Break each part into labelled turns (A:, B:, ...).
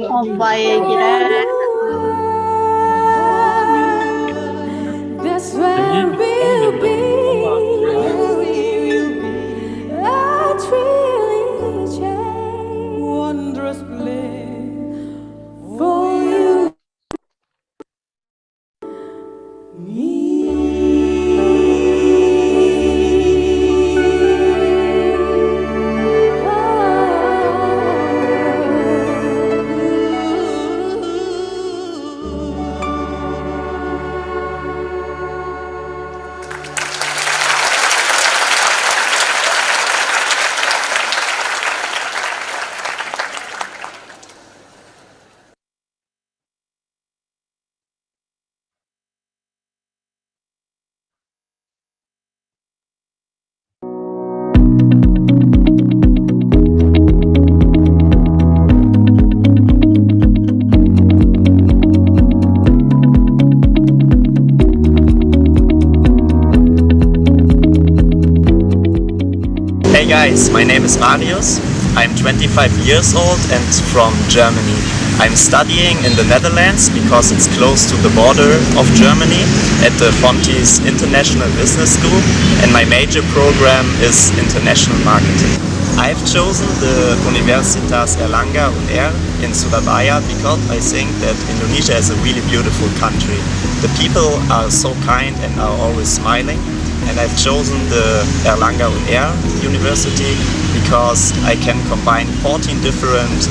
A: Không bay gì đó.
B: That's where we'll be. A thrilling change, wondrous place for you, me.
C: Hey guys, my name is Marius. I'm 25 years old and from Germany. I'm studying in the Netherlands because it's close to the border of Germany at the Fontys International Business School, and my major program is International Marketing. I've chosen the Universitas Airlangga in Surabaya because I think that Indonesia is a really beautiful country. The people are so kind and are always smiling. And I've chosen the Airlangga University because I can combine 14 different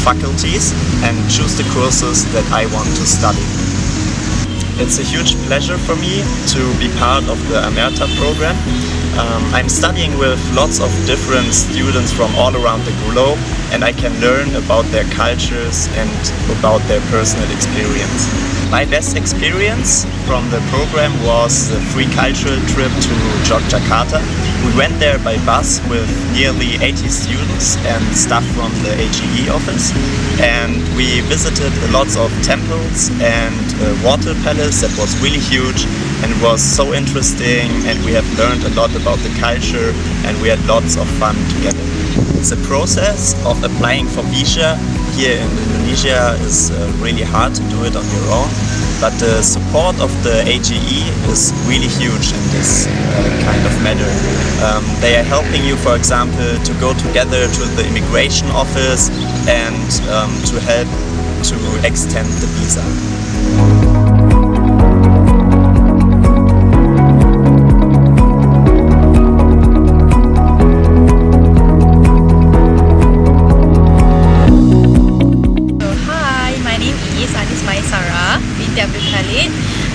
C: faculties and choose the courses that I want to study. It's a huge pleasure for me to be part of the Amerta program. I'm studying with lots of different students from all around the globe, and I can learn about their cultures and about their personal experience. My best experience from the program was the free cultural trip to Yogyakarta. We went there by bus with nearly 80 students and staff from the AGE office, and we visited lots of temples and a water palace that was really huge and was so interesting, and we have learned a lot about the culture and we had lots of fun together. The process of applying for visa here in Indonesia is really hard to do it on your own, but the support of the AGE is really huge in this kind of matter. They are helping you, for example, to go together to the immigration office and to help to extend the visa.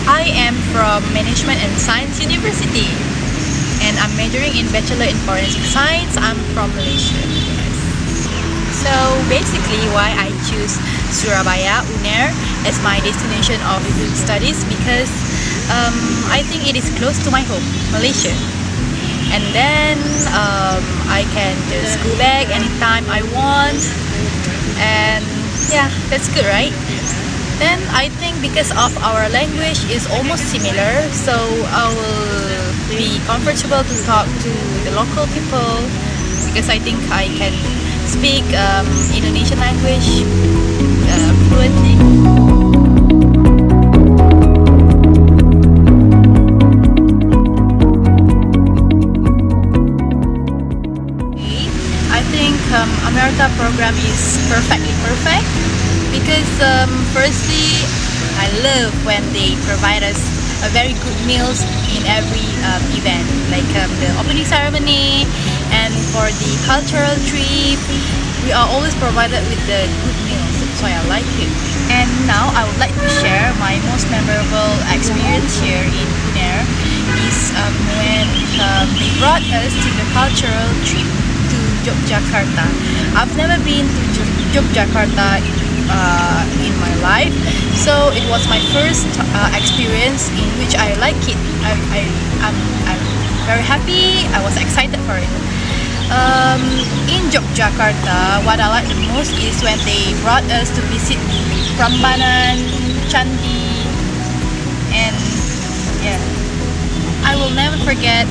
D: I am from Management and Science University and I'm majoring in Bachelor in Forensic Science. I'm from Malaysia. So basically why I choose Surabaya, UNER as my destination of studies because I think it is close to my home, Malaysia. And then I can just go back anytime I want, and yeah, that's good, right? Then I think because of our language is almost similar, so I will be comfortable to talk to the local people because I think I can speak Indonesian language fluently. I think Amerta program is perfect because firstly, I love when they provide us a very good meals in every event, like the opening ceremony and for the cultural trip. We are always provided with the good meals, that's why I like it. And now I would like to share my most memorable experience here in UNER is when they brought us to the cultural trip to Yogyakarta. I've never been to Yogyakarta in my life, so it was my first experience in which I like it. I'm very happy. I was excited for it. In Yogyakarta, what I like the most is when they brought us to visit Prambanan, Candi, and yeah, will never forget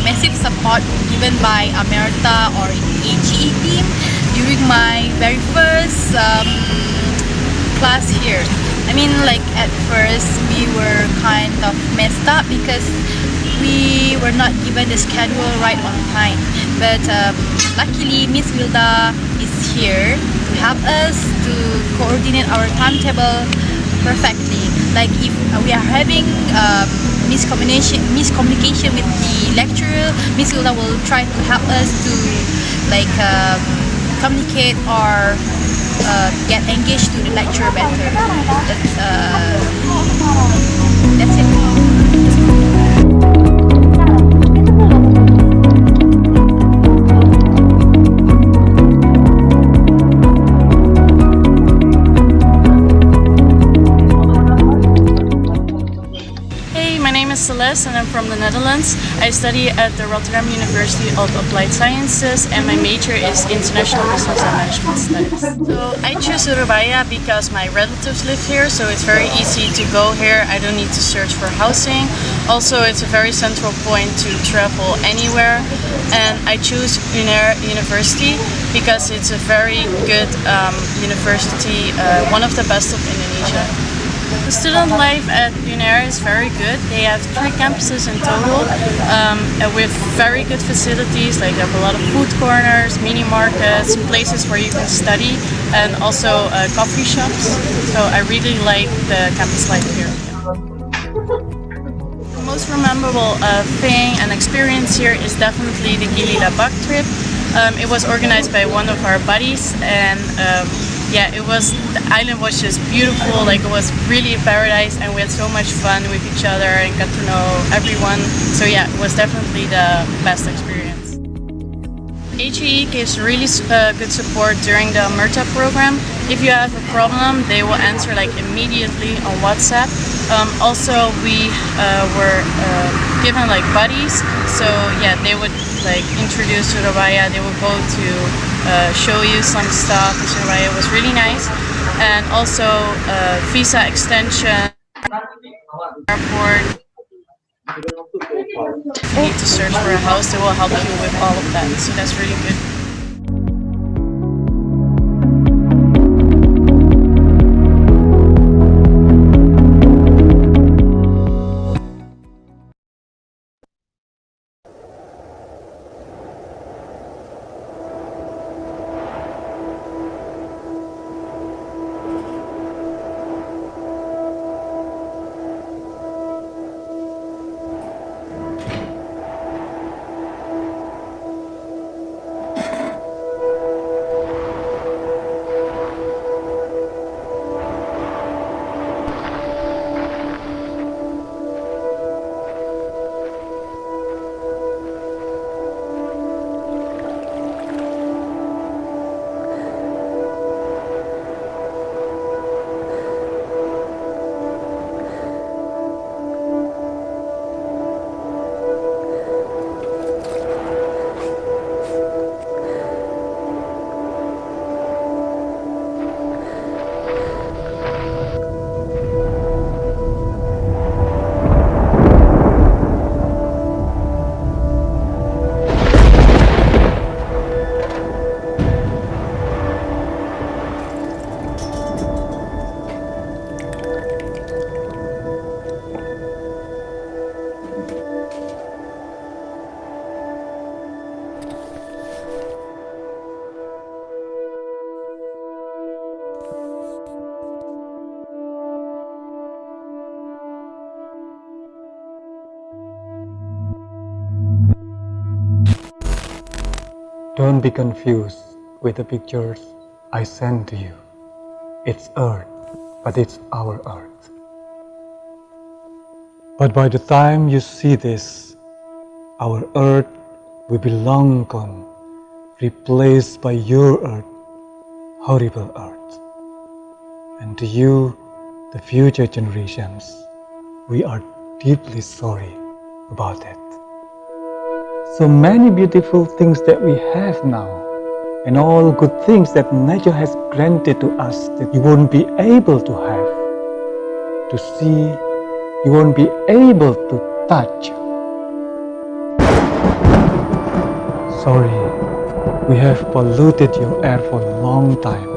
D: massive support given by Amerta or AGE team during my very first class here. I mean, like at first we were kind of messed up because we were not given the schedule right on time. But luckily Miss Wilda is here to help us to coordinate our timetable perfectly. Like if we are having miscommunication with the lecturer, Miss Wilda will try to help us to like communicate or get engaged to the lecturer better. That's it.
A: Celeste and I'm from the Netherlands. I study at the Rotterdam University of Applied Sciences and my major is International Business and Management Studies. So I choose Surabaya because my relatives live here, so it's very easy to go here. I don't need to search for housing. Also, it's a very central point to travel anywhere. And I choose UNAIR University because it's a very good university, one of the best of Indonesia. The student life at UNAIR is very good. They have 3 campuses in total with very good facilities, like they have a lot of food corners, mini markets, places where you can study and also coffee shops. So I really like the campus life here. The most memorable thing and experience here is definitely the Gili Labak trip. It was organized by one of our buddies and yeah, the island was just beautiful, like it was really a paradise and we had so much fun with each other and got to know everyone. So yeah, it was definitely the best experience. HEE gives really good support during the Amerta program. If you have a problem, they will answer like immediately on WhatsApp. Also, we were given like buddies, so yeah, they would like introduce Surabaya, they would go to show you some stuff. Surabaya was really nice, and also visa extension, airport. If you need to search for a house, they will help you with all of that, so that's really good.
E: Don't be confused with the pictures I send to you. It's Earth, but it's our Earth. But by the time you see this, our Earth will be long gone, replaced by your Earth, horrible Earth. And to you, the future generations, we are deeply sorry about it. So many beautiful things that we have now, and all good things that nature has granted to us that you won't be able to have, to see, you won't be able to touch, Sorry, we have polluted your air for a long time.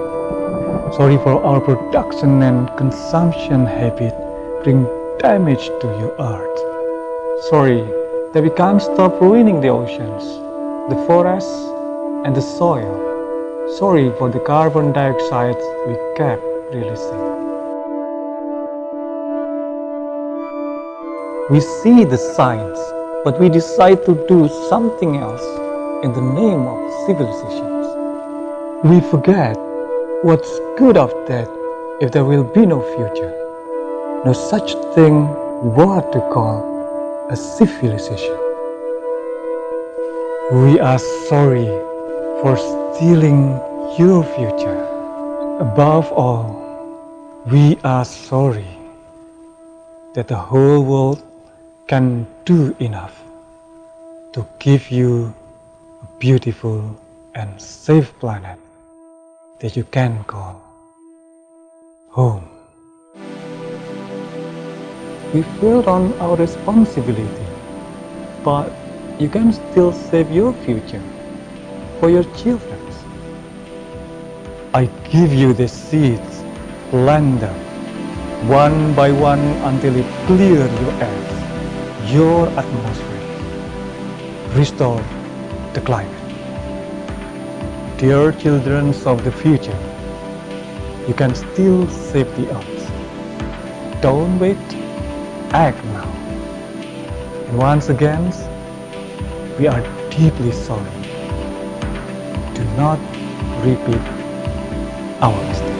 E: Sorry for our production and consumption habit bring damage to your earth. Sorry that we can't stop ruining the oceans, the forests, and the soil. Sorry for the carbon dioxide we kept releasing. We see the signs, but we decide to do something else in the name of civilizations. We forget what's good of that if there will be no future. No such thing what to call a civilization. We are sorry for stealing your future. Above all, we are sorry that the whole world can do enough to give you a beautiful and safe planet that you can call home. We feel on our responsibility, but you can still save your future for your children. I give you the seeds, plant them one by one until it clears your earth, your atmosphere, restore the climate. Dear children of the future, you can still save the earth. Don't wait, act now. And once again, we are deeply sorry. Do not repeat our mistake.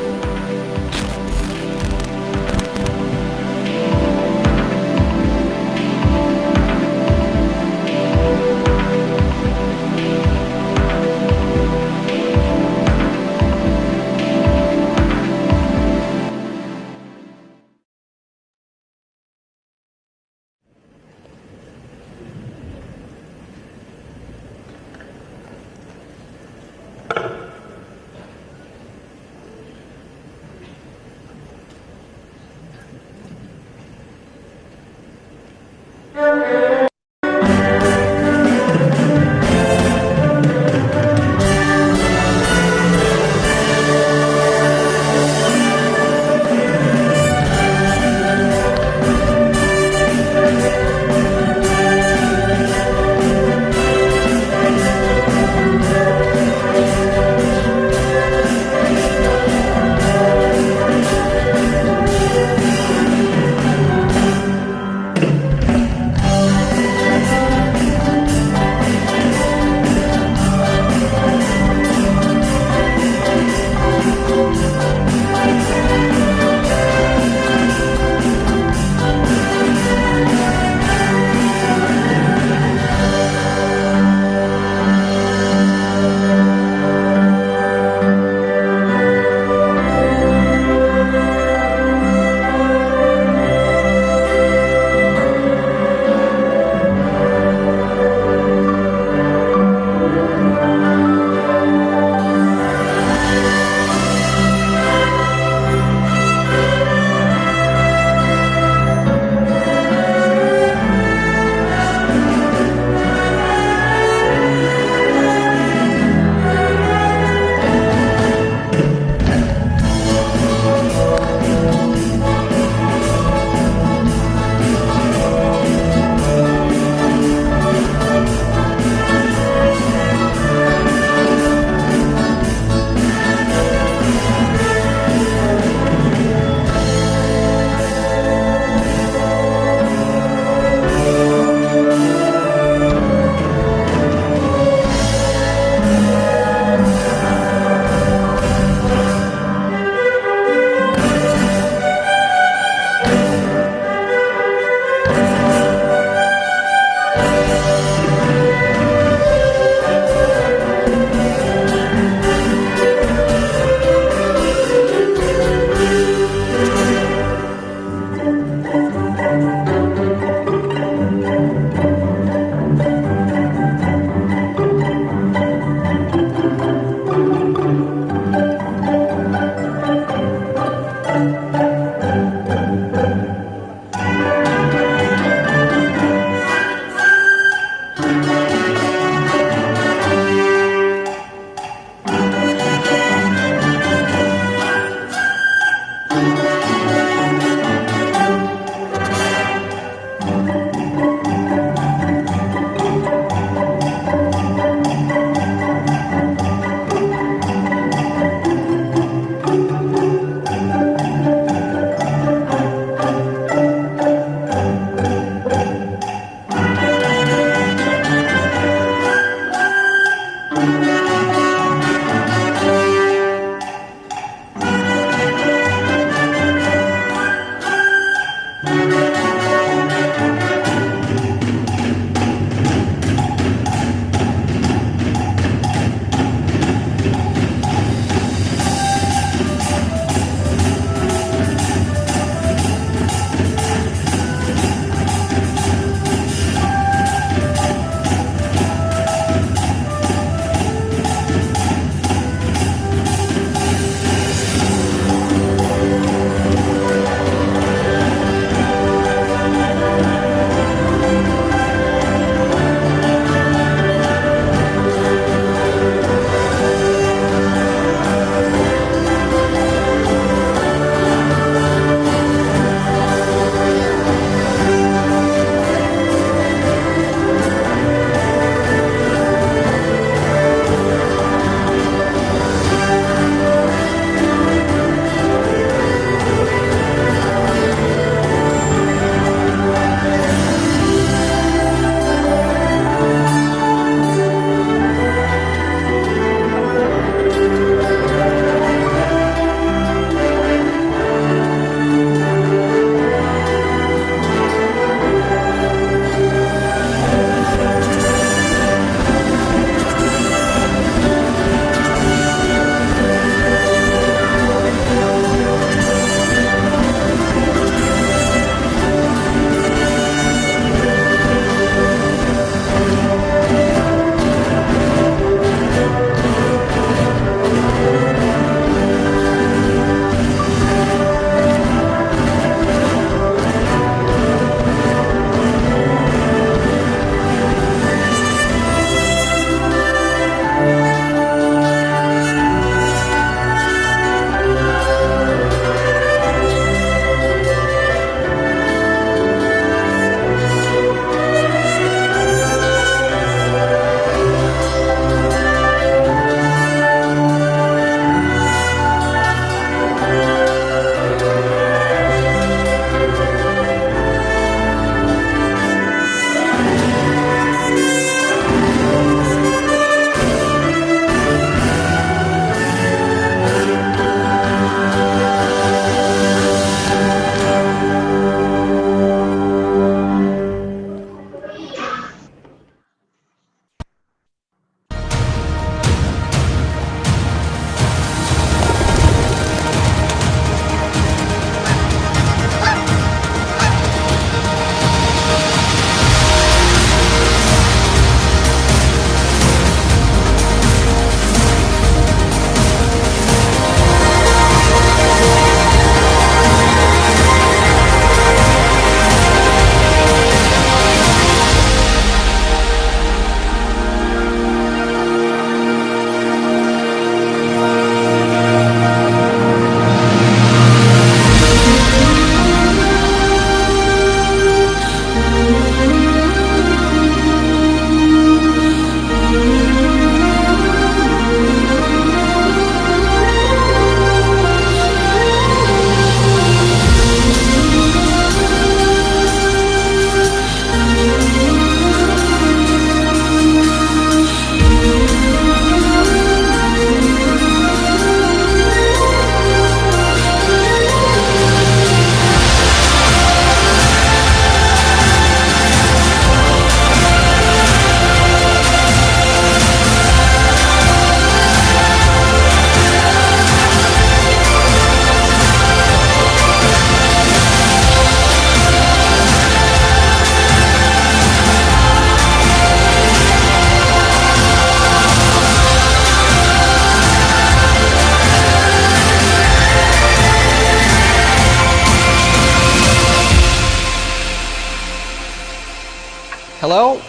F: Hello,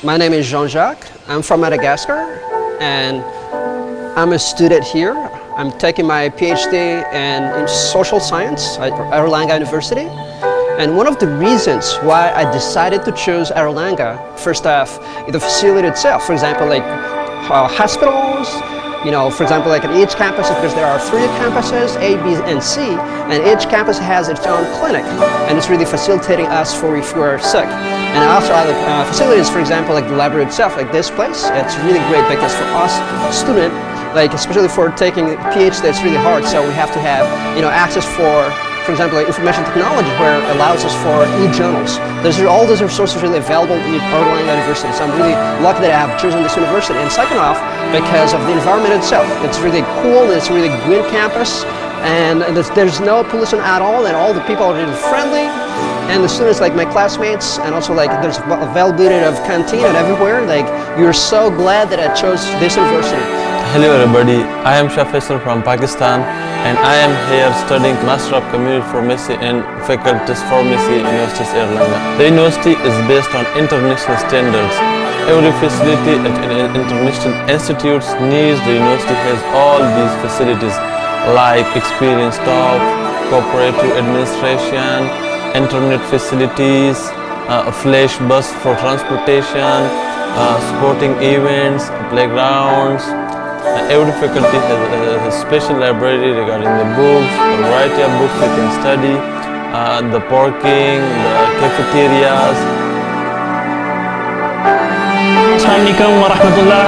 F: my name is Jean-Jacques. I'm from Madagascar and I'm a student here. I'm taking my PhD in social science at Airlangga University. And one of the reasons why I decided to choose Airlangga, first off, the facility itself, for example, like hospitals, for example, like at each campus, because there are 3 campuses, A, B, and C, and each campus has its own clinic, and it's really facilitating us for if you are sick. And also other facilities, for example, like the library itself, like this place, it's really great because for us students, like especially for taking a PhD, it's really hard, so we have to have, access for example, like information technology, where it allows us for e-journals. All those resources really available in Airlangga University, so I'm really lucky that I have chosen this university. And second off, because of the environment itself. It's really cool, it's a really green campus, and there's no pollution at all, and all the people are really friendly. And the students, like my classmates, and also like there's availability of canteen and everywhere. Like, you're so glad that I chose this university.
G: Hello everybody, I am Shah Faisal from Pakistan and I am here studying Master of Community Pharmacy and Faculties Pharmacy University Airlangga. The university is based on international standards. Every facility at international institutes needs the university has all these facilities like experienced staff, cooperative administration, internet facilities, a flash bus for transportation, sporting events, playgrounds. Every faculty has a special library regarding the books, a variety of books you can study, the parking, the cafeterias.
H: Assalamualaikum warahmatullah.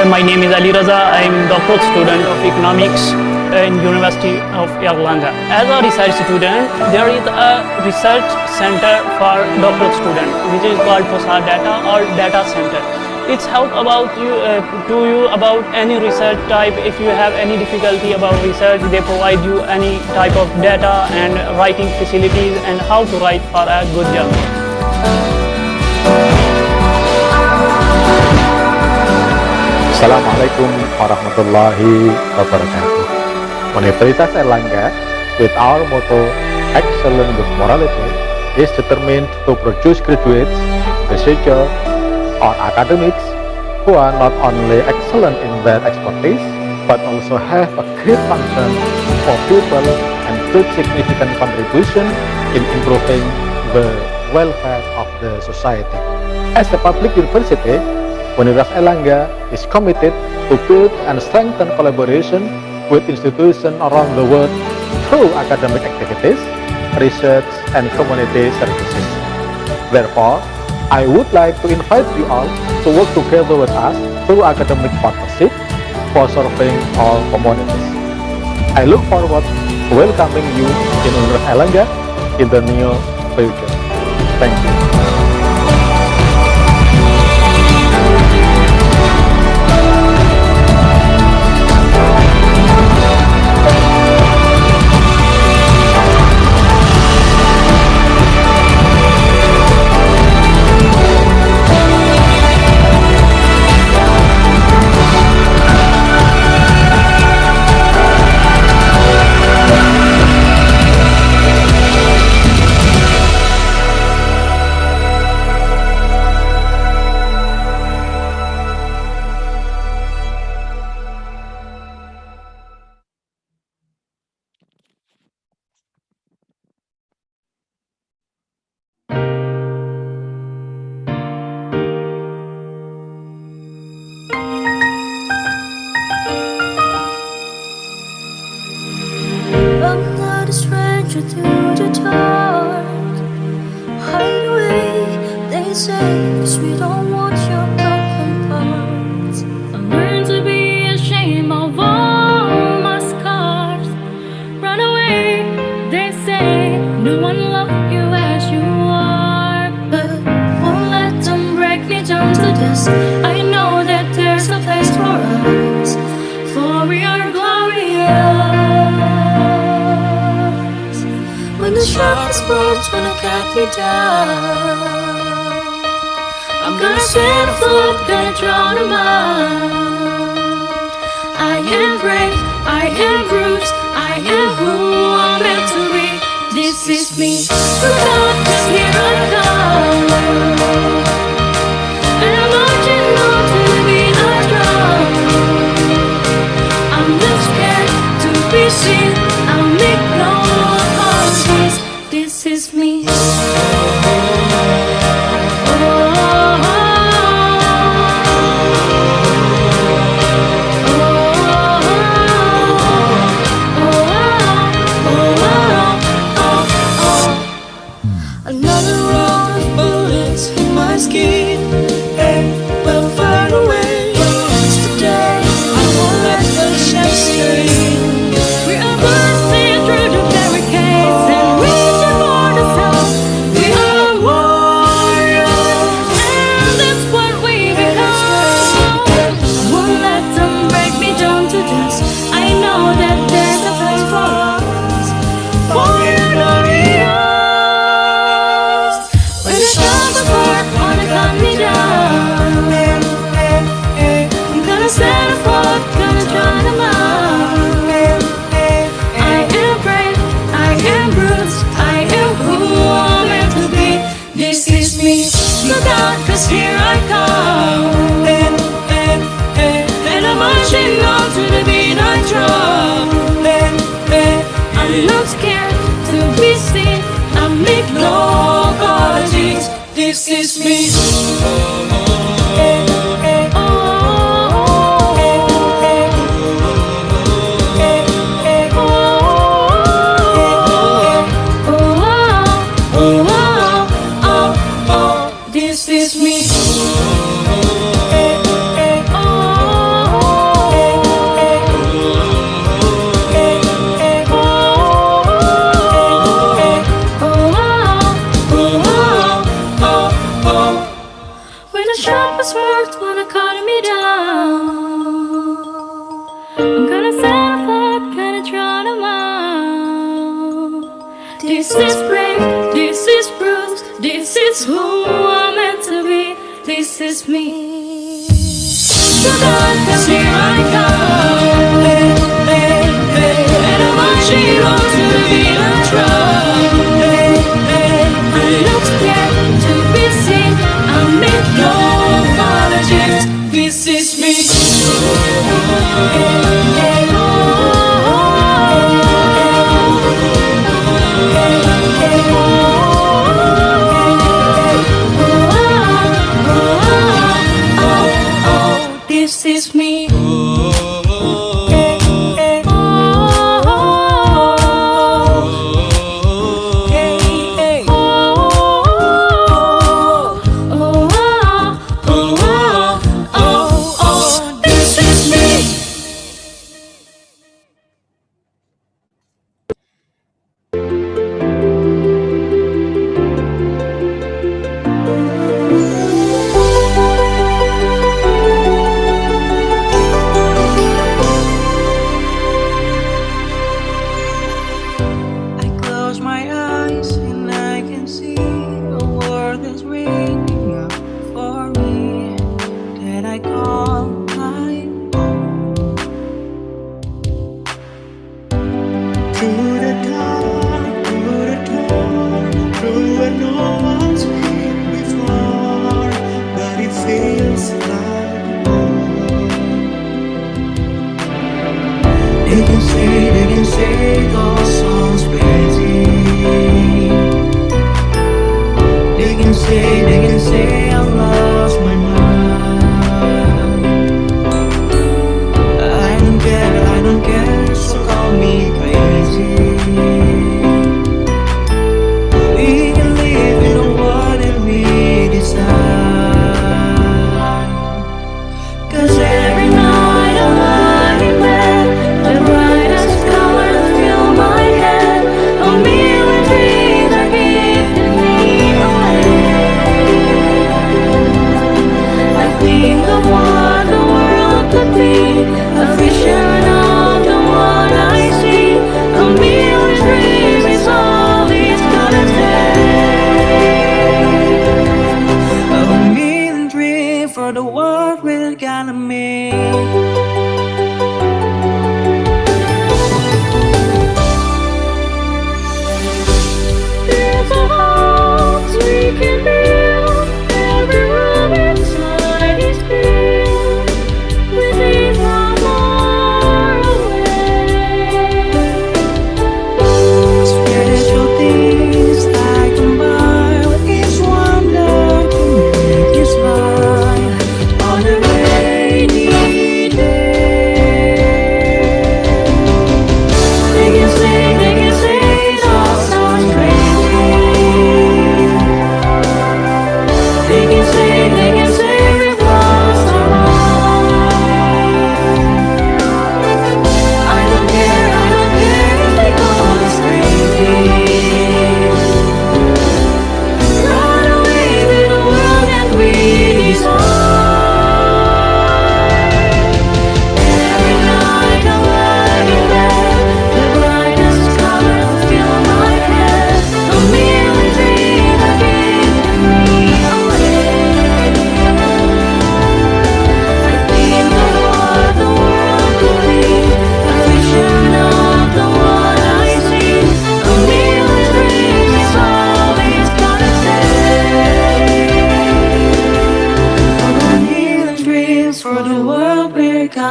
H: My name is Ali Raza. I am a doctoral student of economics in University of Airlangga. As a research student, there is a research center for doctoral students, which is called POSA Data or Data Center. It's help about you about any research type. If you have any difficulty about research, they provide you any type of data and writing facilities and how to write for a good journal.
I: Assalamualaikum warahmatullahi wabarakatuh. Universitas Airlangga, with our motto, Excellence with Morality, is determined to produce graduates, researchers, or academics who are not only excellent in their expertise, but also have a great function for people and good significant contribution in improving the welfare of the society. As a public university, Universitas Airlangga is committed to build and strengthen collaboration with institutions around the world through academic activities, research, and community services. Therefore, I would like to invite you all to work together with us through academic partnership for serving all communities. I look forward to welcoming you in Universitas Airlangga in the near future. Thank you.
B: I'm not a stranger to the dark. Hide away, they say, 'cause we don't want your broken parts. I learned to be ashamed of all my scars. Run away, they say, no one loved you as you are. But won't let them break me down to dust. I know that there's a place for us, for we are glorious. When the sharpest words wanna cut me down, I'm gonna stand afloat, gonna drown them out. I am brave, I am bruised, I am who I'm meant to be. This is me, look up, 'cause here I come. Look out, 'cause here I come. And I'm marching on to the beat I drum. I'm not scared to be seen. I make no apologies. This is me. This is me. When the sharpest words wanna cut me down, I'm gonna set a thought, gonna drown them out. This is brave, this is bruised, this is who I'm meant to be. This is me. Look out, 'cause here I come. And I'm marching on to the beat I drum. I'm not scared to be seen. I make no apologies. This is me. This is me. This is me. I close my eyes and I can see a world that's waiting up for me that I call my own. Through the dark, through where no one's been before, but it feels like home. They can say those songs crazy. They can say I lost my mind. I don't care, so call me crazy. We can live in the world that we decide. 'Cause every night I lie in bed, the brightest colors fill my head. A million dreams are gifting me away. I think of what the world could be, a vision of the one I see. A million dreams is all it's gonna take. A million dreams for the world we're gonna make. There's a house we can build. Every room inside is filled with dreams from far away. Special things I combine with each wonder to make you smile on a rainy day.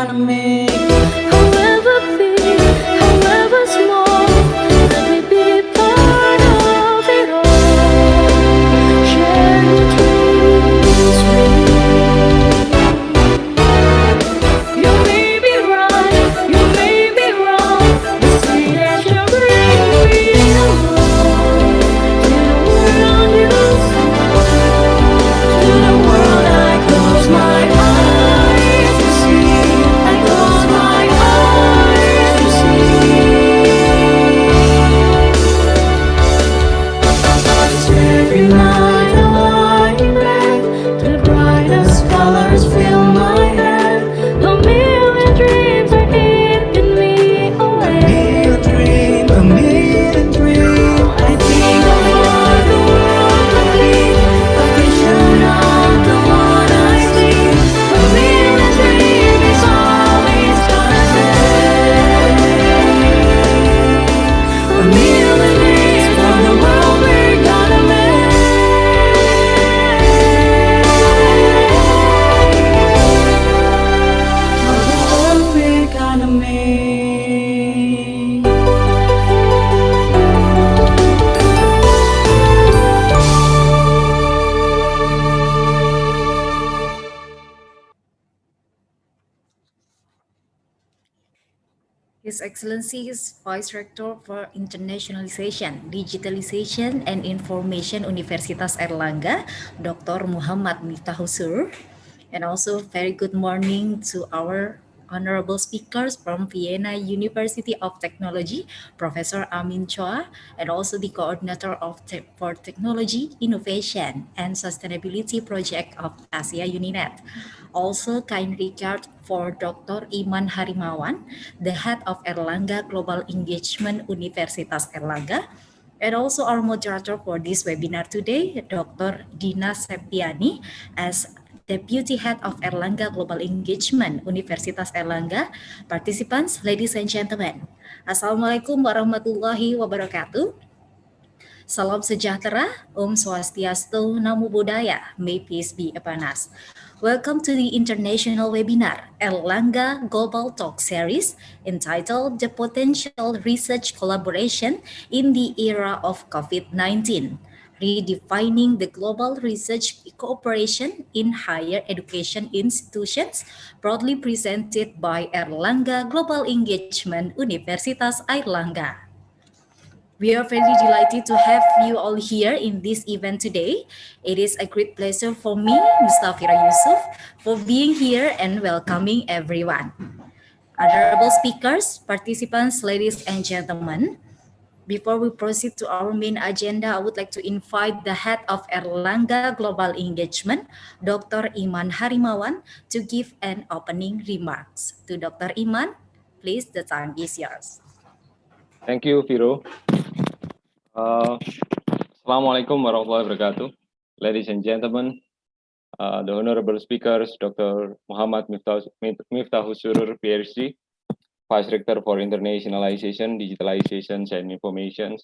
B: gonna make. However big, however small, let me be part of it all. Share your dreams with me. You may be right, you may be wrong, but see that you bring me along to the world you see. To the world I close my eyes to see. I close my eyes to see. 'Cause every night I lie in bed, the brightest colors fill my head. A million dreams are keeping me awake. A million dreams. I think of what the world could be, a vision of the one I see. A million dreams is all it's gonna take. A million dreams for the world we're gonna make. For the world we're gonna make.
J: His Excellency is Vice Rector for Internationalization, Digitalization, and Information Universitas Airlangga, Dr. Muhammad Miftahusur. And also very good morning to our honorable speakers from Vienna University of Technology, Professor Amin Chua, and also the coordinator for Technology, Innovation, and Sustainability Project of Asia Uninet. Also, kind regard for Dr. Iman Harimawan, the head of Airlangga Global Engagement Universitas Airlangga, and also our moderator for this webinar today, Dr. Dina Septiani, as Deputy Head of Airlangga Global Engagement Universitas Airlangga. Participants, ladies and gentlemen, Assalamualaikum warahmatullahi wabarakatuh. Salam sejahtera, Om Swastiastu, Namo Buddhaya, may peace be upon us. Welcome to the international webinar, Airlangga Global Talk Series, entitled The Potential Research Collaboration in the Era of COVID-19, Redefining the Global Research Cooperation in Higher Education Institutions, proudly presented by Airlangga Global Engagement Universitas Airlangga. We are very delighted to have you all here in this event today. It is a great pleasure for me, Mustafira Yusuf, for being here and welcoming everyone. Honorable speakers, participants, ladies and gentlemen, before we proceed to our main agenda, I would like to invite the head of Airlangga Global Engagement, Dr. Iman Harimawan, to give an opening remarks. To Dr. Iman, please, the time is yours.
K: Thank you, Viro. Assalamualaikum warahmatullahi wabarakatuh. Ladies and gentlemen, the honorable speakers, Dr. Muhammad Miftahusur, PhD, Vice Rector for Internationalization, Digitalization, and Information,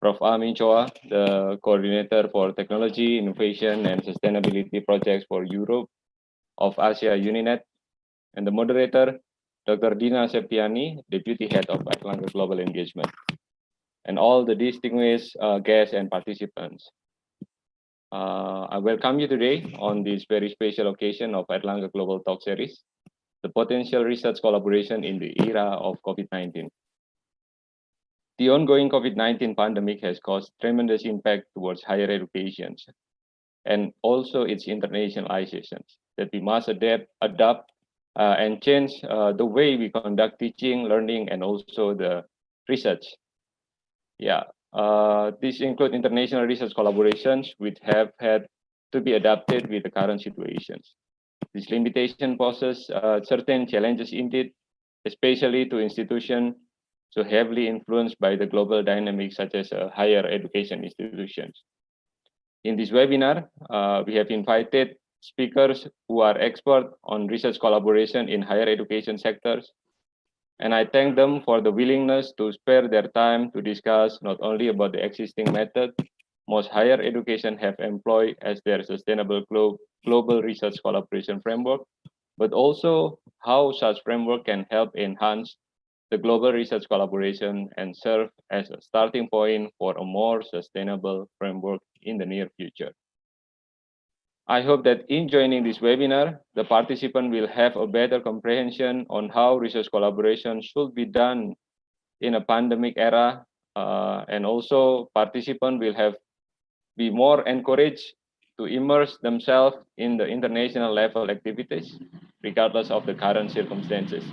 K: Prof. Amin Choa, the Coordinator for Technology, Innovation, and Sustainability Projects for Europe of Asia Uninet, and the moderator, Dr. Dina Septiani, Deputy Head of Airlangga Global Engagement, and all the distinguished guests and participants. I welcome you today on this very special occasion of Airlangga Global Talk Series, the potential research collaboration in the era of COVID-19. The ongoing COVID-19 pandemic has caused tremendous impact towards higher education and also its internationalization, that we must adapt, and change the way we conduct teaching, learning, and also the research. This include international research collaborations which have had to be adapted with the current situations. This limitation poses certain challenges indeed, especially to institutions so heavily influenced by the global dynamics such as higher education institutions. In this webinar, we have invited speakers who are expert on research collaboration in higher education sectors, and I thank them for the willingness to spare their time to discuss not only about the existing method most higher education have employed as their sustainable global research collaboration framework, but also how such framework can help enhance the global research collaboration and serve as a starting point for a more sustainable framework in the near future. I hope that in joining this webinar, the participant will have a better comprehension on how research collaboration should be done in a pandemic era, and also participants will be more encouraged to immerse themselves in the international level activities, regardless of the current circumstances.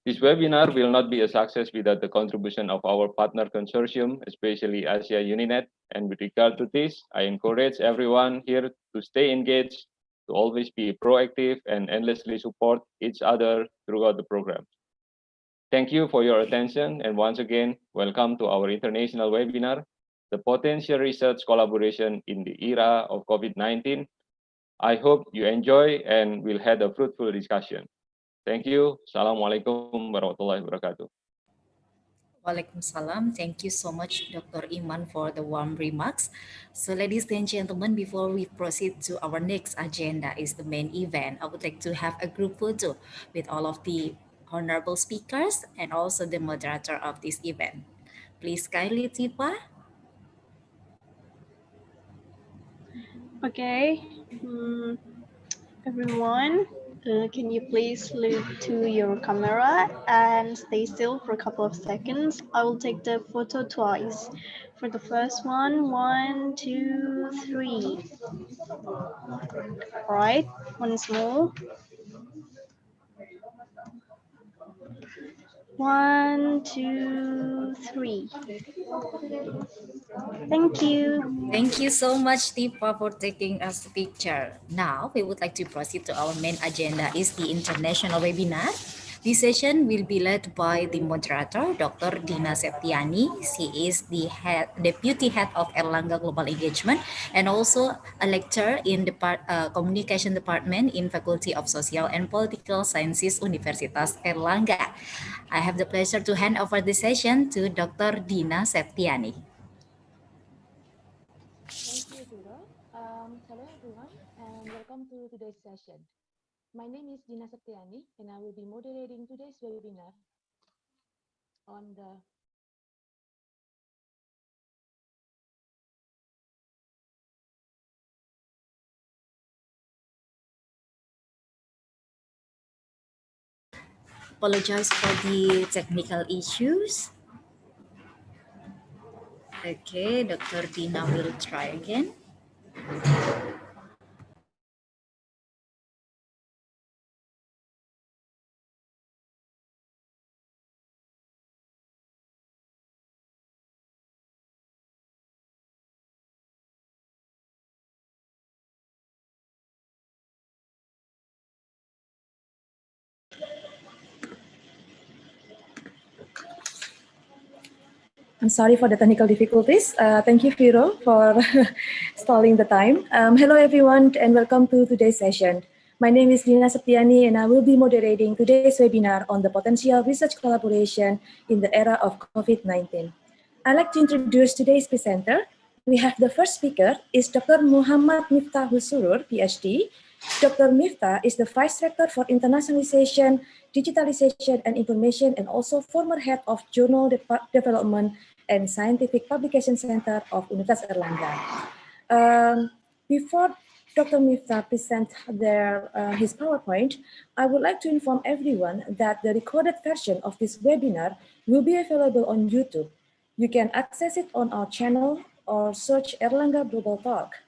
K: This webinar will not be a success without the contribution of our partner consortium, especially Asia Uninet. And with regard to this, I encourage everyone here to stay engaged, to always be proactive and endlessly support each other throughout the program. Thank you for your attention, and once again, welcome to our international webinar, the Potential Research Collaboration in the Era of COVID-19. I hope you enjoy and will have a fruitful discussion. Thank you. Assalamualaikum warahmatullahi wabarakatuh.
J: Waalaikumsalam. Thank you so much, Dr. Iman, for the warm remarks. So, ladies and gentlemen, before we proceed to our next agenda is the main event, I would like to have a group photo with all of the honorable speakers and also the moderator of this event. Please kindly, Tipa.
L: Okay, everyone, can you please look to your camera and stay still for a couple of seconds? I will take the photo twice. For the first one, 1, 2, 3. All right, once more. 1, 2, 3. Thank you.
J: Thank you so much, Tipa, for taking us the picture. Now, we would like to proceed to our main agenda is the international webinar. This session will be led by the moderator, Dr. Dina Septiani. She is the Deputy Head of Airlangga Global Engagement and also a lecturer in the Communication Department in Faculty of Social and Political Sciences, Universitas Airlangga. I have the pleasure to hand over the session to Dr. Dina Septiani.
M: Thank you, Viro. Hello, everyone, and welcome to today's session. My name is Dina Septiani, and I will be moderating today's webinar on the
J: Apologize for the technical issues. Okay, Dr. Dina will try again.
N: I'm sorry for the technical difficulties. Thank you, Viro, for stalling the time. Hello, everyone, and welcome to today's session. My name is Dina Septiani, and I will be moderating today's webinar on the potential research collaboration in the era of COVID-19. I'd like to introduce today's presenter. We have the first speaker is Dr. Muhammad Miftah Surur, PhD. Dr. Miftah is the Vice Rector for Internationalization, Digitalization and Information, and also former head of Journal Development and Scientific Publication Center of Universitas Airlangga. Before Dr. Miftah presents his PowerPoint, I would like to inform everyone that the recorded version of this webinar will be available on YouTube. You can access it on our channel or search Airlangga Global Talk.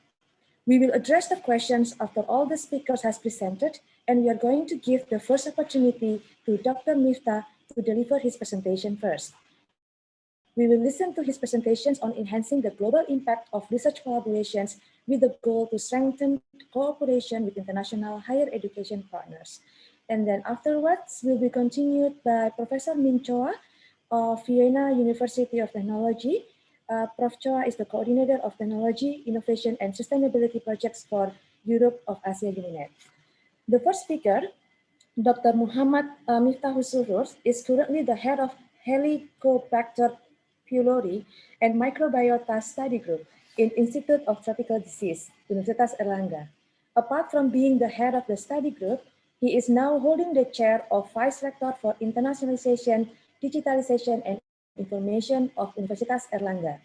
N: We will address the questions after all the speakers has presented, and we are going to give the first opportunity to Dr. Miftah to deliver his presentation first. We will listen to his presentations on enhancing the global impact of research collaborations with the goal to strengthen cooperation with international higher education partners. And then afterwards, will be continued by Professor Min Choa of Vienna University of Technology. Prof. Choa is the coordinator of technology, innovation, and sustainability projects for Europe of Asia Uninet. The first speaker, Dr. Muhammad Miftah Surur, is currently the head of Helicobacter pylori and Microbiota Study Group in Institute of Tropical Disease, Universitas Airlangga. Apart from being the head of the study group, he is now holding the chair of Vice Rector for Internationalization, Digitalization, and Information of Universitas Airlangga.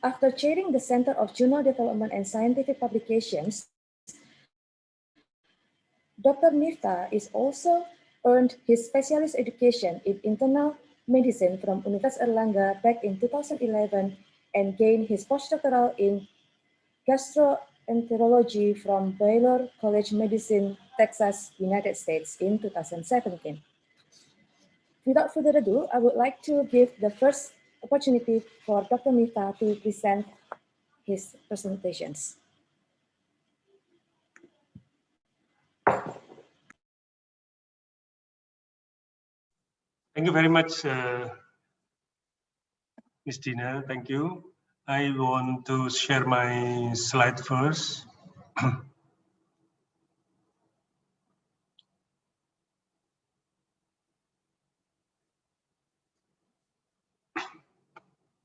N: After chairing the Center of Journal Development and Scientific Publications, Dr. Miftah is also earned his specialist education in internal medicine from Universitas Airlangga back in 2011 and gained his postdoctoral in gastroenterology from Baylor College of Medicine, Texas, United States in 2017. Without further ado, I would like to give the first opportunity for Dr. Miftah to present his presentations.
O: Thank you very much, Ms. Dina. Thank you. I want to share my slide first.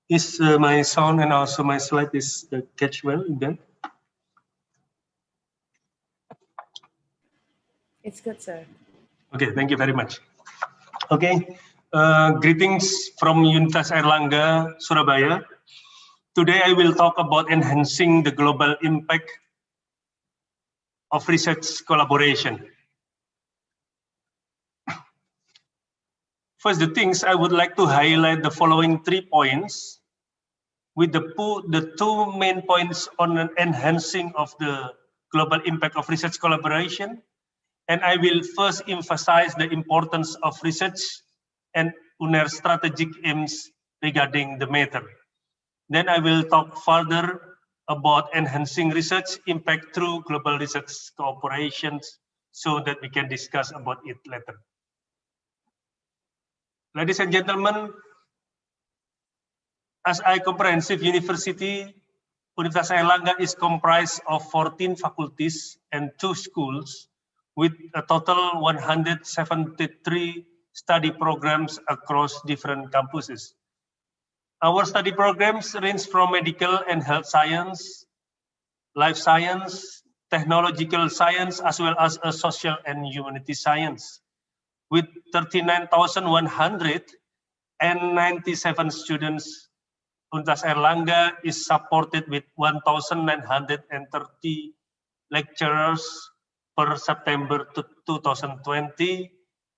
O: Is my sound and also my slide is catch well in that?
N: It's good, sir.
O: Okay, thank you very much. Okay, greetings from Universitas Airlangga, Surabaya. Today I will talk about enhancing the global impact of research collaboration. First, the things I would like to highlight the following 3 points with the two main points on enhancing of the global impact of research collaboration. And I will first emphasize the importance of research and UNER strategic aims regarding the matter. Then I will talk further about enhancing research impact through global research cooperations so that we can discuss about it later. Ladies and gentlemen, as a comprehensive university, Universitas Airlangga is comprised of 14 faculties and 2 schools with a total 173 study programs across different campuses. Our study programs range from medical and health science, life science, technological science, as well as a social and humanity science, with 39,197 students. Universitas Airlangga is supported with 1,930 lecturers per September 2020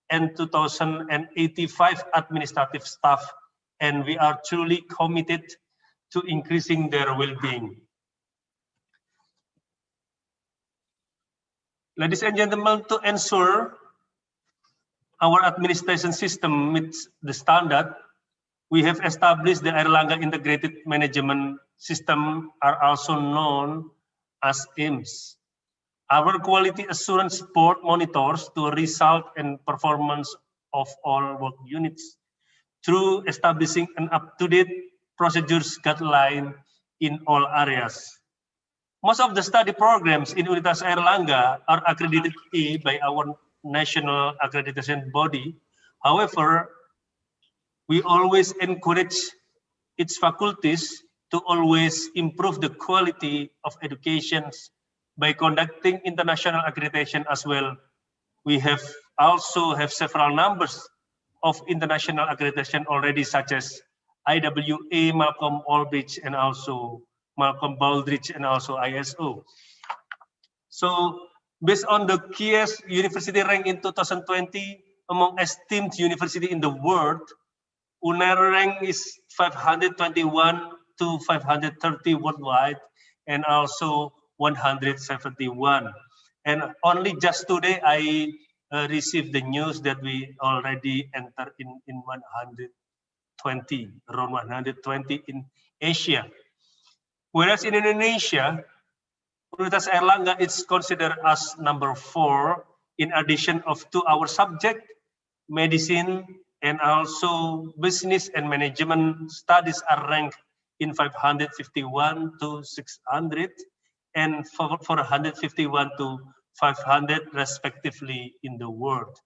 O: and 2,085 administrative staff, and we are truly committed to increasing their well-being. Ladies and gentlemen, to ensure our administration system meets the standard, we have established the Airlangga Integrated Management System, are also known as AIMS. Our quality assurance board monitors the result and performance of all work units through establishing an up-to-date procedures guideline in all areas. Most of the study programs in Universitas Airlangga are accredited A by our national accreditation body. However, we always encourage its faculties to always improve the quality of education by conducting international accreditation as well. We have also have several numbers of international accreditation already, such as IWA, Malcolm Aldrich, and also Malcolm Baldrige, and also ISO. So based on the KIES University rank in 2020 among esteemed university in the world, UNER rank is 521 to 530 worldwide, and also 171. And only just today I received the news that we already entered in 120, around 120 in Asia. Whereas in Indonesia, Universitas Airlangga is considered as number 4 in addition of to our subject, medicine, and also business and management studies are ranked in 551 to 600 and 451 to 500 respectively in the world.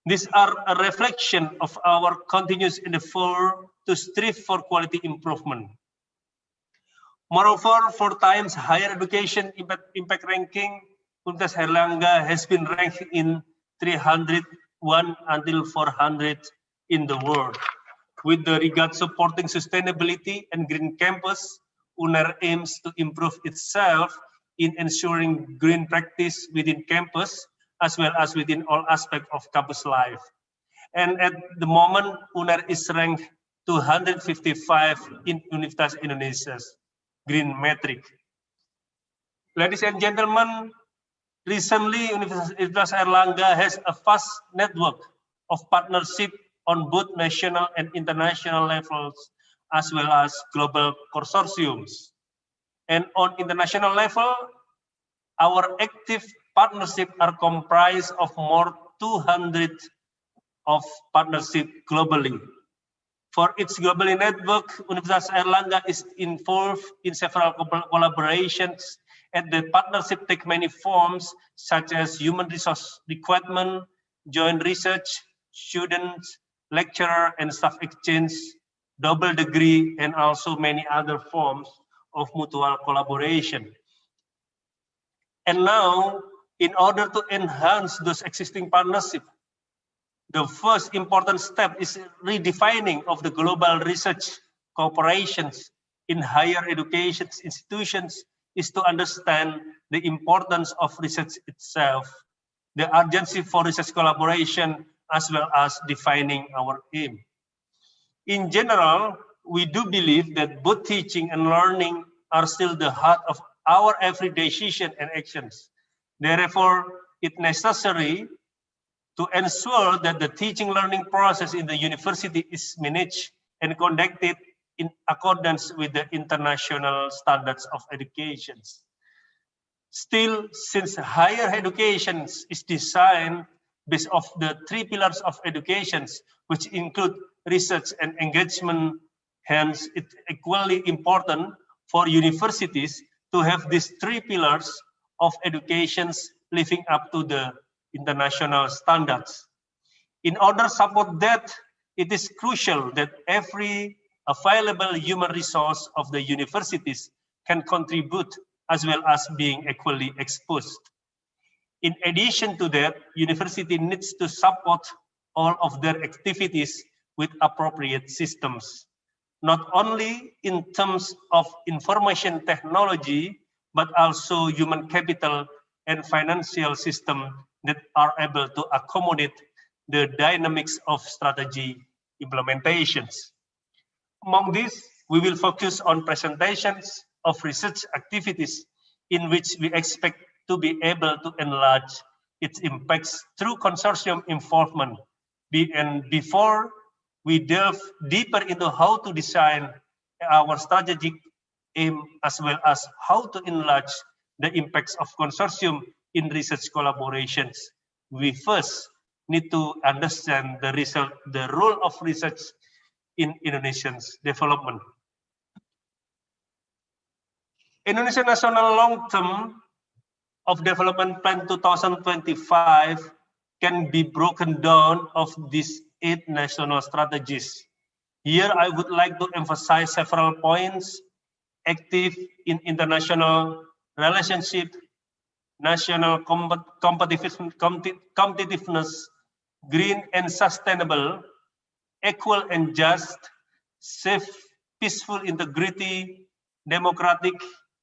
O: These are a reflection of our continuous endeavor to strive for quality improvement. Moreover, 4 times higher education impact ranking, Universitas Airlangga has been ranked in 301 until 400 in the world. With the regard supporting sustainability and green campus, UNER aims to improve itself in ensuring green practice within campus as well as within all aspects of campus life. And at the moment, UNER is ranked 255 in Universitas Indonesia's green metric. Ladies and gentlemen, recently Universitas Airlangga has a vast network of partnership on both national and international levels, as well as global consortiums. And on international level, our active partnerships are comprised of more 200 of partnership globally. For its globally network, Universitas Airlangga is involved in several collaborations, and the partnership take many forms, such as human resource recruitment, joint research, students, lecturer and staff exchange, double degree, and also many other forms of mutual collaboration. And now, in order to enhance those existing partnerships, the first important step is redefining of the global research cooperations in higher education institutions is to understand the importance of research itself, the urgency for research collaboration, as well as defining our aim. In general, we do believe that both teaching and learning are still the heart of our everyday decision and actions. Therefore, it's necessary to ensure that the teaching learning process in the university is managed and conducted in accordance with the international standards of education. Still, since higher education is designed based off the 3 pillars of education, which include research and engagement, hence it's equally important for universities to have these 3 pillars of education living up to the international standards. In order to support that, it is crucial that every available human resource of the universities can contribute as well as being equally exposed. In addition to that, university needs to support all of their activities with appropriate systems, not only in terms of information technology, but also human capital and financial system that are able to accommodate the dynamics of strategy implementations. Among these, we will focus on presentations of research activities in which we expect to be able to enlarge its impacts through consortium involvement. And before we delve deeper into how to design our strategic aim as well as how to enlarge the impacts of consortium in research collaborations, we first need to understand the role of research in Indonesia's development. Indonesia National Long-Term of Development Plan 2025 can be broken down of these 8 national strategies. Here, I would like to emphasize several points: active in international relationship, national competitiveness, green and sustainable, equal and just, safe, peaceful integrity, democratic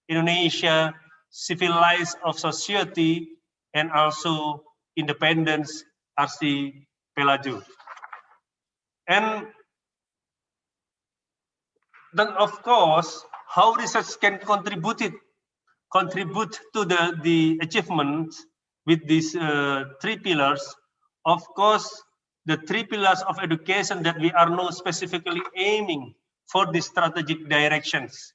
O: Indonesia, civilized of society, and also independence, RC Pelaju. And then, of course, how research can contribute to the achievement with these 3 pillars. Of course, the 3 pillars of education that we are now specifically aiming for the strategic directions.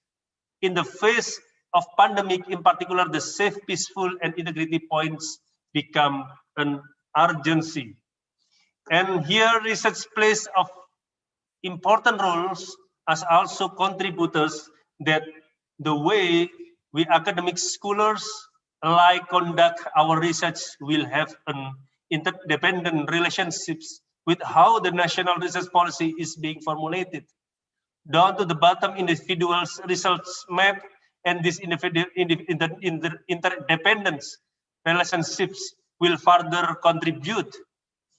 O: In the face of pandemic, in particular, the safe, peaceful, and integrity points become an urgency. And here, research plays of important roles as also contributors that the way we academic scholars alike conduct our research will have an interdependent relationships with how the national research policy is being formulated. Down to the bottom, individuals' results map and this interdependence relationships will further contribute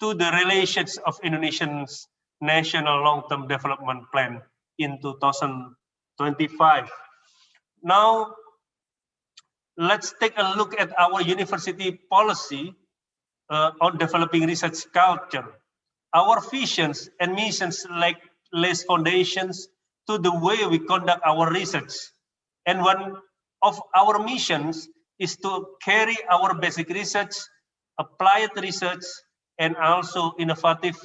O: to the relations of Indonesia's National Long-Term Development Plan in 2025. Now, let's take a look at our university policy on developing research culture. Our visions and missions lays foundations to the way we conduct our research. And one of our missions is to carry our basic research, applied research, and also innovative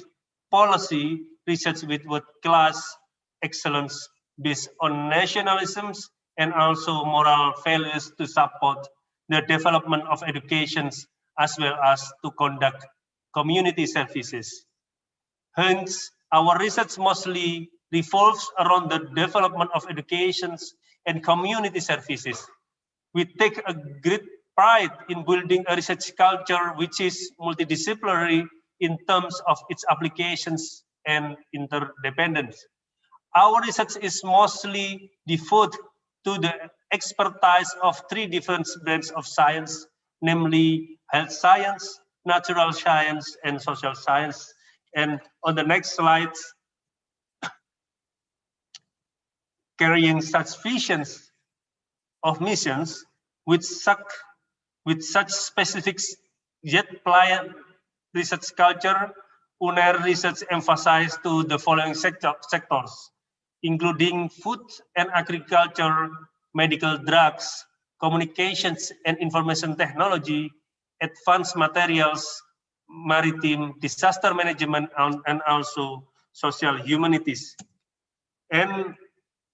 O: policy research with world-class excellence based on nationalisms and also moral values to support the development of educations as well as to conduct community services. Hence, our research mostly revolves around the development of educations and community services. We take a great pride in building a research culture which is multidisciplinary in terms of its applications and interdependence. Our research is mostly devoted to the expertise of three different branches of science, namely health science, natural science, and social science. And on the next slide, carrying such visions of missions with such specific yet pliant research culture, UNER research emphasized to the following sectors, including food and agriculture, medical drugs, communications and information technology, advanced materials, maritime disaster management, and also social humanities. And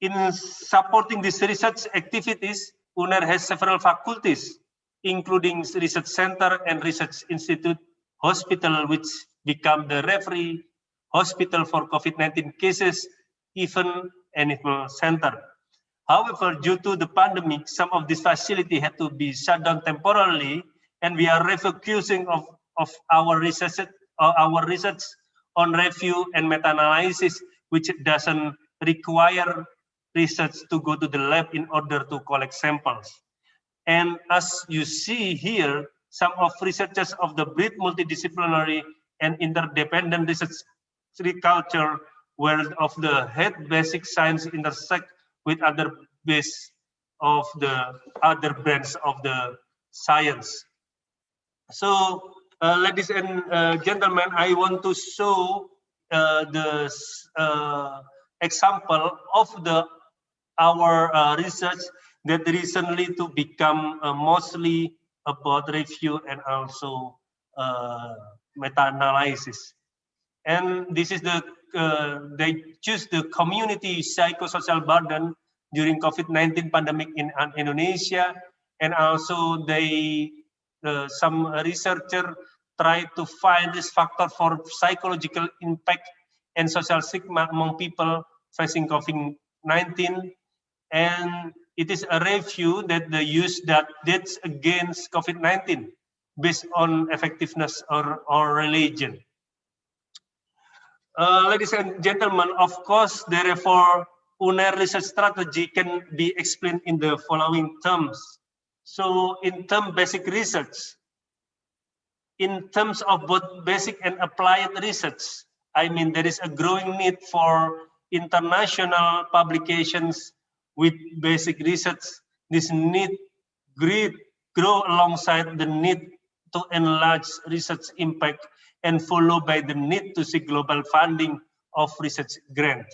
O: in supporting these research activities, UNER has several faculties, including research center and research institute, hospital, which become the referee hospital for COVID-19 cases, even animal center. However, due to the pandemic, some of these facilities had to be shut down temporarily, and we are refocusing of our research on review and meta-analysis, which doesn't require research to go to the lab in order to collect samples. And as you see here, some of researchers of the breed multidisciplinary and interdependent research culture where of the head basic science intersect with other base of the other branch of the science. So, ladies and gentlemen, I want to show the example of our research that recently to become mostly about review and also meta-analysis. And this is the they choose the community psychosocial burden during COVID-19 pandemic in Indonesia, and also they some researcher try to find this factor for psychological impact and social stigma among people facing COVID-19. And it is a review that the use that dates against COVID-19 based on effectiveness or religion. Ladies and gentlemen, of course, therefore, UNER research strategy can be explained in the following terms. So, in terms basic research, in terms of both basic and applied research, I mean there is a growing need for international publications with basic research. This need grow alongside the need to enlarge research impact and followed by the need to seek global funding of research grant.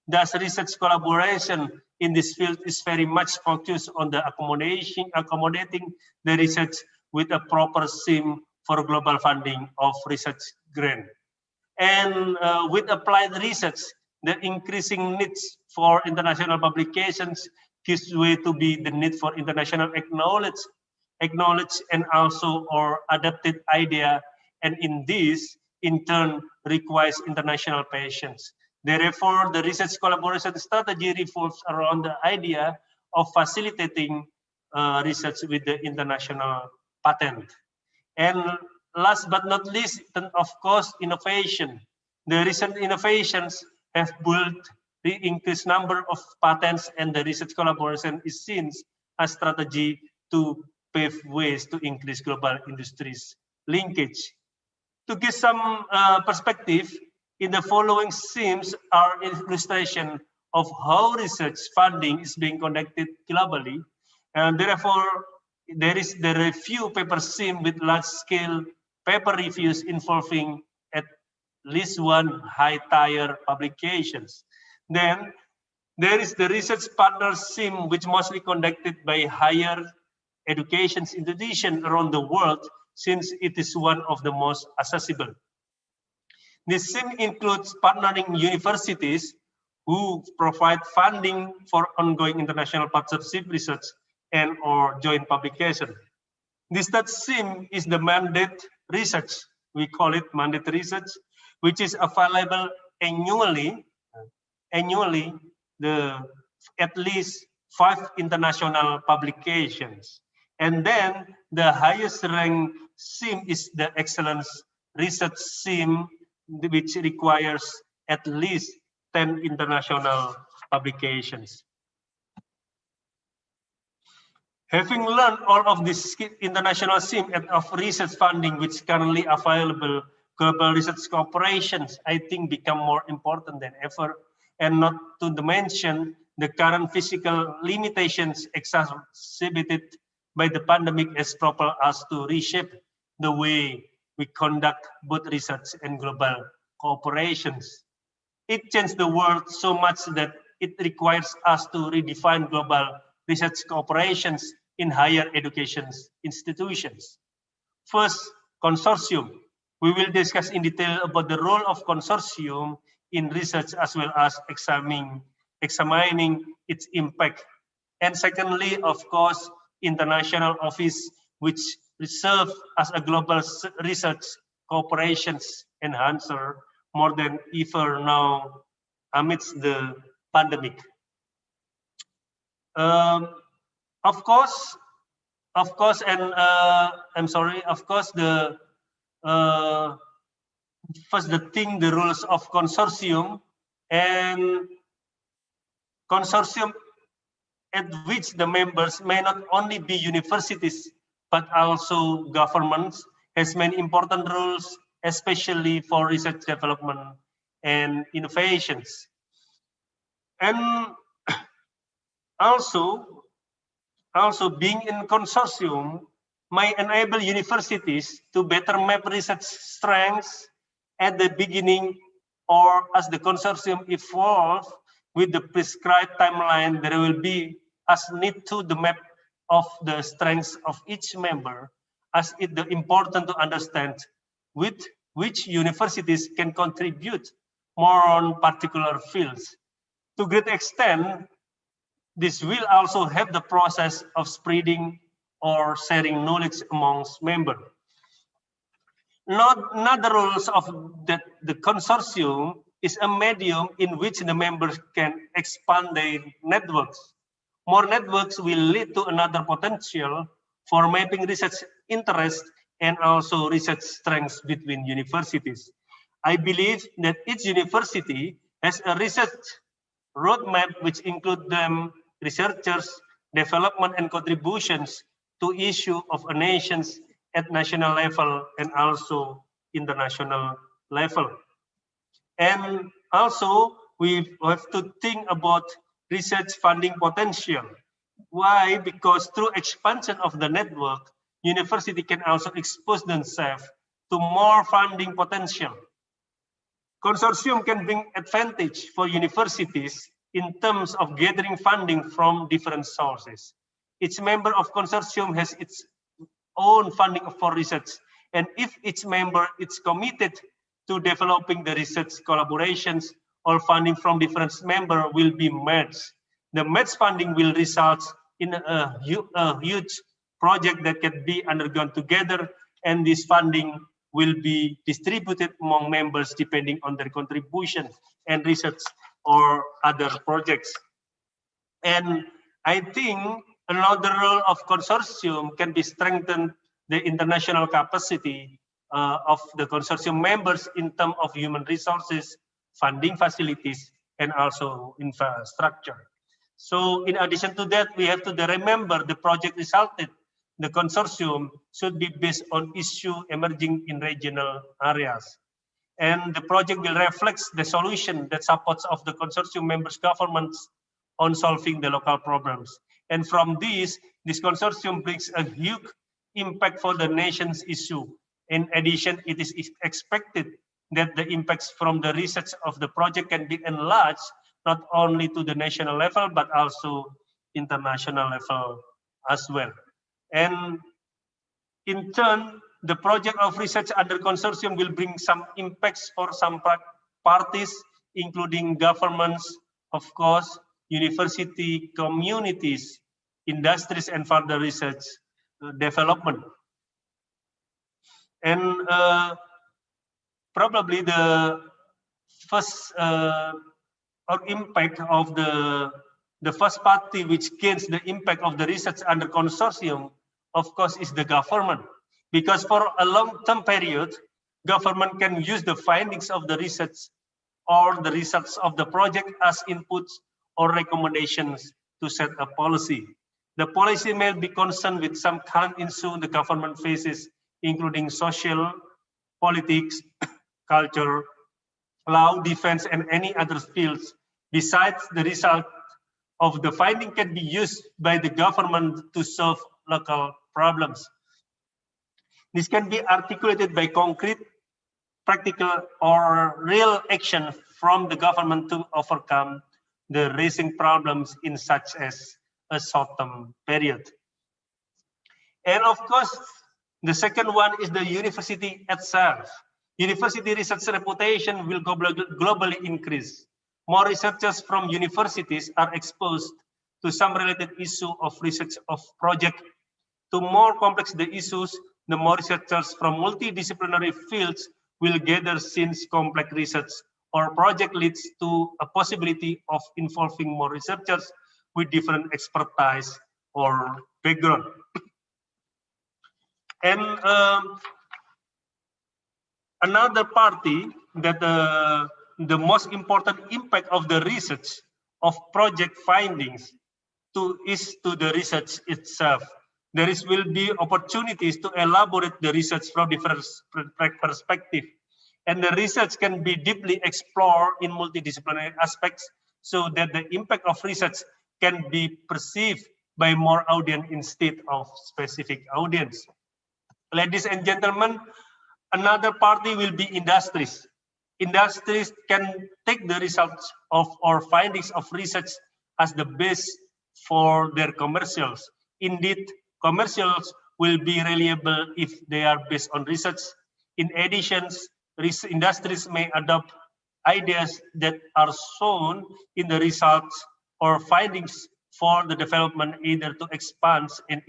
O: Thus, research collaboration in this field is very much focused on the accommodating the research with a proper scheme for global funding of research grant. And with applied research, the increasing needs for international publications gives way to be the need for international acknowledge and also or adapted idea, and in this in turn requires international patience. Therefore, the research collaboration strategy revolves around the idea of facilitating research with the international patent. And last but not least, of course, innovation. The recent innovations have built the increased number of patents, and the research collaboration is seen a strategy to pave ways to increase global industries linkage. To give some perspective, in the following themes are illustration of how research funding is being conducted globally, and therefore there is the review paper theme with large-scale paper reviews involving at least one high-tier publications. Then there is the research partner theme, which mostly conducted by higher education institutions around the world, since it is one of the most accessible. This theme includes partnering universities who provide funding for ongoing international partnership research and or joint publication. This third theme is the mandate research. We call it mandate research, which is available annually at least 5 international publications. And then the highest rank theme is the excellence research theme, which requires at least 10 international publications. Having learned all of this international theme of research funding, which currently available, global research cooperations, I think, become more important than ever, and not to mention the current physical limitations exacerbated by the pandemic has propelled us to reshape the way we conduct both research and global cooperations. It changed the world so much that it requires us to redefine global research cooperations in higher education institutions. First, consortium. We will discuss in detail about the role of consortium in research as well as examining its impact. And secondly, of course, international office, which serve as a global research cooperations enhancer more than ever now amidst the pandemic. Of course, the first the rules of consortium, and consortium at which the members may not only be universities but also governments has many important rules, especially for research development and innovations. And also being in consortium might enable universities to better map research strengths at the beginning, or as the consortium evolves with the prescribed timeline, there will be as need to the map of the strengths of each member, as it is important to understand which universities can contribute more on particular fields. To a great extent, this will also help the process of spreading or sharing knowledge amongst members. Another rules of the consortium is a medium in which the members can expand their networks. More networks will lead to another potential for mapping research interest and also research strengths between universities. I believe that each university has a research roadmap which include them researchers, development and contributions to issue of a nations at national level and also international level. And also we have to think about research funding potential. Why? Because through expansion of the network, university can also expose themselves to more funding potential. Consortium can bring advantage for universities in terms of gathering funding from different sources. Each member of consortium has its own funding for research, and if each member is committed to developing the research collaborations, all funding from different members will be matched. The matched funding will result in a huge project that can be undergone together, and this funding will be distributed among members depending on their contribution and research or other projects. And I think another role of consortium can be strengthened the international capacity of the consortium members in terms of human resources, funding facilities, and also infrastructure. So in addition to that, we have to remember the project resulted. The consortium should be based on issue emerging in regional areas. And the project will reflect the solution that supports of the consortium members' governments on solving the local problems. And from this consortium brings a huge impact for the nation's issue. In addition, it is expected that the impacts from the research of the project can be enlarged not only to the national level, but also international level as well. And in turn, the project of research under consortium will bring some impacts for some parties, including governments, of course, university, communities, industries, and further research development. And probably the first or impact of the first party which gains the impact of the research under consortium, of course, is the government. Because for a long-term period, government can use the findings of the research or the results of the project as inputs or recommendations to set a policy. The policy may be concerned with some current issue the government faces, including social, politics, culture, law, defense, and any other fields. Besides, the result of the finding can be used by the government to solve local problems. This can be articulated by concrete, practical, or real action from the government to overcome the raising problems in such as a short-term period. And of course, the second one is the university itself. University research reputation will globally increase. More researchers from universities are exposed to some related issue of research of project. To more complex the issues, the more researchers from multidisciplinary fields will gather, since complex research or project leads to a possibility of involving more researchers with different expertise or background. And another party that the most important impact of the research of project findings is to the research itself. There will be opportunities to elaborate the research from different perspectives. And the research can be deeply explored in multidisciplinary aspects so that the impact of research can be perceived by more audience instead of specific audience. Ladies and gentlemen, another party will be industries. Industries can take the results of or findings of research as the base for their commercials. Indeed, commercials will be reliable if they are based on research. In addition, industries may adopt ideas that are shown in the results or findings for the development, either to expand and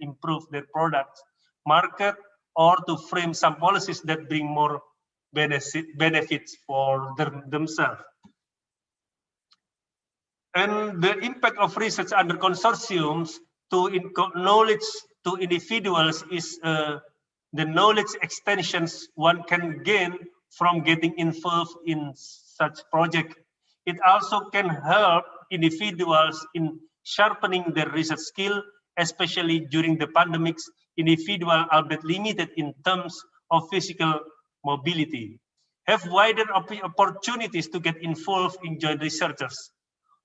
O: improve their products, market, or to frame some policies that bring more benefits for themselves. And the impact of research under consortiums to knowledge to individuals is the knowledge extensions one can gain from getting involved in such project. It also can help individuals in sharpening their research skill, especially during the pandemics. Individuals are limited in terms of physical mobility, have wider opportunities to get involved in joint researchers.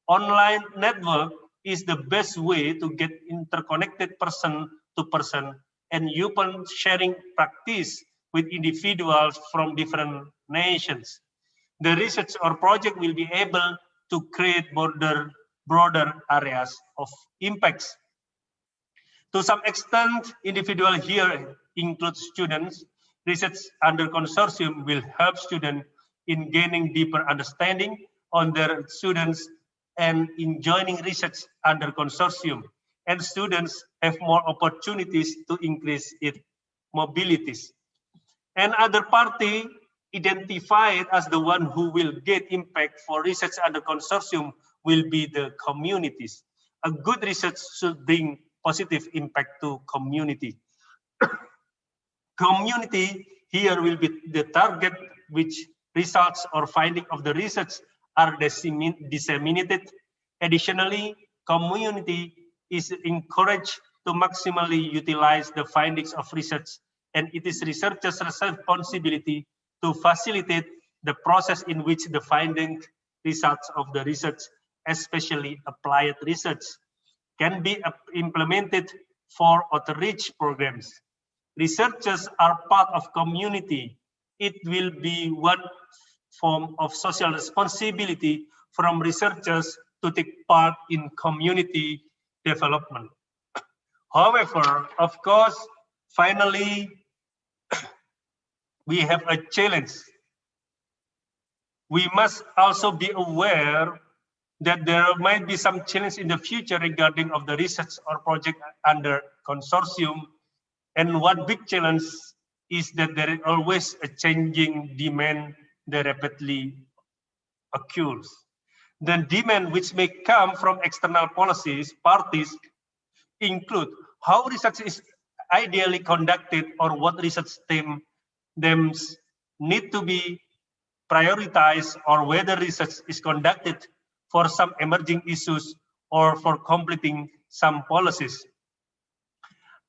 O: Online network is the best way to get interconnected person to person and open sharing practice with individuals from different nations. The research or project will be able to create broader areas of impacts. To some extent, individual here include students. Research under consortium will help students in gaining deeper understanding on their students and in joining research under consortium. And students have more opportunities to increase its mobilities. And other party identified as the one who will get impact for research under consortium will be the communities. A good research should bring positive impact to community. Community here will be the target which results or finding of the research are disseminated. Additionally, community is encouraged to maximally utilize the findings of research, and it is researchers' responsibility to facilitate the process in which the finding results of the research, especially applied research, can be implemented for outreach programs. Researchers are part of community. It will be one form of social responsibility from researchers to take part in community development. However, of course, finally, we have a challenge. We must also be aware that there might be some challenge in the future regarding of the research or project under consortium. And one big challenge is that there is always a changing demand that rapidly occurs. The demand which may come from external policies, parties include how research is ideally conducted or what research themes need to be prioritized, or whether research is conducted for some emerging issues or for completing some policies.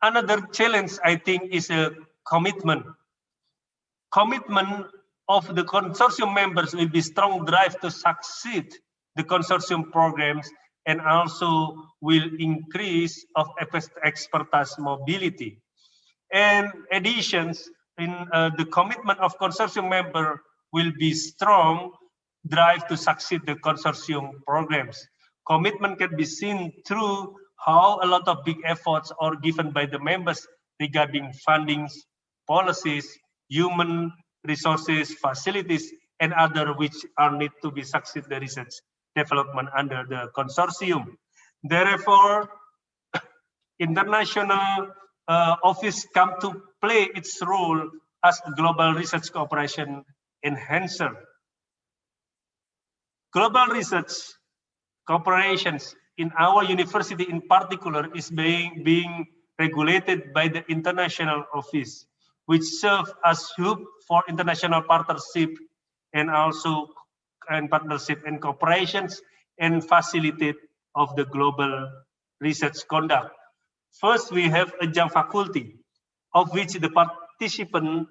O: Another challenge, I think, is a commitment. Commitment of the consortium members will be strong drive to succeed the consortium programs, and also will increase of expertise mobility. And additions in the commitment of consortium member will be strong drive to succeed the consortium programs. Commitment can be seen through how a lot of big efforts are given by the members regarding fundings, policies, human resources, facilities, and other which are need to be succeed the research development under the consortium. Therefore, international office come to play its role as a global research cooperation enhancer. Global research cooperations in our university in particular is being regulated by the international office, which serve as hub for international partnership and also partnership and cooperations and facilitate of the global research conduct. First, we have a adjunct faculty, of which the participant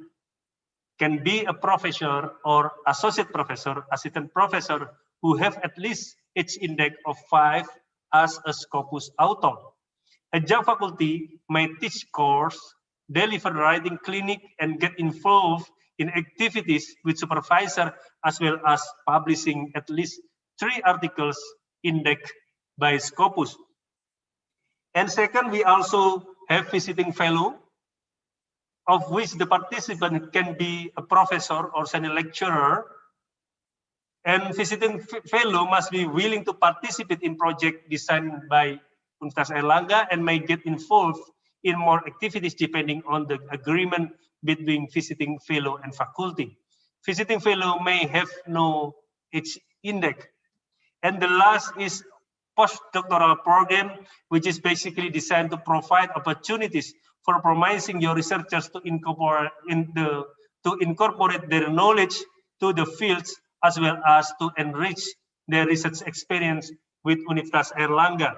O: can be a professor or associate professor, assistant professor, who have at least each index of 5 as a Scopus author. Adjunct faculty may teach course, deliver writing clinic, and get involved in activities with supervisor, as well as publishing at least 3 articles indexed by Scopus. And second, we also have visiting fellow, of which the participant can be a professor or senior lecturer. And visiting fellow must be willing to participate in project designed by Universitas Airlangga and may get involved in more activities depending on the agreement between visiting fellow and faculty. Visiting fellow may have no age index. And the last is postdoctoral program, which is basically designed to provide opportunities for promising your researchers to incorporate their knowledge to the fields, as well as to enrich their research experience with Universitas Airlangga.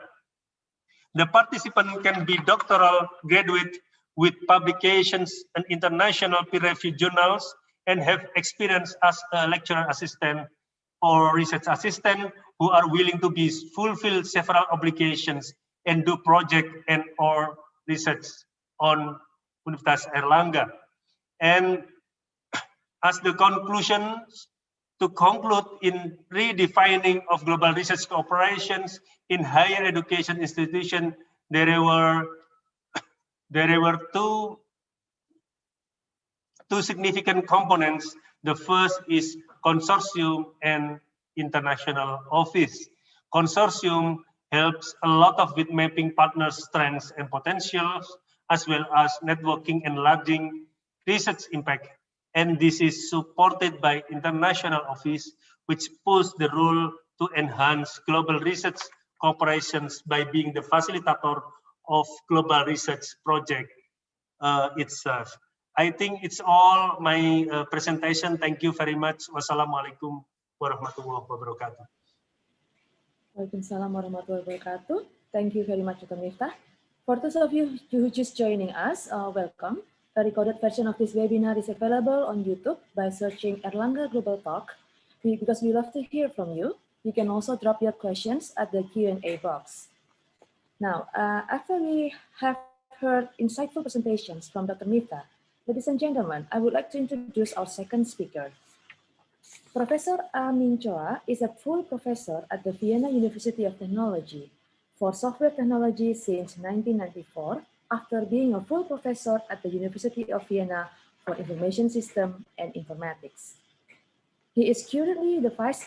O: The participant can be doctoral graduate with publications in international peer-reviewed journals and have experience as a lecturer assistant or research assistant who are willing to fulfill several obligations and do project and or research on Universitas Airlangga. And as the conclusion, to conclude in redefining of global research cooperations in higher education institutions, there were two significant components. The first is consortium and international office. Consortium helps a lot of with mapping partners' strengths and potentials, as well as networking and enlarging research impact. And this is supported by international office, which pulls the role to enhance global research cooperations by being the facilitator of global research project itself. I think it's all my presentation. Thank you very much. Wassalamualaikum warahmatullahi wabarakatuh.
N: Waalaikumsalam warahmatullahi wabarakatuh. Thank you very much, Dr. Miftah. For those of you who just joining us, welcome. A recorded version of this webinar is available on YouTube by searching Airlangga Global Talk. Because we love to hear from you, you can also drop your questions at the Q&A box. Now, after we have heard insightful presentations from Dr. Miftah, ladies and gentlemen, I would like to introduce our second speaker. Professor Amin Choa is a full professor at the Vienna University of Technology for software technology since 1994, after being a full professor at the University of Vienna for information system and informatics. He is currently the vice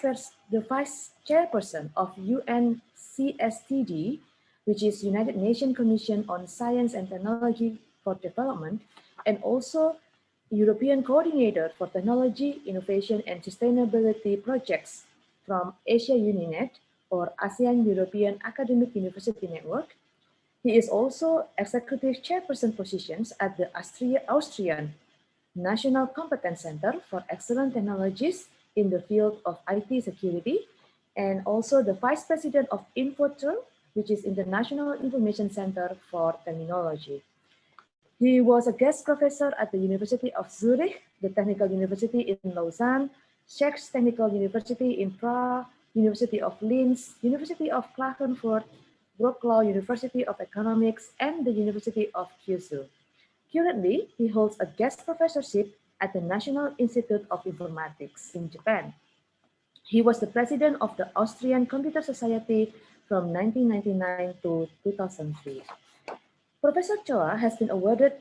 N: chairperson of UNCSTD, which is United Nations Commission on Science and Technology for Development, and also European Coordinator for Technology, Innovation and Sustainability Projects from Asia Uninet or ASEAN European Academic University Network. He is also executive chairperson positions at the Austrian National Competence Center for Excellent Technologies in the field of IT security, and also the vice president of Infotur, which is International Information Center for Terminology. He was a guest professor at the University of Zurich, the Technical University in Lausanne, Czech Technical University in Prague, University of Linz, University of Klagenfurt, Wroclaw University of Economics, and the University of Kyushu. Currently, he holds a guest professorship at the National Institute of Informatics in Japan. He was the president of the Austrian Computer Society from 1999 to 2003. Professor Choa has been awarded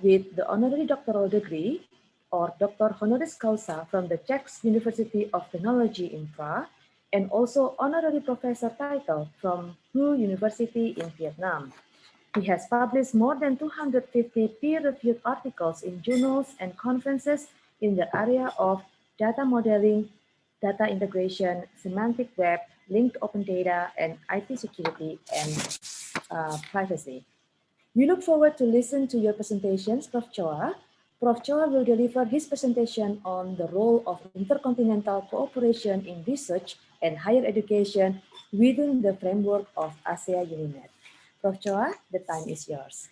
N: with the honorary doctoral degree or Doctor Honoris Causa from the Czech University of Technology in Prague, and also honorary professor title from Hu University in Vietnam. He has published more than 250 peer-reviewed articles in journals and conferences in the area of data modeling, data integration, semantic web, linked open data, and IT security and privacy. We look forward to listen to your presentations, Prof. Choa. Prof. Choa will deliver his presentation on the role of intercontinental cooperation in research and higher education within the framework of ASEAN Uninet. Prof. Choa, the time is yours.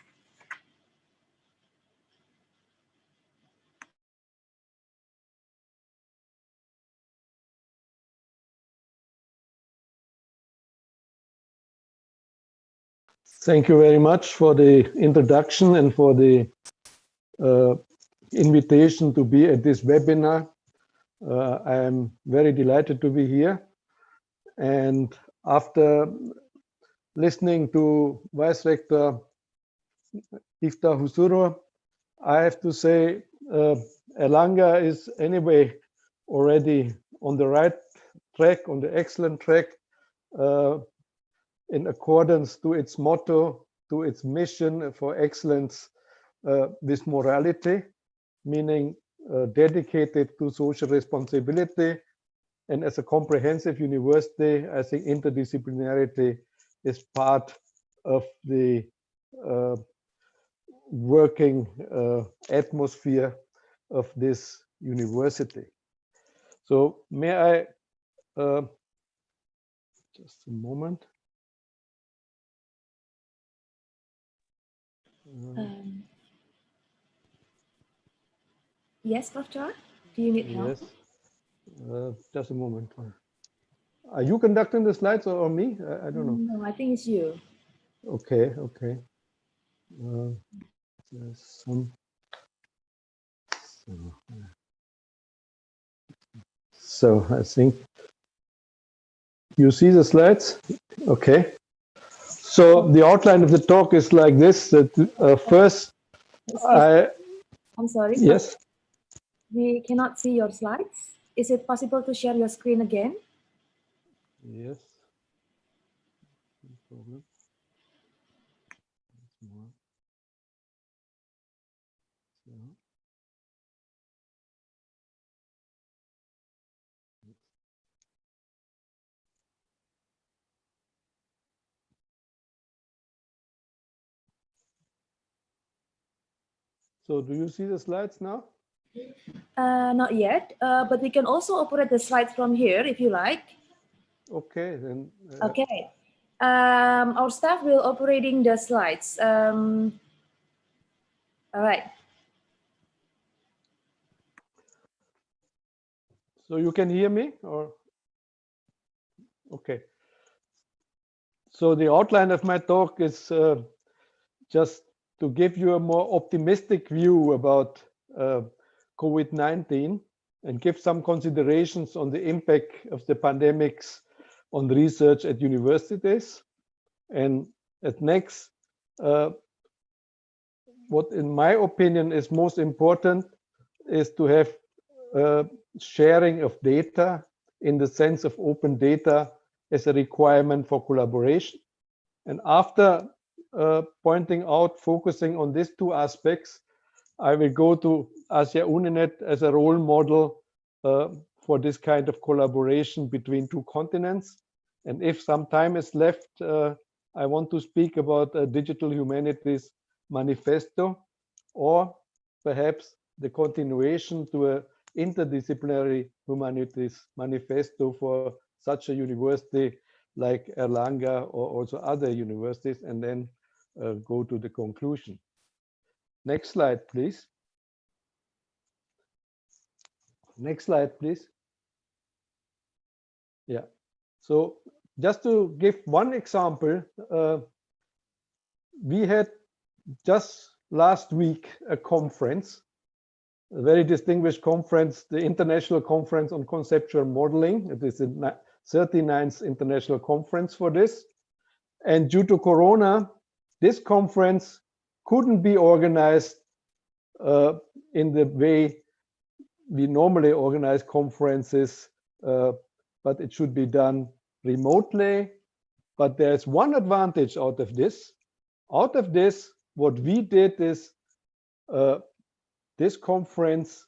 E: Thank you very much for the introduction and for the invitation to be at this webinar. I am very delighted to be here. And after listening to Vice Rector Miftah Husuru, I have to say Airlangga is anyway already on the right track, on the excellent track, in accordance to its motto, to its mission for excellence with morality, meaning dedicated to social responsibility. And as a comprehensive university, I think interdisciplinarity is part of the working atmosphere of this university. So may I, just a moment.
N: Yes, Prof. Choa, do you need help?
E: Yes, just a moment. Are you conducting the slides or me? I don't know.
N: No, I think it's you.
E: Okay, okay. There's some. So I think you see the slides. Okay. So the outline of the talk is like this. That first,
N: I'm sorry.
E: Yes.
N: We cannot see your slides. Is it possible to share your screen again?
E: Yes. No problem. So do you see the slides now?
N: Not yet, but we can also operate the slides from here if you like.
P: Okay, then.
N: Okay. Our staff will operating the slides. All right.
P: So you can hear me, or? Okay. So the outline of my talk is just to give you a more optimistic view about COVID-19 and give some considerations on the impact of the pandemics on research at universities. And at next, what in my opinion is most important is to have sharing of data in the sense of open data as a requirement for collaboration. And after pointing out, focusing on these two aspects, I will go to Asia Uninet as a role model for this kind of collaboration between two continents. And if some time is left, I want to speak about a Digital Humanities Manifesto, or perhaps the continuation to a interdisciplinary humanities manifesto for such a university like Airlangga or also other universities, and then go to the conclusion. Next slide, please. Next slide, please. Yeah. So just to give one example, we had just last week a conference, a very distinguished conference, the International Conference on Conceptual Modeling. It is the 39th international conference for this. And due to Corona, this conference couldn't be organized in the way we normally organize conferences, but it should be done remotely. But there's one advantage out of this. Out of this, what we did is this conference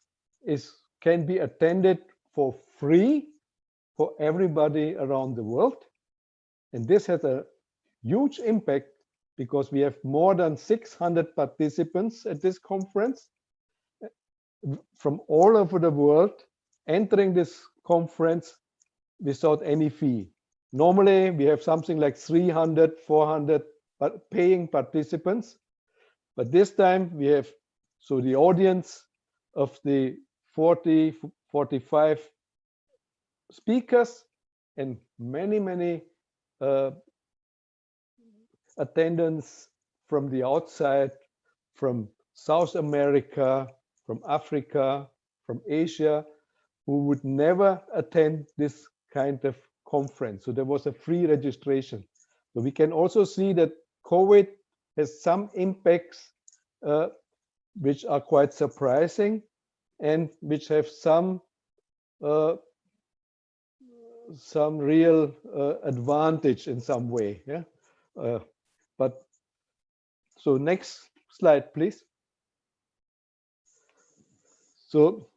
P: can be attended for free for everybody around the world. And this has a huge impact because we have more than 600 participants at this conference from all over the world entering this conference without any fee. Normally, we have something like 300, 400 paying participants. But this time we have, so the audience of the 40, 45 speakers and many attendants from the outside, from South America, from Africa, from Asia, who would never attend this kind of conference. So there was a free registration. So we can also see that COVID has some impacts which are quite surprising and which have some real advantage in some way. Yeah. But so next slide, please. So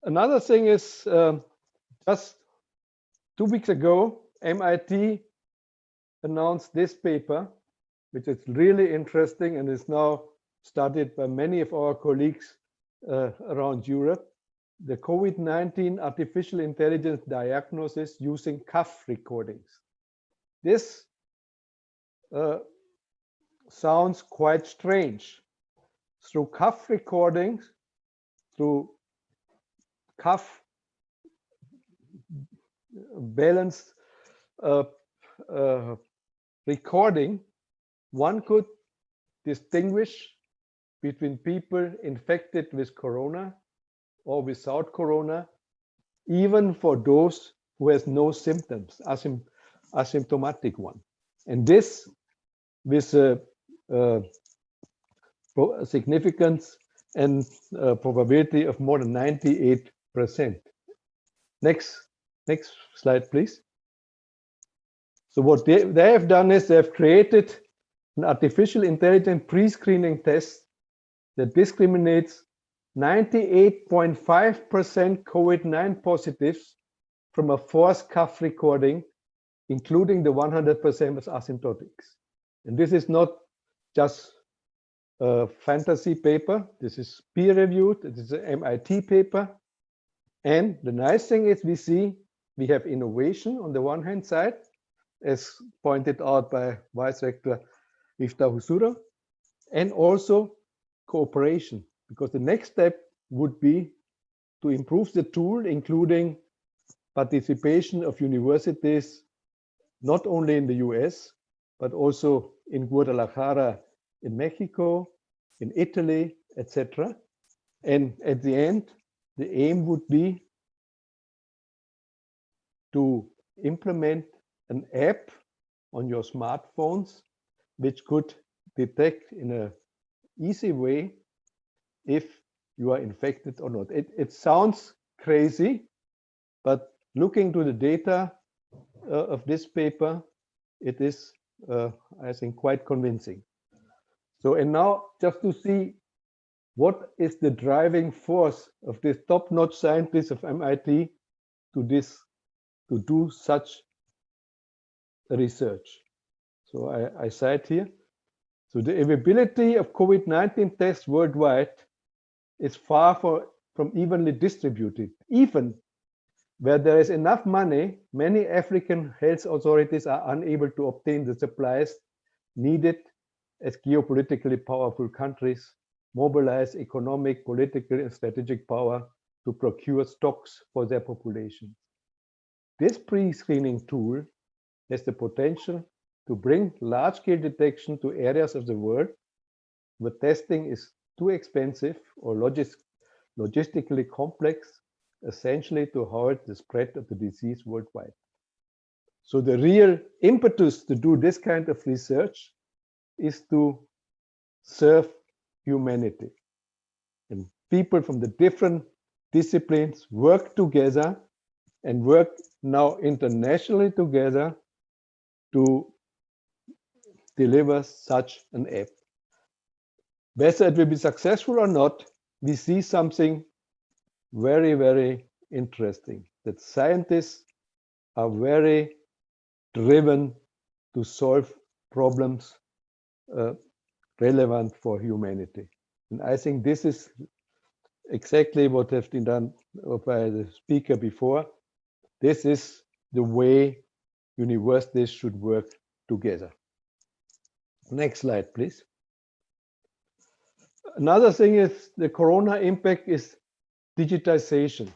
P: another thing is just 2 weeks ago, MIT announced this paper, which is really interesting and is now studied by many of our colleagues around Europe. The COVID-19 artificial intelligence diagnosis using cuff recordings. This sounds quite strange. Through cuff recordings, through cuff balanced recording, one could distinguish between people infected with corona or without corona, even for those who has no symptoms, asymptomatic one. And this with a significance and probability of more than 98%. Next slide, please. So what they have done is they have created an artificial intelligence pre-screening test that discriminates 98.5% COVID-19 positives from a forced cuff recording, including the 100% with asymptotics. And this is not just a fantasy paper. This is peer-reviewed. It is an MIT paper. And the nice thing is we see we have innovation on the one hand side, as pointed out by Vice Rector Miftah Husura, and also cooperation, because the next step would be to improve the tool, including participation of universities, not only in the US, but also in Guadalajara, in Mexico, in Italy, etc. And at the end, the aim would be to implement an app on your smartphones, which could detect in an easy way if you are infected or not. It sounds crazy, but looking to the data of this paper, it is, I think, quite convincing. So, and now just to see what is the driving force of this top-notch scientist of MIT to do such research. So I cite here. So the availability of COVID-19 tests worldwide is far from evenly distributed. Even where there is enough money, many African health authorities are unable to obtain the supplies needed as geopolitically powerful countries mobilize economic, political, and strategic power to procure stocks for their populations. This pre-screening tool has the potential to bring large-scale detection to areas of the world where testing is too expensive or logistically complex, essentially to halt the spread of the disease worldwide. So the real impetus to do this kind of research is to serve humanity. And people from the different disciplines work together and work now internationally together to deliver such an app. Whether it will be successful or not, we see something very, very interesting, that scientists are very driven to solve problems relevant for humanity. And I think this is exactly what has been done by the speaker before. This is the way universities should work together. Next slide, please. Another thing is the corona impact is digitization.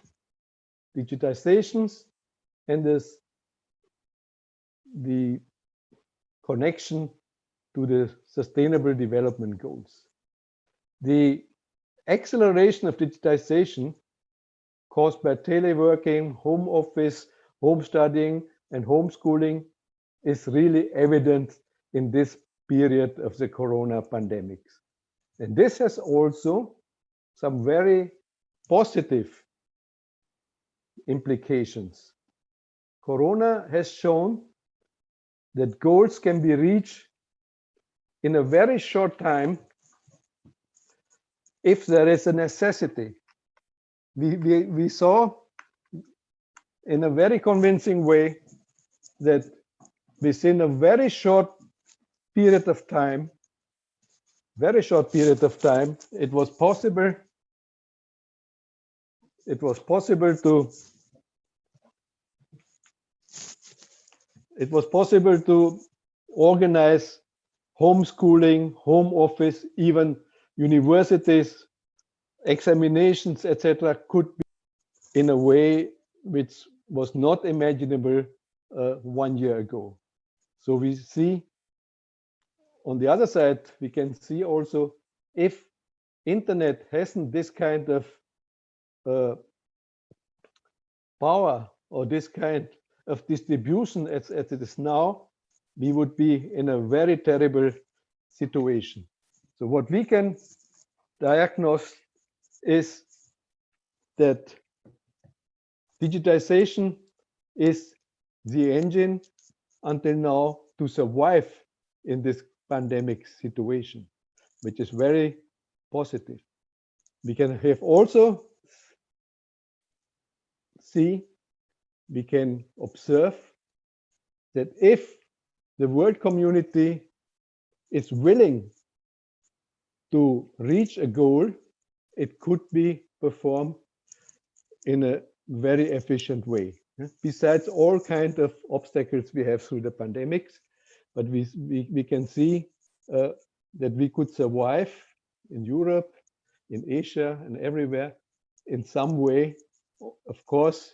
P: Digitizations and the connection to the Sustainable Development Goals. The acceleration of digitization caused by teleworking, home office, home studying, and homeschooling is really evident in this period of the corona pandemic. And this has also some very positive implications. Corona has shown that goals can be reached in a very short time if there is a necessity. We saw in a very convincing way that within a very short period of time, it was possible to organize homeschooling, home office, even universities, examinations, etc., could be in a way which was not imaginable 1 year ago. So we see on the other side, we can see also if internet hasn't this kind of power or this kind of distribution as it is now, we would be in a very terrible situation. So what we can diagnose is that digitization is the engine until now to survive in this pandemic situation, which is very positive. We can have also we can observe that if the world community is willing to reach a goal, it could be performed in a very efficient way. besides all kinds of obstacles we have through the pandemics, but we can see that we could survive in Europe, in Asia, and everywhere in some way, of course,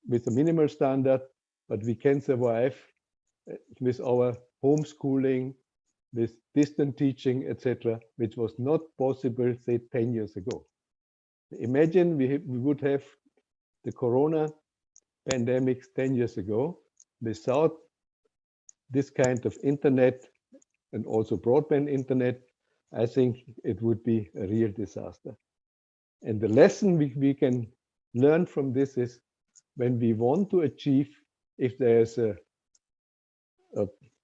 P: with a minimal standard, but we can survive with our homeschooling, with distant teaching, etc., which was not possible, say, 10 years ago. Imagine we would have the corona pandemics 10 years ago without this kind of internet and also broadband internet. I think it would be a real disaster. And the lesson we can learn from this is when we want to achieve, if there's a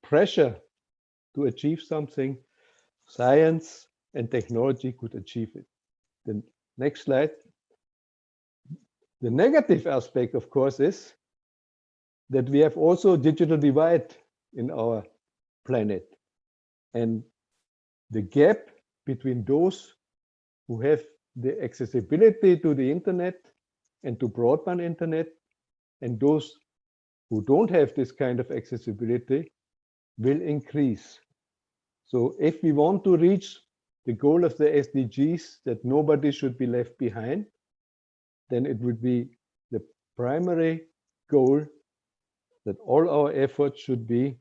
P: pressure to achieve something, science and technology could achieve it. The next slide. The negative aspect, of course, is that we have also digital divide in our planet. And the gap between those who have the accessibility to the internet and to broadband internet and those who don't have this kind of accessibility will increase. So if we want to reach the goal of the SDGs that nobody should be left behind, then it would be the primary goal that all our efforts should be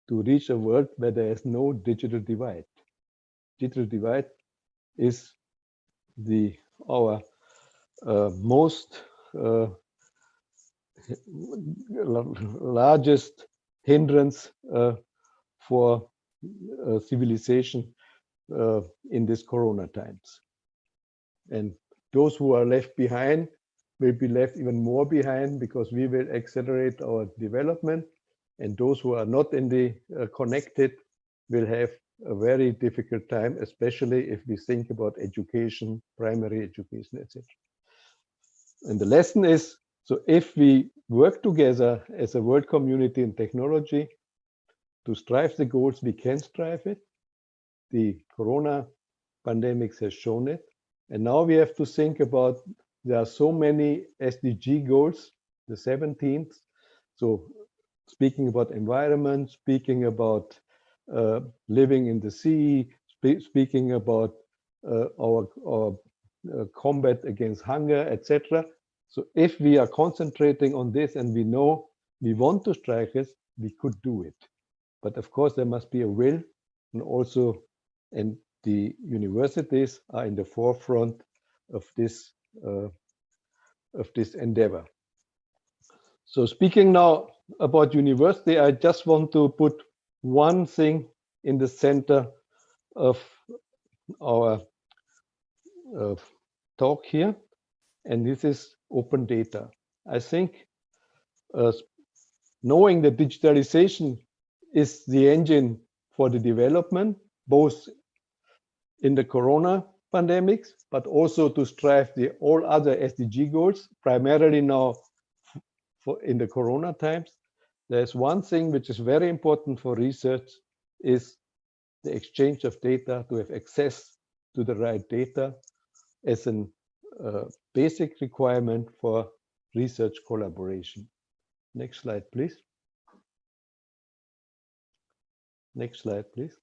P: to reach a world where there is no digital divide. Digital divide is our most largest hindrance for civilization in these corona times. And those who are left behind will be left even more behind because we will accelerate our development, and those who are not in the connected will have a very difficult time, especially if we think about education, primary education, etc. And the lesson is, so if we work together as a world community in technology to strive the goals, we can strive it. The corona pandemic has shown it. And now we have to think about, there are so many SDG goals, the 17th. So speaking about environment, speaking about living in the sea, speaking about our combat against hunger, etc. So if we are concentrating on this and we know we want to strike this, we could do it. But of course, there must be a will, and also, and the universities are in the forefront of this endeavor. So speaking now about university, I just want to put one thing in the center of our talk here, and this is open data. I think knowing that digitalization is the engine for the development, both in the corona pandemics, but also to strive the all other SDG goals, primarily now in the corona times. There's one thing which is very important for research is the exchange of data, to have access to the right data as a basic requirement for research collaboration. Next slide, please. Next slide, please.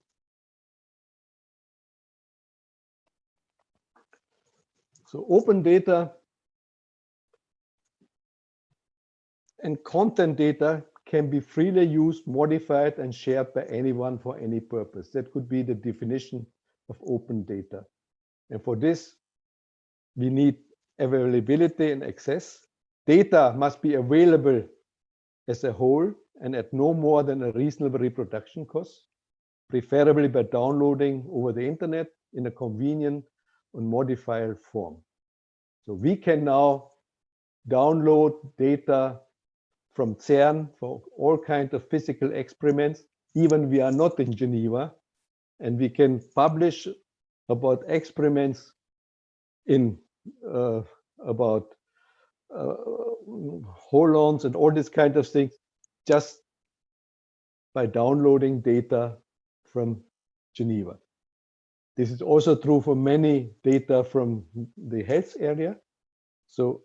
P: So open data and content data can be freely used, modified, and shared by anyone for any purpose. That could be the definition of open data. And for this, we need availability and access. Data must be available as a whole and at no more than a reasonable reproduction cost, preferably by downloading over the internet in a convenient and modifiable form. So we can now download data from CERN for all kinds of physical experiments, even we are not in Geneva, and we can publish about experiments in about holons and all these kind of things just by downloading data from Geneva. This is also true for many data from the health area. So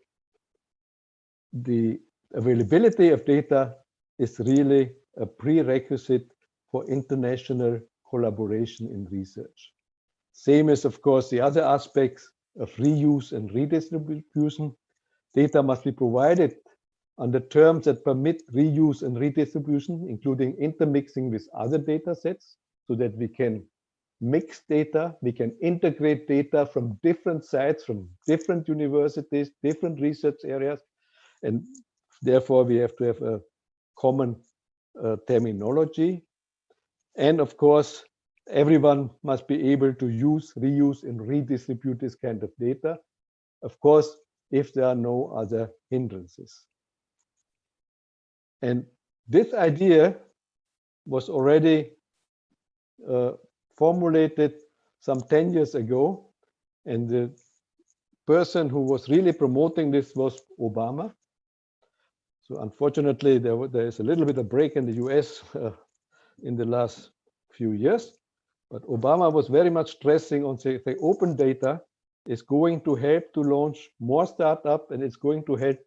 P: availability of data is really a prerequisite for international collaboration in research. Same as, of course, the other aspects of reuse and redistribution. Data must be provided under terms that permit reuse and redistribution, including intermixing with other data sets, so that we can mix data, we can integrate data from different sites, from different universities, different research areas, and therefore we have to have a common terminology. And of course, everyone must be able to use, reuse, and redistribute this kind of data, of course, if there are no other hindrances. And this idea was already formulated some 10 years ago, and the person who was really promoting this was Obama. So unfortunately, there is a little bit of break in the US in the last few years, but Obama was very much stressing on saying the open data is going to help to launch more startup, and it's going to help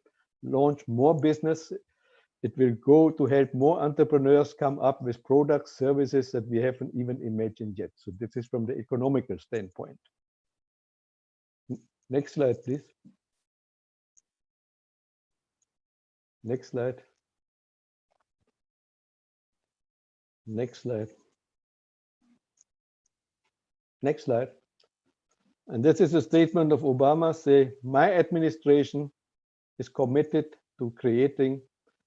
P: launch more business. It will go to help more entrepreneurs come up with products, services that we haven't even imagined yet. So this is from the economical standpoint. Next slide, please. Next slide. Next slide. Next slide. And this is a statement of Obama saying, my administration is committed to creating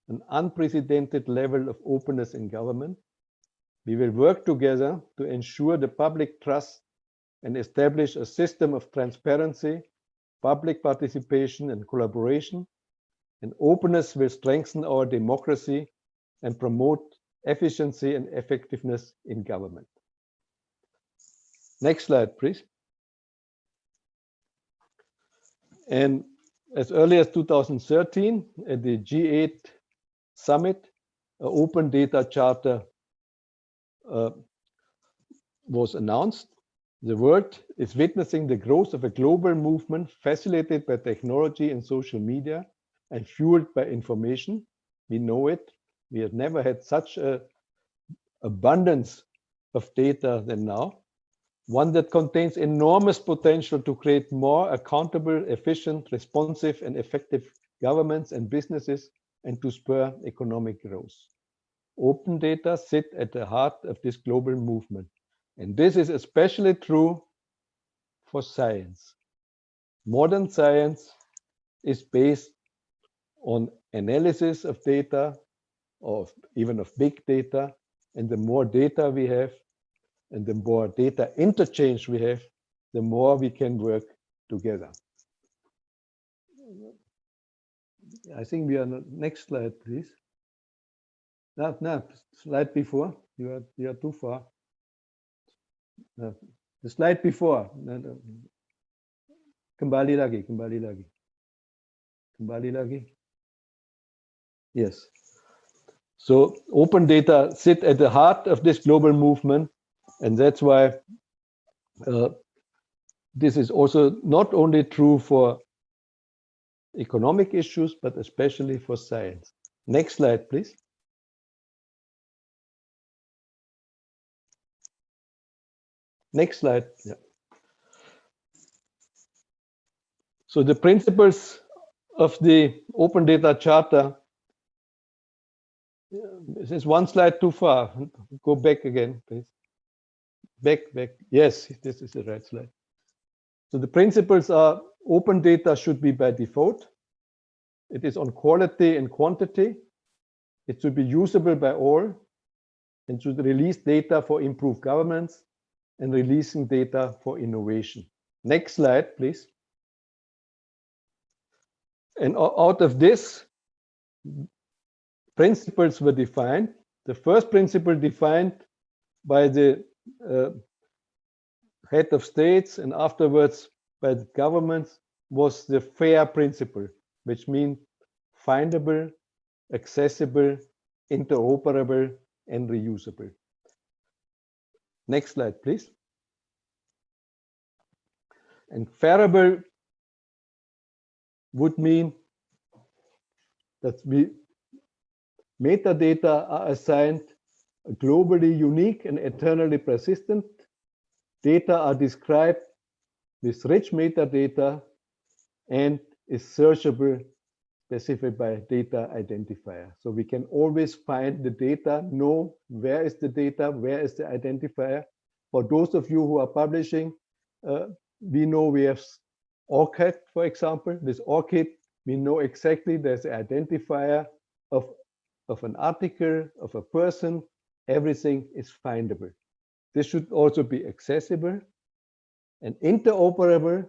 P: an unprecedented level of openness in government. We will work together to ensure the public trust and establish a system of transparency, public participation, and collaboration. And openness will strengthen our democracy and promote efficiency and effectiveness in government. Next slide, please. And as early as 2013, at the G8 summit, an open data charter was announced. The world is witnessing the growth of a global movement facilitated by technology and social media and fueled by information. We know it. We have never had such an abundance of data than now. One that contains enormous potential to create more accountable, efficient, responsive, and effective governments and businesses, and to spur economic growth. Open data sit at the heart of this global movement. And this is especially true for science. Modern science is based on analysis of data, or even of big data. And the more data we have, and the more data interchange we have, the more we can work together. I think we are on the next slide, please. No, slide before. You are too far. The slide before. Kembali lagi. Yes. So open data sit at the heart of this global movement, and that's why this is also not only true for economic issues, but especially for science. Next slide, please. Next slide. Yeah. So the principles of the Open Data Charter. This is one slide too far. Go back again, please. Back. Yes, this is the right slide. So the principles are: open data should be by default. It is on quality and quantity. It should be usable by all, and should release data for improved governance and releasing data for innovation. Next slide, please. And out of this, principles were defined. The first principle defined by the head of states and afterwards by the governments was the FAIR principle, which means findable, accessible, interoperable, and reusable. Next slide, please. And fairable would mean that metadata are assigned globally unique and eternally persistent. Data are described with rich metadata and is searchable specified by data identifier. So we can always find the data, know where is the data, where is the identifier. For those of you who are publishing, we know we have ORCID, for example. With ORCID, we know exactly there's an identifier of an article, of a person. Everything is findable. This should also be accessible and interoperable.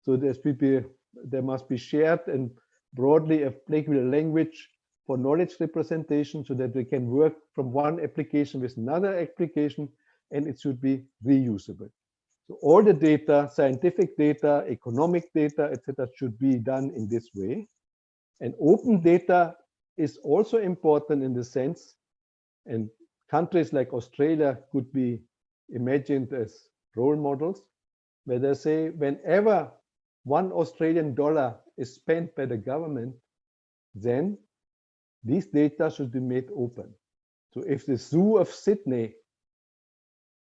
P: So there must be shared and broadly applicable language for knowledge representation so that we can work from one application with another application, and it should be reusable. So all the data, scientific data, economic data, etc., should be done in this way. And open data is also important in the sense, and countries like Australia could be imagined as role models, where they say whenever $1 Australian is spent by the government, then these data should be made open. So if the Zoo of Sydney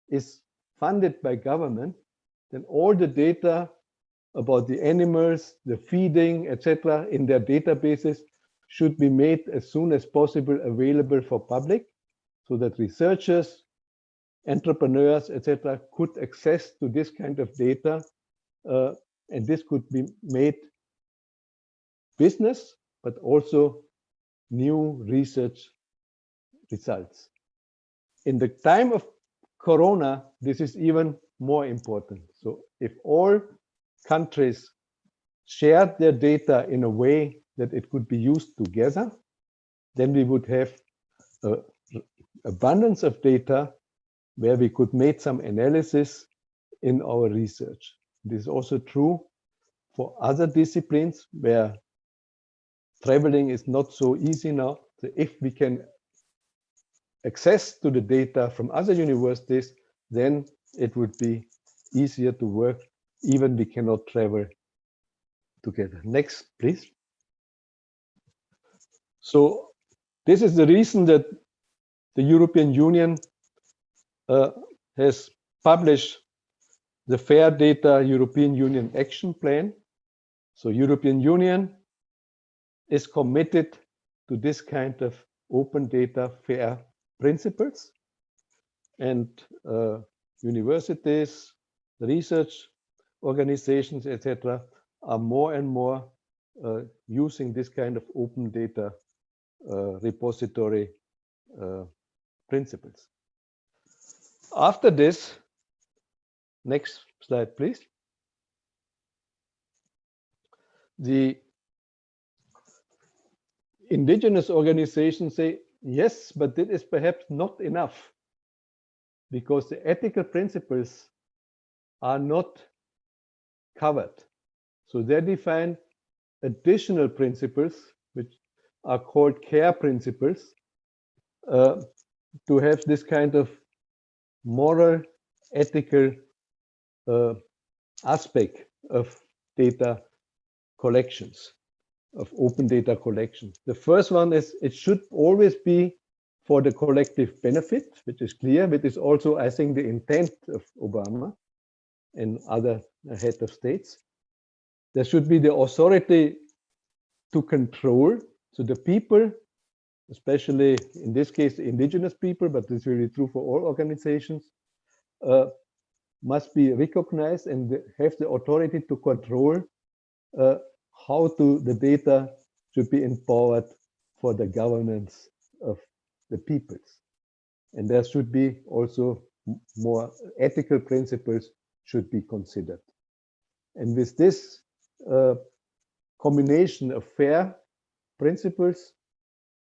P: is funded by government, then all the data about the animals, the feeding, etc., in their databases should be made as soon as possible available for public, so that researchers, entrepreneurs, etc., could access to this kind of data, and this could be made business, but also new research results. In the time of Corona, this is even more important. So if all countries shared their data in a way that it could be used together, then we would have abundance of data where we could make some analysis in our research. This is also true for other disciplines where traveling is not so easy now. So if we can access to the data from other universities, then it would be easier to work, even we cannot travel together. Next, please. So this is the reason that the European Union has published the Fair Data European Union Action Plan. So European Union is committed to this kind of open data fair principles, and universities, research organizations, etc., are more and more using this kind of open data repository principles. After this, next slide, please. The indigenous organizations say, yes, but it is perhaps not enough, because the ethical principles are not covered. So they define additional principles, which are called care principles, to have this kind of moral, ethical aspect of data collections, of open data collection. The first one is it should always be for the collective benefit, which is clear, which is also, I think, the intent of Obama and other heads of states. There should be the authority to control. So the people, especially in this case, the indigenous people, but this is really true for all organizations, must be recognized and have the authority to control how the data should be empowered for the governance of the peoples. And there should be also more ethical principles should be considered. And with this combination of fair principles,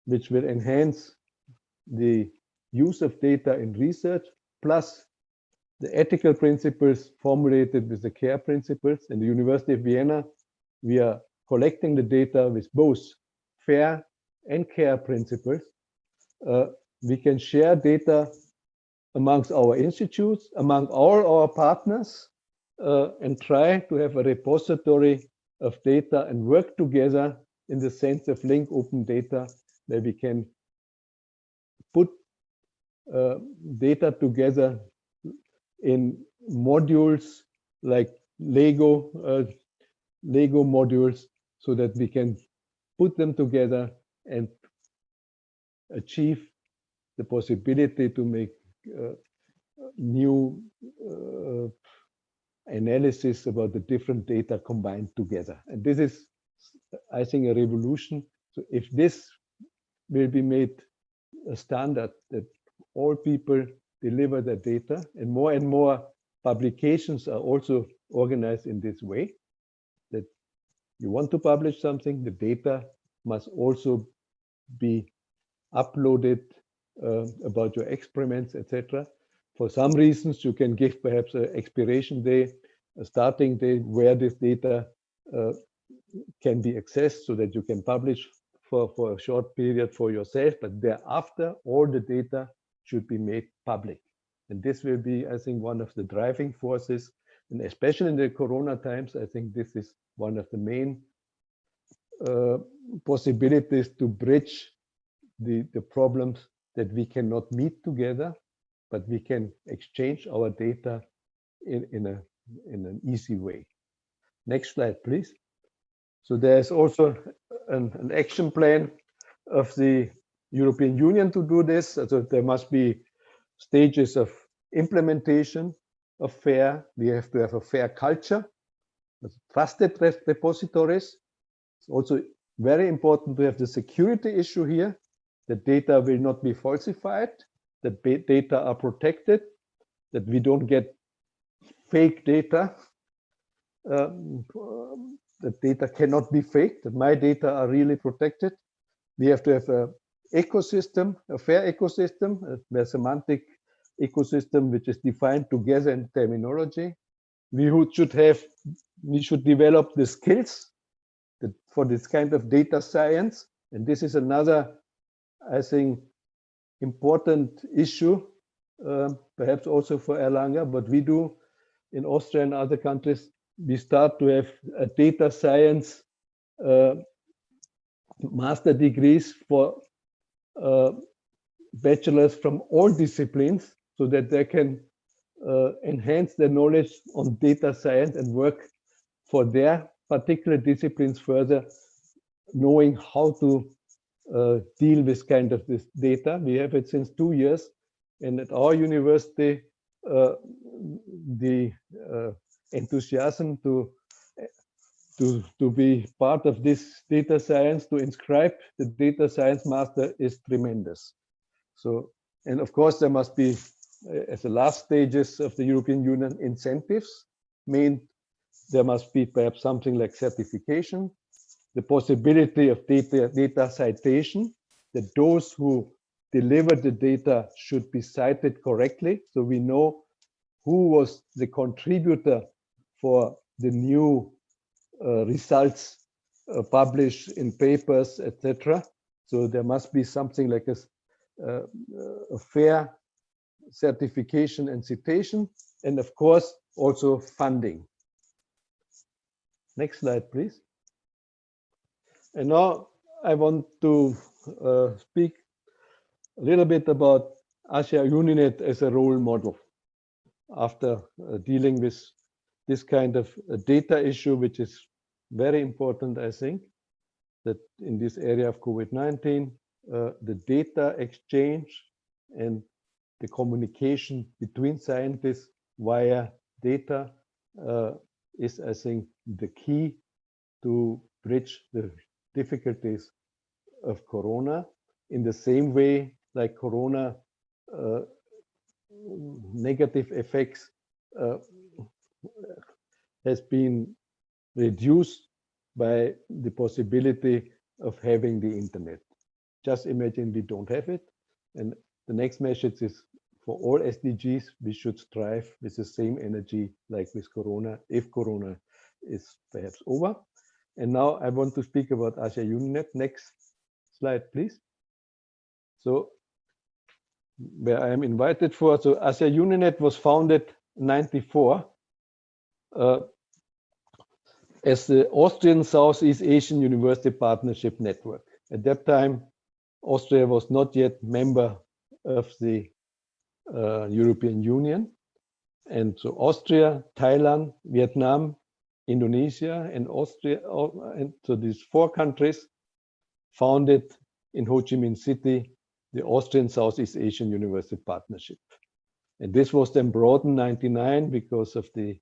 P: which will enhance the use of data in research, plus the ethical principles formulated with the care principles. In the University of Vienna, we are collecting the data with both fair and care principles. We can share data amongst our institutes, among all our partners, and try to have a repository of data and work together in the sense of link open data, where we can put data together in modules like Lego modules, so that we can put them together and achieve the possibility to make new analysis about the different data combined together. And this is, I think, a revolution. So if this will be made a standard, that all people deliver their data, and more publications are also organized in this way, that you want to publish something, the data must also be uploaded about your experiments, etc. For some reasons, you can give perhaps an expiration day, a starting day, where this data can be accessed so that you can publish for a short period for yourself, but thereafter, all the data should be made public. And this will be, I think, one of the driving forces, and especially in the Corona times, I think this is one of the main possibilities to bridge the problems that we cannot meet together, but we can exchange our data in an easy way. Next slide, please. So there's also an action plan of the European Union to do this. So there must be stages of implementation of FAIR. We have to have a FAIR culture, trusted repositories. It's also very important to have the security issue here. The data will not be falsified, that data are protected, that we don't get fake data. The data cannot be faked, that my data are really protected. We have to have an ecosystem, a FAIR ecosystem, a semantic ecosystem which is defined together in terminology. We should develop the skills for this kind of data science. And this is another, I think, important issue, perhaps also for Airlangga. What we do in Austria and other countries, we start to have a data science master degrees for bachelors from all disciplines, so that they can enhance their knowledge on data science and work for their particular disciplines further, knowing how to deal with kind of this data. We have it since 2 years, and at our university, the enthusiasm to be part of this data science, to inscribe the data science master, is tremendous. So, and of course, there must be, as the last stages of the European Union, incentives. There must be perhaps something like certification, the possibility of data citation, that those who deliver the data should be cited correctly, so we know who was the contributor for the new results published in papers, etc. So there must be something like a fair certification and citation, and of course also funding. Next slide, please. And now I want to speak a little bit about Asia Uninet as a role model after dealing with this kind of data issue, which is very important, I think, that in this area of COVID-19, the data exchange and the communication between scientists via data is, I think, the key to bridge the difficulties of Corona. In the same way, like Corona negative effects has been reduced by the possibility of having the internet. Just imagine we don't have it. And the next message is, for all SDGs, we should strive with the same energy like with Corona, if Corona is perhaps over. And now I want to speak about Asia Uninet. Next slide, please. So, where I am invited for, so Asia Uninet was founded in '94. as the Austrian Southeast Asian University Partnership Network. At that time, Austria was not yet member of the European Union. And so Austria, Thailand, Vietnam, Indonesia, and Austria, and so these 4 countries founded in Ho Chi Minh City the Austrian Southeast Asian University Partnership. And this was then broadened in 1999 because of the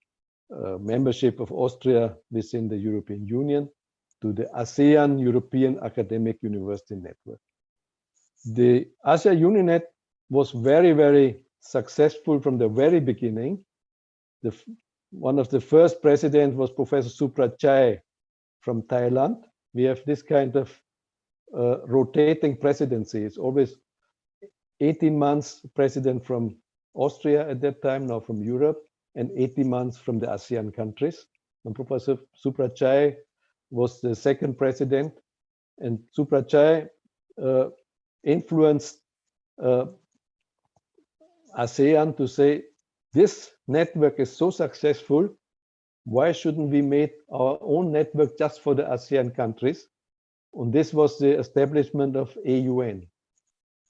P: membership of Austria within the European Union to the ASEAN European Academic University Network. The ASEAN UNINET was very, very successful from the very beginning. One of the first presidents was Professor Suprat Chai from Thailand. We have this kind of rotating presidency. It's always 18 months president from Austria at that time, now from Europe, and 18 months from the ASEAN countries. And Professor Suprat Chai was the second president, and Suprat Chai influenced ASEAN to say, this network is so successful, why shouldn't we make our own network just for the ASEAN countries? And this was the establishment of AUN,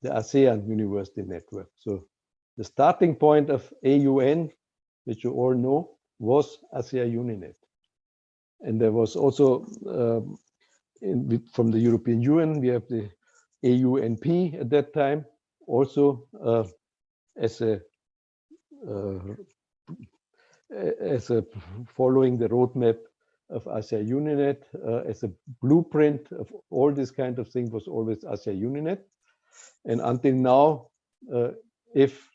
P: the ASEAN University Network. So the starting point of AUN, which you all know, was ASEAN UNINET. And there was also, from the European Union, we have the AUNP at that time, also as a following the roadmap of ASEAN UNINET, as a blueprint of all this kind of thing was always ASEAN UNINET. And until now, if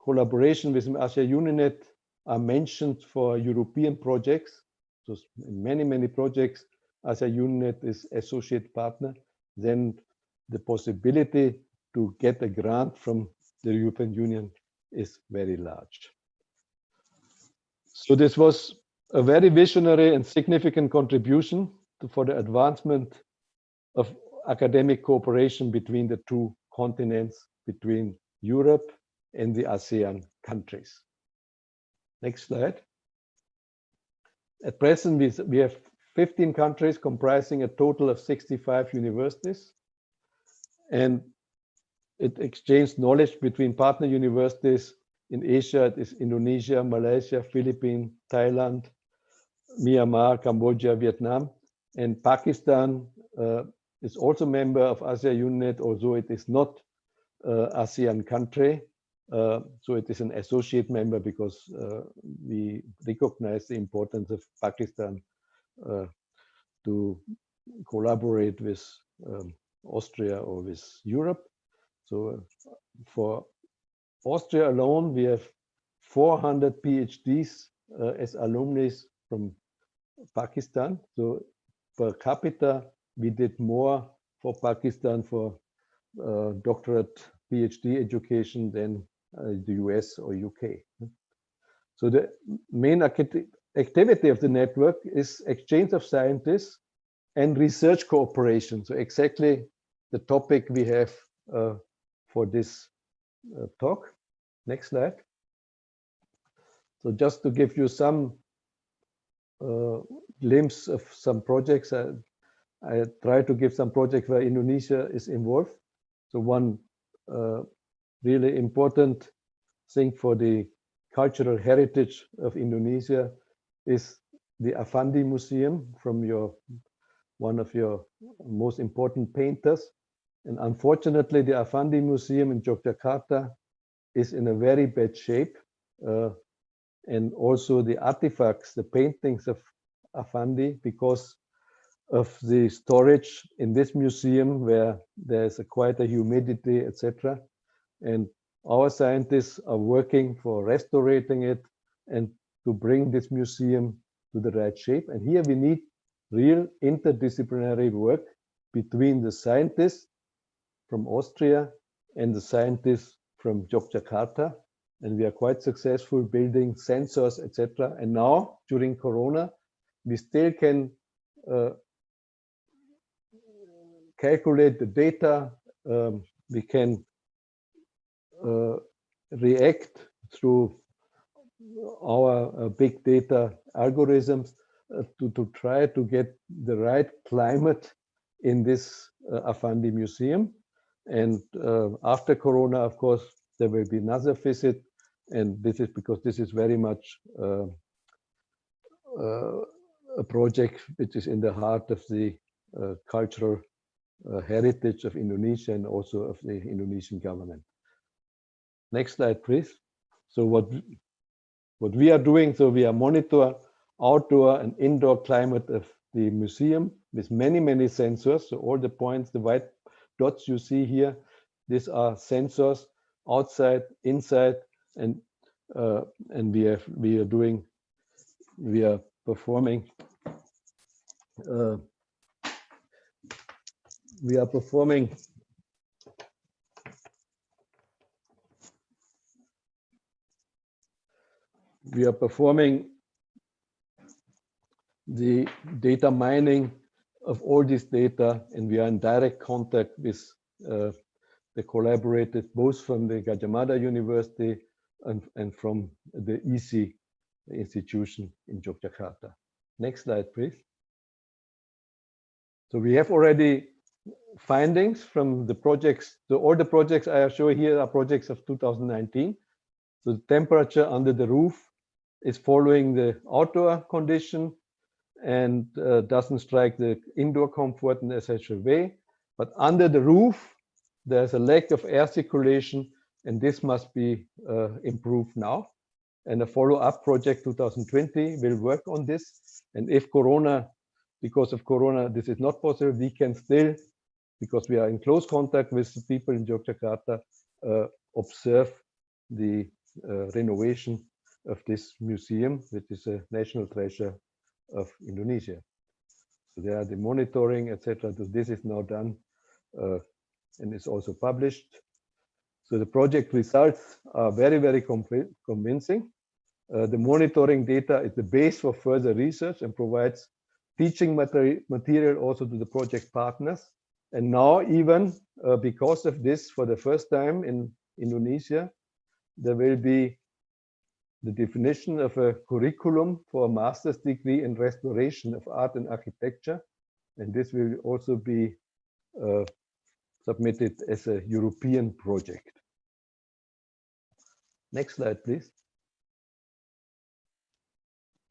P: collaboration with ASEAN UNINET are mentioned for European projects, so in many projects, ASEAN UNINET is associate partner, then the possibility to get a grant from the European Union is very large. So this was a very visionary and significant contribution for the advancement of academic cooperation between the 2 continents, between Europe and the ASEAN countries. Next slide. At present, we have 15 countries comprising a total of 65 universities, and it exchanged knowledge between partner universities. In Asia, it is Indonesia, Malaysia, Philippines, Thailand, Myanmar, Cambodia, Vietnam, and Pakistan is also member of ASEAN UNINET, although it is not ASEAN country. So it is an associate member because we recognize the importance of Pakistan to collaborate with Austria or with Europe. So for Austria alone, we have 400 PhDs as alumni from Pakistan. So per capita, we did more for Pakistan for doctorate PhD education than the US or UK. So the main activity of the network is exchange of scientists and research cooperation. So exactly the topic we have for this talk. Next slide. So just to give you some glimpse of some projects, I try to give some projects where Indonesia is involved. So one really important thing for the cultural heritage of Indonesia is the Affandi Museum from one of your most important painters. And unfortunately, the Affandi Museum in Yogyakarta is in a very bad shape. And also the artifacts, the paintings of Affandi, because of the storage in this museum where there's quite a humidity, etc. And our scientists are working for restoring it and to bring this museum to the right shape. And here we need real interdisciplinary work between the scientists from Austria and the scientists from Yogyakarta. And we are quite successful building sensors, etc. And now, during Corona, we still can calculate the data. We can react through our big data algorithms to try to get the right climate in this Afandi Museum. And after Corona, of course, there will be another visit. And this is because this is very much a project which is in the heart of the cultural heritage of Indonesia and also of the Indonesian government. Next slide, please. So what we are doing, so we are monitor outdoor and indoor climate of the museum with many sensors. So all the points, the white dots you see here, these are sensors outside, inside, and we are performing the data mining of all this data, and we are in direct contact with the collaborators, both from the Gadjah Mada University and from the EC institution in Yogyakarta. Next slide, please. So we have already findings from the projects. So all the projects I show here are projects of 2019. So the temperature under the roof is following the outdoor condition and doesn't strike the indoor comfort in essential way. But under the roof, there's a lack of air circulation, and this must be improved now. And a follow-up project 2020 will work on this. And if Corona, because of Corona, this is not possible, we can still, because we are in close contact with the people in Yogyakarta, observe the renovation of this museum, which is a national treasure of Indonesia. So there are the monitoring, etc. So this is now done and is also published. So the project results are very convincing. The monitoring data is the base for further research and provides teaching material also to the project partners. And now even because of this, for the first time in Indonesia, there will be the definition of a curriculum for a master's degree in restoration of art and architecture. And this will also be submitted as a European project. Next slide, please.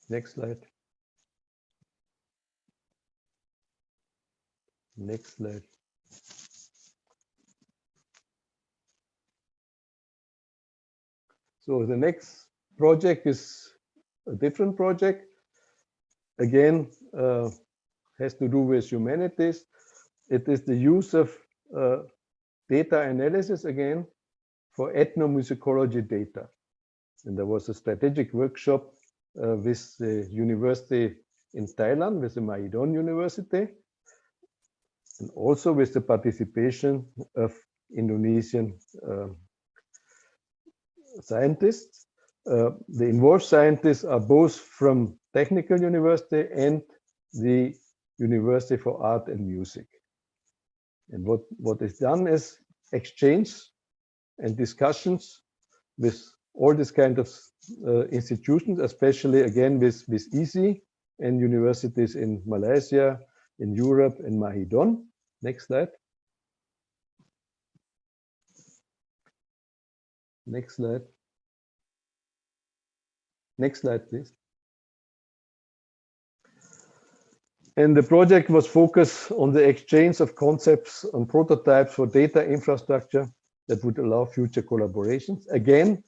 P: Next slide. Next slide. So the next project is a different project. Again, has to do with humanities. It is the use of data analysis again for ethnomusicology data. And there was a strategic workshop with the university in Thailand, with the Mahidol University, and also with the participation of Indonesian scientists. The involved scientists are both from Technical University and the University for Art and Music. And what is done is exchange and discussions with all these kind of institutions, especially again with EC and universities in Malaysia, in Europe, and Mahidol. Next slide. Next slide. Next slide, please. And the project was focused on the exchange of concepts and prototypes for data infrastructure that would allow future collaborations. Again,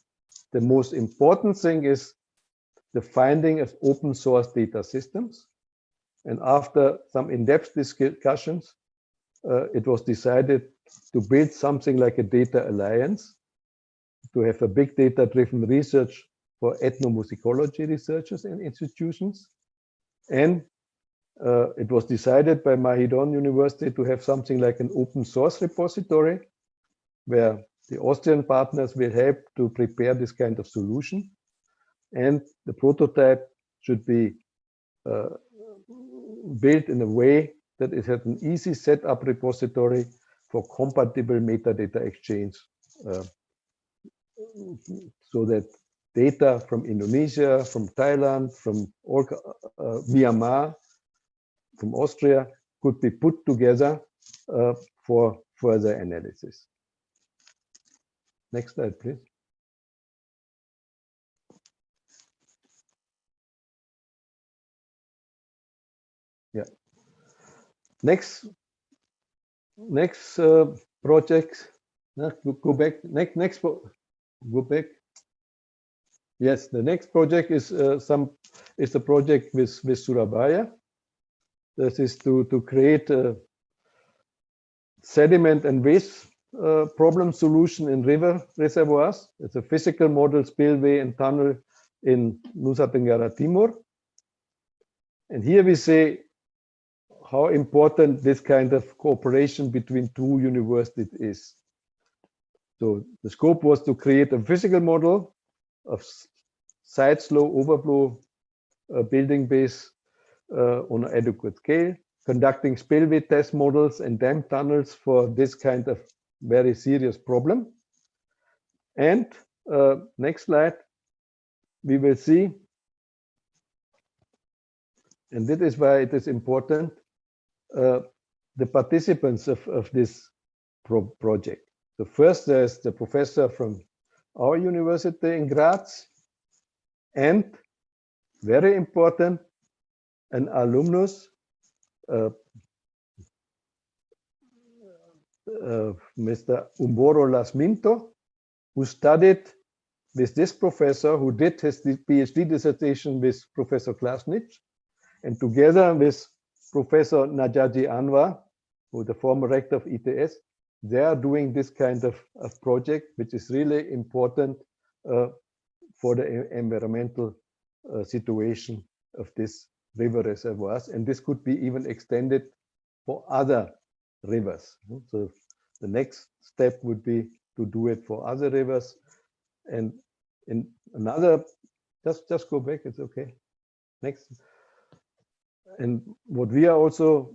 P: the most important thing is the finding of open source data systems. And after some in-depth discussions, it was decided to build something like a data alliance, to have a big data-driven research for ethnomusicology researchers and institutions. And it was decided by Mahidol University to have something like an open source repository where the Austrian partners will help to prepare this kind of solution. And the prototype should be built in a way that it has an easy setup repository for compatible metadata exchange, so that data from Indonesia, from Thailand, from Myanmar, from Austria could be put together for further analysis. Next slide, please. Yeah. Next project. Go back. Go back. Yes, the next project is a project with Surabaya. This is to create a sediment and waste problem solution in river reservoirs. It's a physical model spillway and tunnel in Nusa Tenggara Timur. And here we say how important this kind of cooperation between two universities is. So the scope was to create a physical model of side slow overflow building base on an adequate scale, conducting spillway test models and dam tunnels for this kind of very serious problem. And next slide, we will see, and that is why it is important, the participants of this project. So first there's the professor from our university in Graz, and very important, an alumnus, Mr. Umboro Lasminto, who studied with this professor, who did his PhD dissertation with Professor Klasnitz, and together with Professor Najaji Anwar, who is the former rector of ETS, they are doing this kind of project, which is really important for the environmental situation of this river reservoirs, and this could be even extended for other rivers. So the next step would be to do it for other rivers. And in another, just go back, it's okay. Next. And what we are also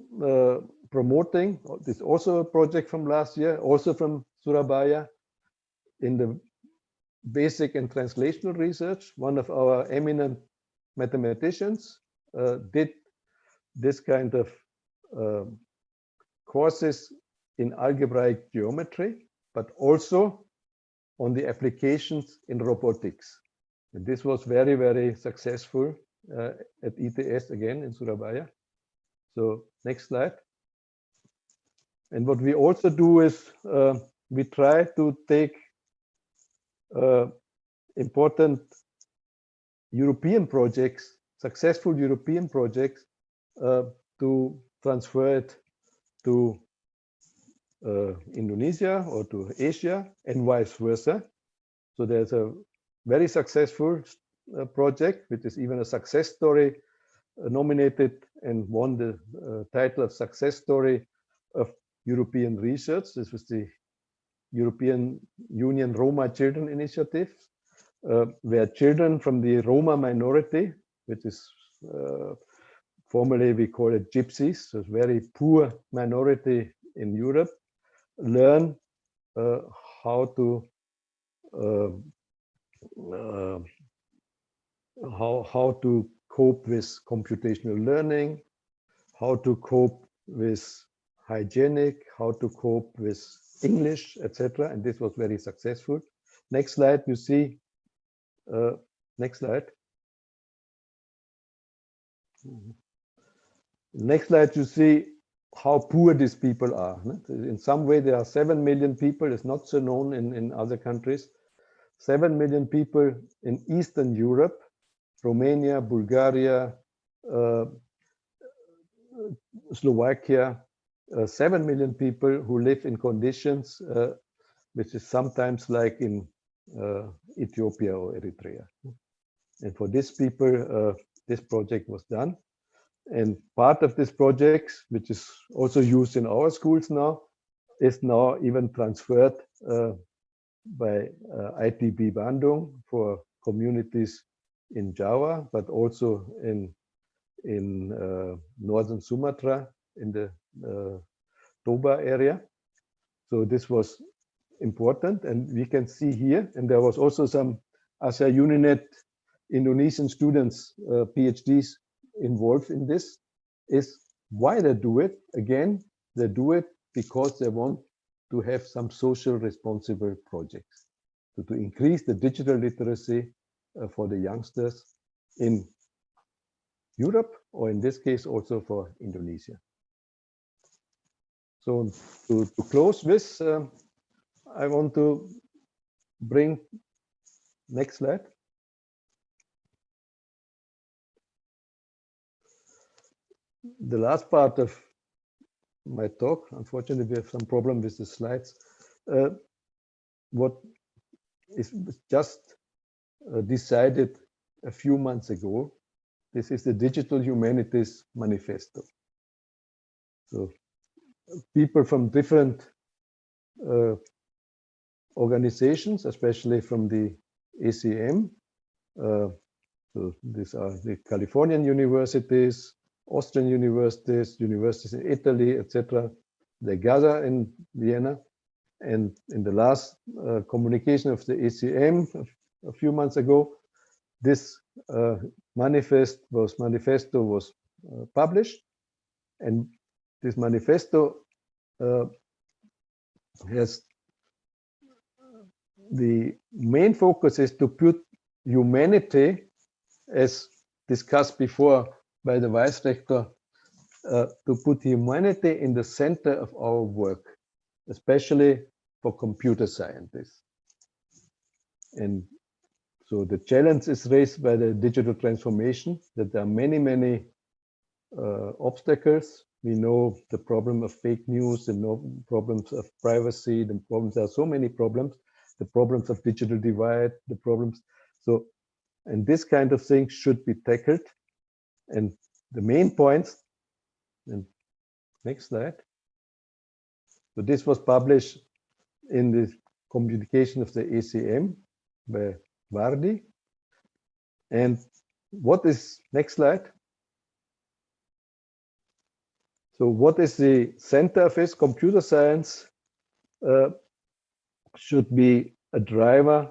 P: promoting is also a project from last year, also from Surabaya, in the basic and translational research. One of our eminent mathematicians did this kind of courses in algebraic geometry, but also on the applications in robotics. And this was very, very successful at ETS again in Surabaya. So next slide. And what we also do is we try to take important European projects, successful European projects, to transfer it to Indonesia or to Asia and vice versa. So there's a very successful project, which is even a success story, nominated and won the title of success story of European research. This was the European Union Roma Children Initiative, where children from the Roma minority, which is formerly we call it gypsies, so it's very poor minority in Europe, learn how to cope with computational learning, how to cope with hygienic, how to cope with English, etc. And this was very successful. Next slide, you see. Next slide. Next slide, you see how poor these people are. In some way, there are 7 million people. It's not so known in other countries. 7 million people in Eastern Europe, Romania, Bulgaria, Slovakia, 7 million people who live in conditions which is sometimes like in Ethiopia or Eritrea. And for these people, this project was done. And part of this project, which is also used in our schools now, is now even transferred by ITB Bandung for communities in Java, but also in northern Sumatra, in the Toba area. So this was important, and we can see here, and there was also some as a UNINET Indonesian students, PhDs involved in this, is why they do it. Again, they do it because they want to have some social responsible projects. So to increase the digital literacy for the youngsters in Europe, or in this case also for Indonesia. So to close this, I want to bring next slide. The last part of my talk, unfortunately, we have some problem with the slides. What is just decided a few months ago, this is the Digital Humanities Manifesto. So people from different organizations, especially from the ACM, so these are the Californian universities, Austrian universities, universities in Italy, etc. They gather in Vienna, and in the last communication of the ACM a few months ago, this manifesto was published, and this manifesto has the main focus is to put humanity, as discussed before by the Vice Rector, to put humanity in the center of our work, especially for computer scientists. And so the challenge is raised by the digital transformation, that there are many obstacles. We know the problem of fake news, the problems of privacy, there are so many problems, the problems of digital divide, the problems. So, and this kind of thing should be tackled. And the main points, and next slide. So this was published in the communication of the ACM by Vardi. And what is, next slide. So what is the center of this? Computer science should be a driver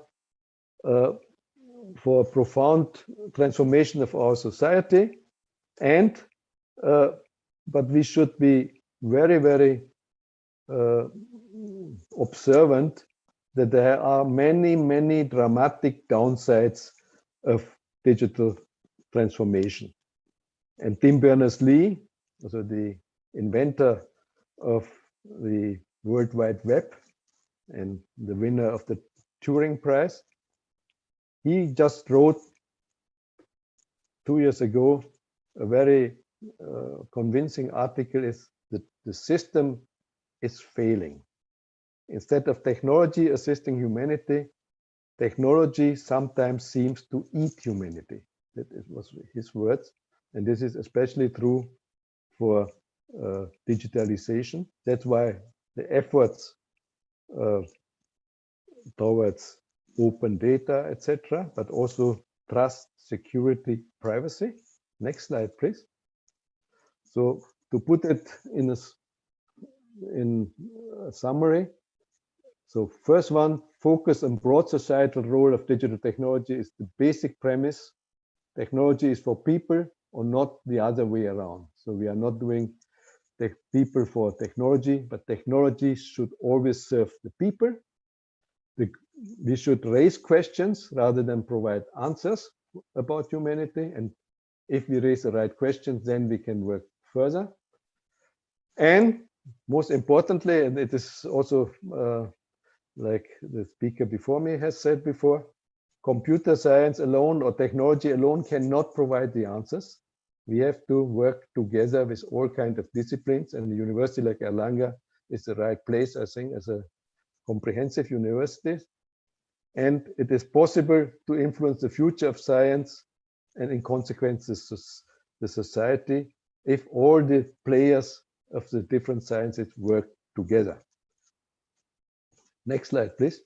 P: for a profound transformation of our society. And, but we should be very observant that there are many dramatic downsides of digital transformation. And Tim Berners-Lee, also the inventor of the World Wide Web and the winner of the Turing Prize, he just wrote 2 years ago a very convincing article, is that the system is failing. Instead of technology assisting humanity, technology sometimes seems to eat humanity. That was his words. And this is especially true for digitalization. That's why the efforts towards open data, etc., but also trust, security, privacy. Next slide, please. So to put it in a summary, so first one, focus on broad societal role of digital technology is the basic premise. Technology is for people, or not the other way around. So we are not doing the people for technology, but technology should always serve the people. We should raise questions rather than provide answers about humanity. And if we raise the right questions, then we can work further. And most importantly, and it is also like the speaker before me has said before, computer science alone or technology alone cannot provide the answers. We have to work together with all kinds of disciplines, and a university like Airlangga is the right place, I think, as a comprehensive university. And it is possible to influence the future of science and in consequence the society if all the players of the different sciences work together. Next slide, please.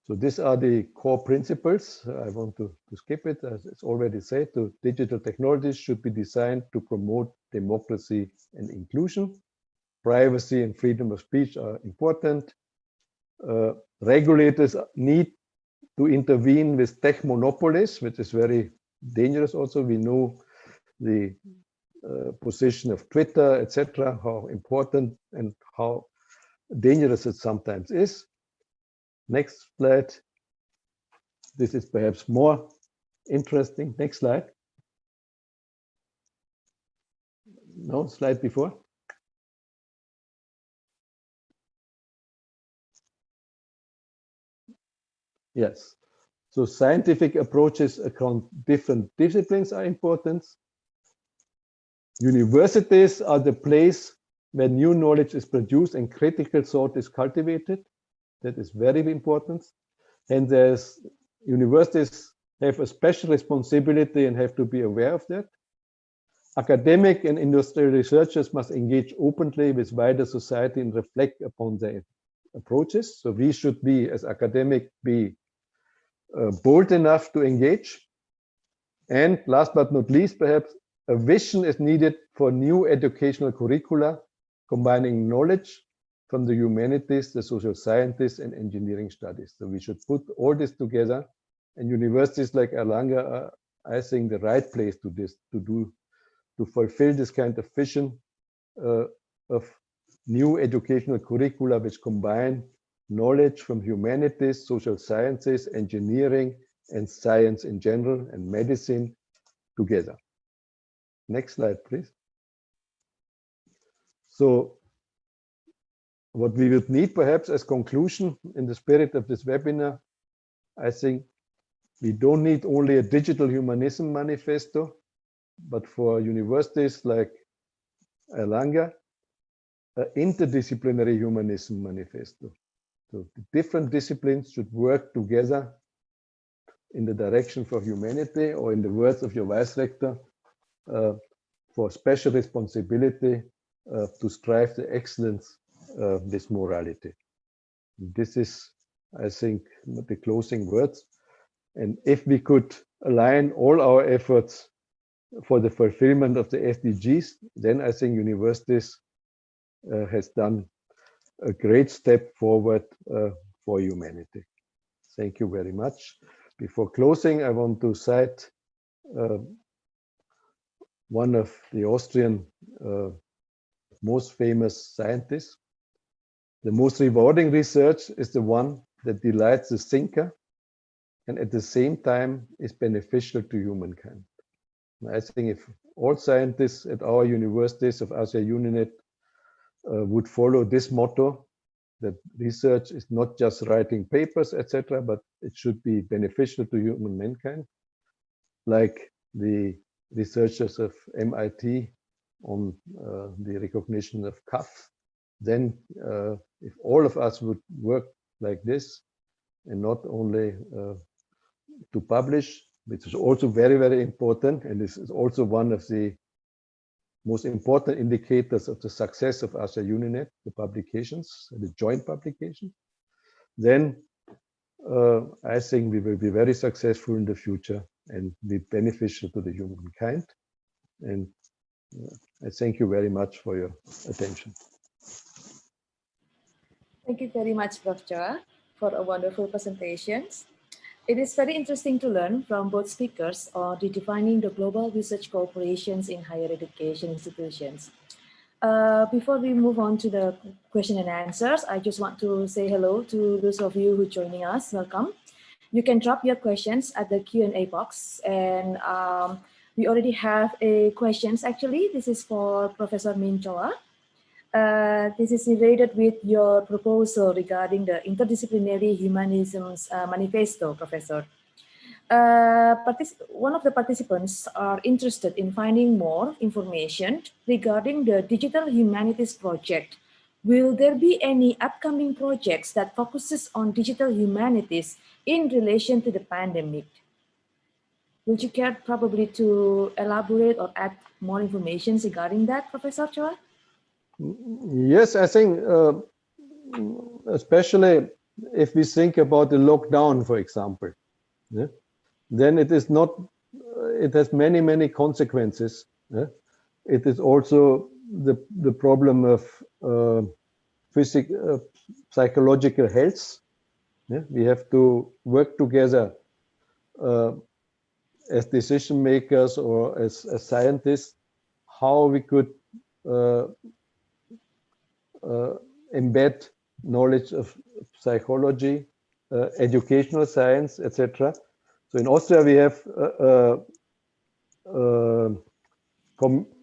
P: So these are the core principles. I want to skip it. As it's already said, the digital technologies should be designed to promote democracy and inclusion. Privacy and freedom of speech are important. regulators need to intervene with tech monopolies, which is very dangerous also. We know the position of Twitter, etc., how important and how dangerous it sometimes is. Next slide. This is perhaps more interesting. Next slide. No, slide before. Yes. So scientific approaches across different disciplines are important. Universities are the place where new knowledge is produced and critical thought is cultivated. That is very important. And universities have a special responsibility and have to be aware of that. Academic and industrial researchers must engage openly with wider society and reflect upon their approaches. So we should be, as academic, be bold enough to engage. And last but not least, perhaps, a vision is needed for new educational curricula, combining knowledge from the humanities, the social sciences, and engineering studies. So we should put all this together, and universities like Airlangga are, I think, the right place to fulfill this kind of vision of new educational curricula which combine knowledge from humanities, social sciences, engineering, and science in general, and medicine together. Next slide, please. So what we would need perhaps as conclusion in the spirit of this webinar, I think we don't need only a digital humanism manifesto, but for universities like Airlangga, an interdisciplinary humanism manifesto. So the different disciplines should work together in the direction for humanity, or in the words of your Vice Rector, for special responsibility to strive the excellence of this morality. This is, I think, the closing words. And if we could align all our efforts for the fulfillment of the SDGs, then I think universities has done a great step forward for humanity. Thank you very much. Before closing, I want to cite one of the Austrian most famous scientists. The most rewarding research is the one that delights the thinker and at the same time is beneficial to humankind. I think if all scientists at our universities of Asia UNINET would follow this motto, that research is not just writing papers, etc., but it should be beneficial to human mankind, like the researchers of MIT on the recognition of CAF, then if all of us would work like this and not only to publish, which is also very, very important, and this is also one of the most important indicators of the success of Asia UNINET, the publications, the joint publication, then I think we will be very successful in the future and be beneficial to the humankind. And I thank you very much for your attention.
N: Thank you very much, Prof. Chua, for a wonderful presentation. It is very interesting to learn from both speakers on redefining the global research cooperations in higher education institutions. Before we move on to the question and answers, I just want to say hello to those of you who are joining us. Welcome. You can drop your questions at the Q&A box, and we already have a questions. Actually, this is for Professor Min Choa. This is related with your proposal regarding the interdisciplinary humanisms manifesto, Professor. One of the participants are interested in finding more information regarding the Digital Humanities Project. Will there be any upcoming projects that focuses on digital humanities in relation to the pandemic? Would you care probably to elaborate or add more information regarding that, Professor Chua?
P: Yes, I think especially if we think about the lockdown, for example, yeah, then it is not, it has many, many consequences. Yeah? It is also the problem of psychological health Yeah? We have to work together as decision makers or as scientists, how we could embed knowledge of psychology, educational science, etc. So in Austria, we have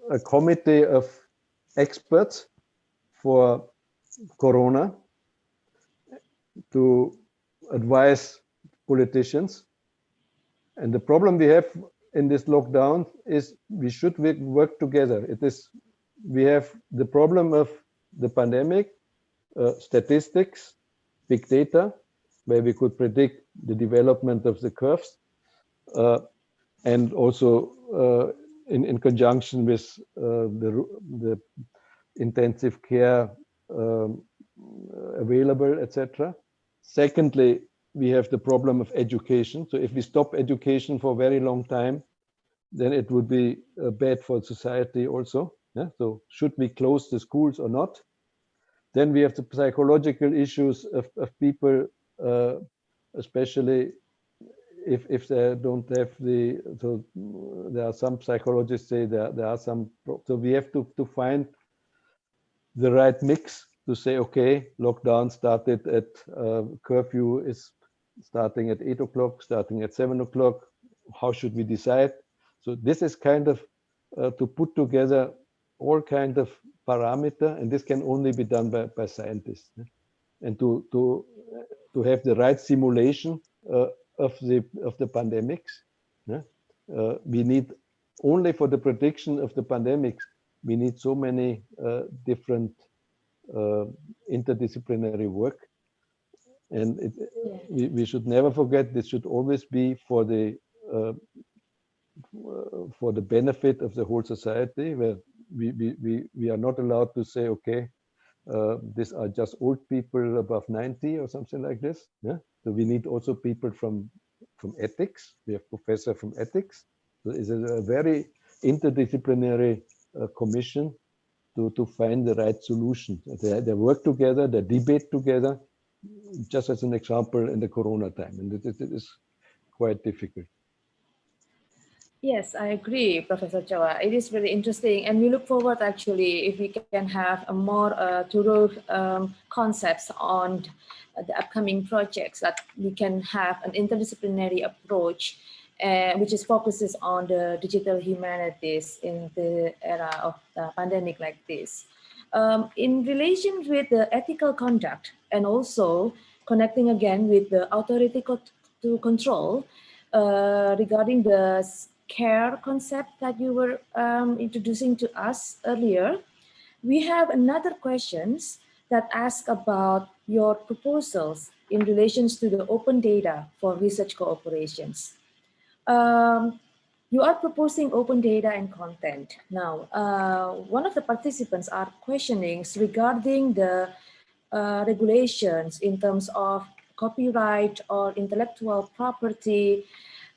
P: a committee of experts for Corona to advise politicians. And the problem we have in this lockdown is we should work together. We have the problem of the pandemic, statistics, big data, where we could predict the development of the curves, and also in conjunction with the intensive care available, etc. Secondly, we have the problem of education. So if we stop education for a very long time, then it would be bad for society also. Yeah? So should we close the schools or not? Then we have the psychological issues of people, especially if they don't have so there are some psychologists say there are some, so we have to find the right mix to say, okay, lockdown started at curfew is starting at 8 o'clock, starting at 7 o'clock. How should we decide? So this is kind of to put together all kind of parameter, and this can only be done by scientists. And to have the right simulation of the pandemics. We need only for the prediction of the pandemics, we need so many different interdisciplinary work. And we should never forget, this should always be for the benefit of the whole society, where we are not allowed to say, okay, these are just old people above 90 or something like this. Yeah. So we need also people from ethics. We have professor from ethics. So it's a very interdisciplinary commission to find the right solution. They work together, they debate together, just as an example in the Corona time. And it is quite difficult.
N: Yes, I agree, Professor Chawa. It is really interesting, and we look forward actually if we can have a more thorough concepts on the upcoming projects, that we can have an interdisciplinary approach, which is focuses on the digital humanities in the era of the pandemic like this. In relation with the ethical conduct, and also connecting again with the authority to control regarding the care concept that you were introducing to us earlier, we have another questions that ask about your proposals in relations to the open data for research cooperations. You are proposing open data and content. Now, one of the participants are questioning regarding the regulations in terms of copyright or intellectual property.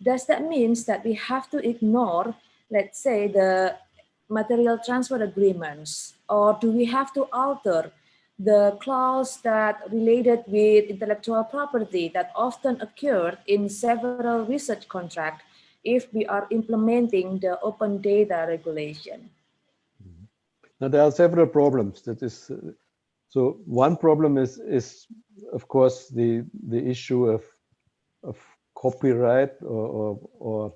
N: Does that mean that we have to ignore, let's say, the material transfer agreements, or do we have to alter the clause that related with intellectual property that often occurred in several research contracts if we are implementing the open data regulation?
P: Now there are several problems. That is, so one problem is of course the issue of copyright, or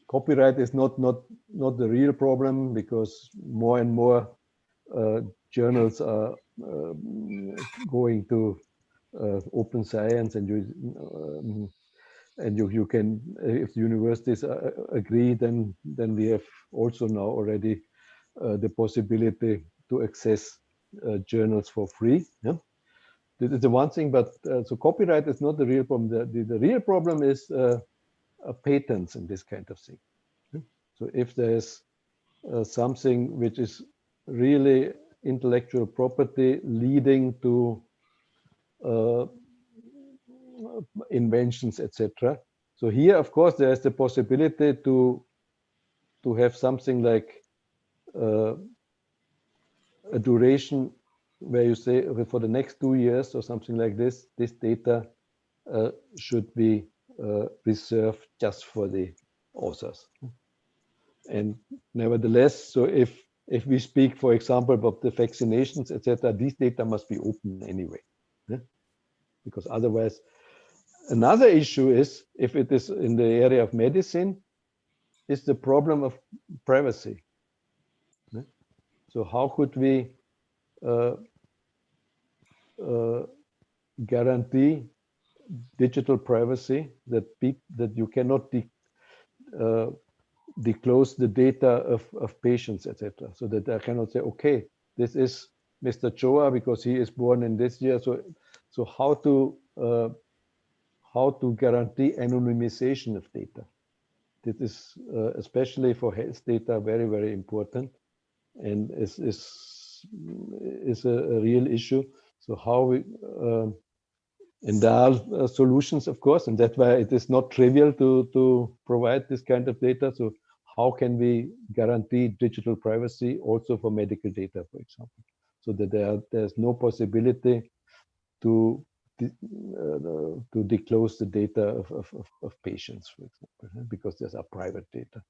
P: copyright is not the real problem, because more and more journals are going to open science, and you can, if universities agree, then we have also now already the possibility to access journals for free. Yeah? This is the one thing, but so copyright is not the real problem. The real problem is patents and this kind of thing. So if there's something which is really intellectual property leading to inventions, etc. So here, of course, there's the possibility to have something like a duration where you say, okay, for the next 2 years or something like this data should be reserved just for the authors. And nevertheless, so if we speak, for example, about the vaccinations, etc., these data must be open anyway, because otherwise, another issue is if it is in the area of medicine, is the problem of privacy. So how could we guarantee digital privacy that you cannot disclose the data of patients, etc. So that I cannot say, okay, this is Mr. Choa because he is born in this year. So how to guarantee anonymization of data? This is especially for health data very, very important, and is a real issue. So how we and there are solutions, of course, and that's why it is not trivial to provide this kind of data. So how can we guarantee digital privacy also for medical data, for example, so that there's no possibility to disclose the data of patients, for example, because these are private data.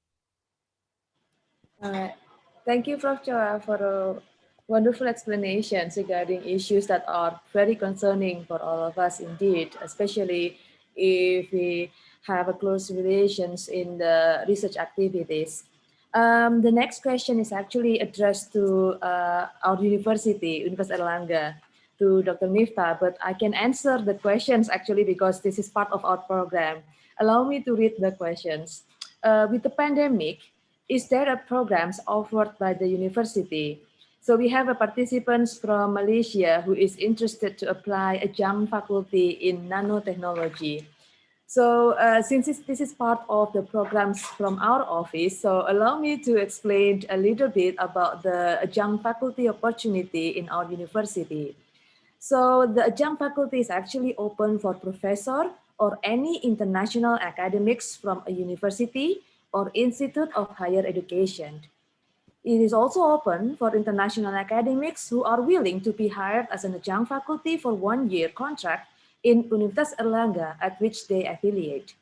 N: Thank you, Prof. Choa, for a wonderful explanations regarding issues that are very concerning for all of us indeed, especially if we have a close relations in the research activities. The next question is actually addressed to our university, Universitas Airlangga, to Dr. Miftah, but I can answer the questions actually because this is part of our program. Allow me to read the questions. With the pandemic, is there a programs offered by the university? So we have a participants from Malaysia who is interested to apply a JAM faculty in nanotechnology. So since this is part of the programs from our office, so allow me to explain a little bit about the JAM faculty opportunity in our university. So the JAM faculty is actually open for professor or any international academics from a university or institute of higher education. It is also open for international academics who are willing to be hired as an adjunct faculty for 1 year contract in Universitas Airlangga at which they affiliate.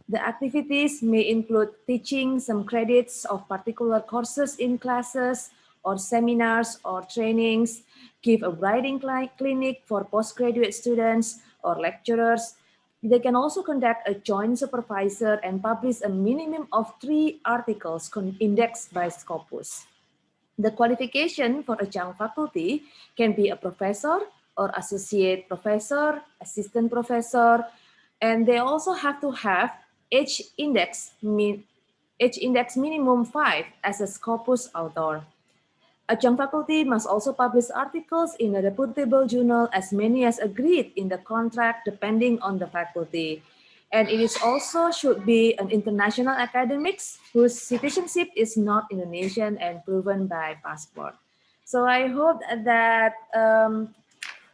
N: The activities may include teaching some credits of particular courses in classes or seminars or trainings, give a writing clinic for postgraduate students or lecturers. They can also conduct a joint supervisor and publish a minimum of 3 articles indexed by Scopus. The qualification for a adjunct faculty can be a professor or associate professor, assistant professor, and they also have to have H index minimum 5 as a Scopus author. Adjunct faculty must also publish articles in a reputable journal as many as agreed in the contract depending on the faculty. And it is also should be an international academics whose citizenship is not Indonesian and proven by passport. So I hope that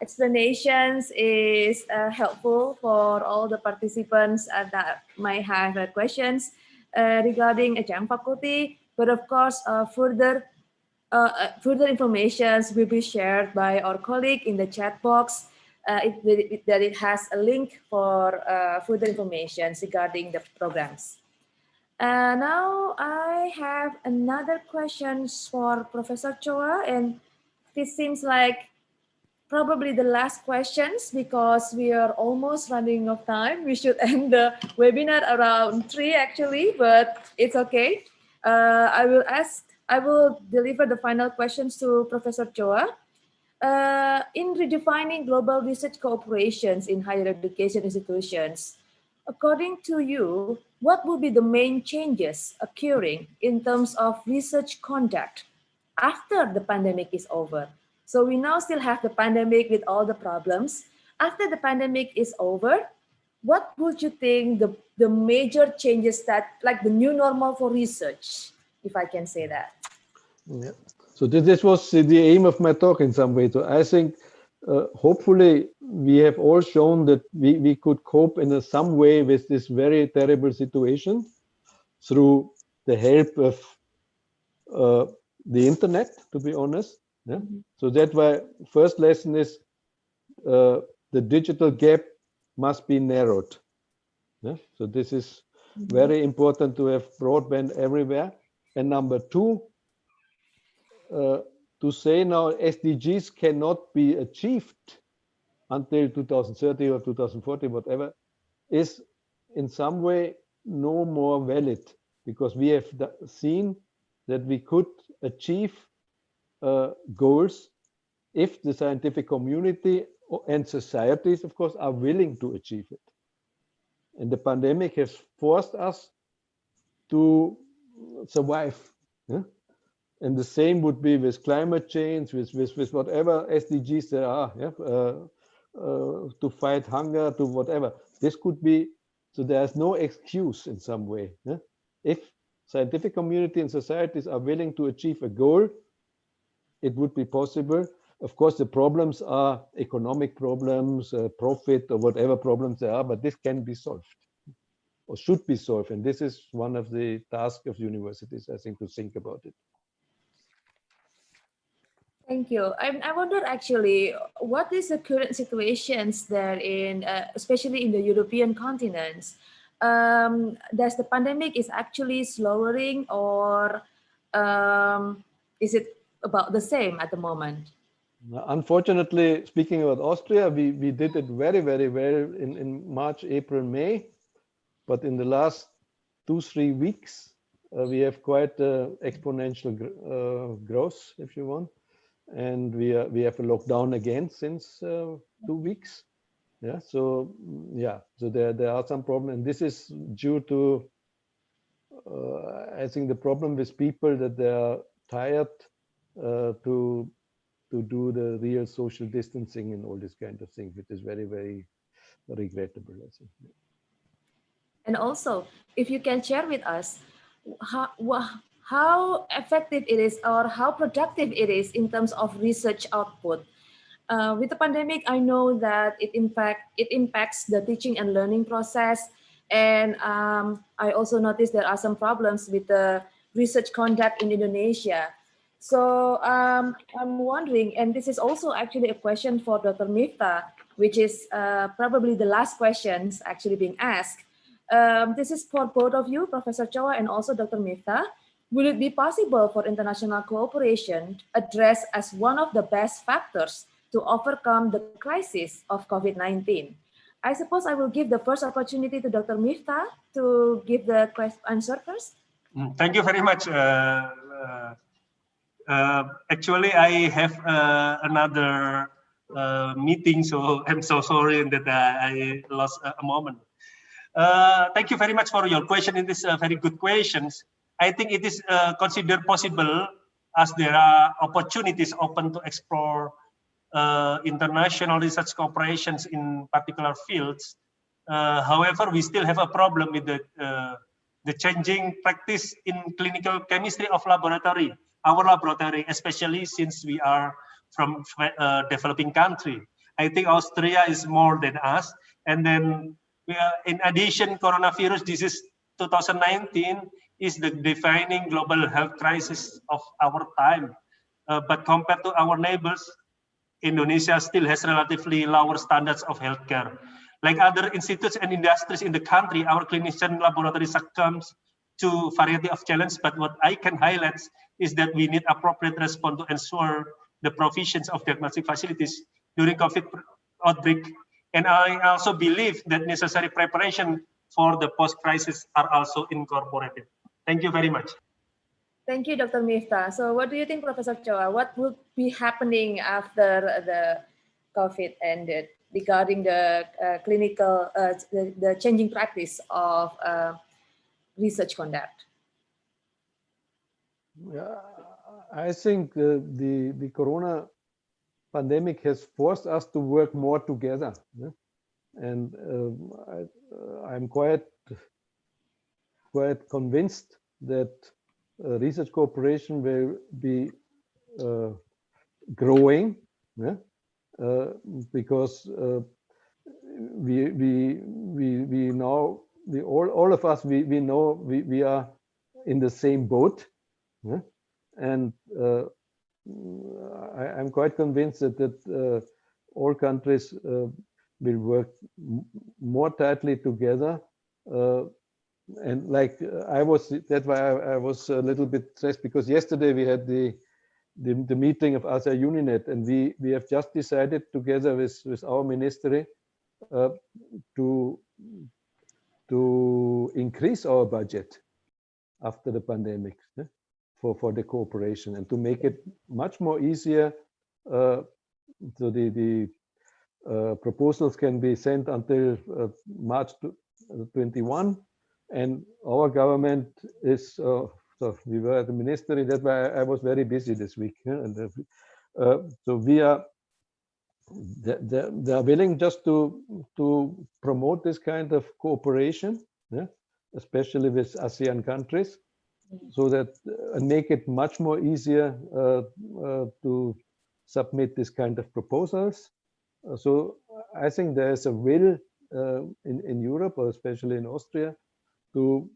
N: explanations is helpful for all the participants that might have questions regarding adjunct faculty. But of course, further information will be shared by our colleague in the chat box. That it has a link for further information regarding the programs. Now I have another question for Professor Choa, and this seems like probably the last questions because we are almost running out of time. We should end the webinar around 3 actually, but it's okay. I will deliver the final questions to Professor Choa. In redefining global research cooperations in higher education institutions, according to you, what will be the main changes occurring in terms of research conduct after the pandemic is over? So we now still have the pandemic with all the problems. After the pandemic is over, what would you think the major changes that, like the new normal for research, if I can say that?
P: Yeah. So this was the aim of my talk in some way. So I think hopefully we have all shown that we could cope in some way with this very terrible situation through the help of the internet, to be honest. Yeah? So that's why first lesson is the digital gap must be narrowed. Yeah? So this is very important to have broadband everywhere. And number two, to say now SDGs cannot be achieved until 2030 or 2040, whatever, is in some way no more valid, because we have seen that we could achieve goals if the scientific community and societies, of course, are willing to achieve it. And the pandemic has forced us to survive. Yeah? And the same would be with climate change, with whatever SDGs there are, yeah? To fight hunger, to whatever. This could be, so there's no excuse in some way. Yeah? If scientific community and societies are willing to achieve a goal, it would be possible. Of course, the problems are economic problems, profit, or whatever problems there are, but this can be solved or should be solved. And this is one of the tasks of universities, I think, to think about it.
N: Thank you. I wonder actually, what is the current situations there in, especially in the European continents? Does the pandemic is actually slowing, or is it about the same at the moment?
P: Unfortunately, speaking about Austria, we did it very, very well in March, April, May. But in the last 2-3 weeks, we have quite exponential growth, if you want. And we have a lockdown again since 2 weeks. Yeah, so yeah, so there are some problems, and this is due to I think the problem with people that they are tired to do the real social distancing and all this kind of thing, which is very, very regrettable, I think.
N: And also, if you can share with us how effective it is or how productive it is in terms of research output. With the pandemic, I know that it impacts the teaching and learning process. And I also noticed there are some problems with the research conduct in Indonesia. So I'm wondering, and this is also actually a question for Dr. Miftah, which is probably the last questions actually being asked. This is for both of you, Professor Choa and also Dr. Miftah. Will it be possible for international cooperation addressed as one of the best factors to overcome the crisis of COVID-19? I suppose I will give the first opportunity to Dr. Miftah to give the answer first.
O: Thank you very much. Actually, I have another meeting, so I'm so sorry that I lost a moment. Thank you very much for your question. It is very good questions. I think it is considered possible as there are opportunities open to explore international research cooperations in particular fields. However, we still have a problem with the changing practice in clinical chemistry of laboratory, our laboratory, especially since we are from a developing country. I think Austria is more than us. And then in addition, coronavirus disease 2019 is the defining global health crisis of our time. But compared to our neighbors, Indonesia still has relatively lower standards of healthcare. Like other institutes and industries in the country, our clinician laboratory succumbs to variety of challenges. But what I can highlight is that we need appropriate response to ensure the provisions of diagnostic facilities during COVID outbreak. And I also believe that necessary preparation for the post-crisis are also incorporated. Thank you very much.
N: Thank you, Dr. Miftah. So what do you think, Professor Choa? What would be happening after the COVID ended regarding the clinical, the changing practice of research conduct?
P: Yeah, I think the corona pandemic has forced us to work more together. Yeah? And I'm quite convinced that research cooperation will be growing, yeah? Because we now, all of us, we know we are in the same boat, yeah? And I'm quite convinced that all countries will work more tightly together. And like that's why I was a little bit stressed, because yesterday we had the meeting of ASEA Uninet, and we have just decided together with our ministry to increase our budget after the pandemic for the cooperation, and to make it much more easier. So the proposals can be sent until March 21, and our government is so we were at the ministry. That's why I was very busy this week, and so we are they are willing just to promote this kind of cooperation, especially with ASEAN countries, so that make it much more easier to submit this kind of proposals. So I think there is a will in Europe, or especially in Austria, to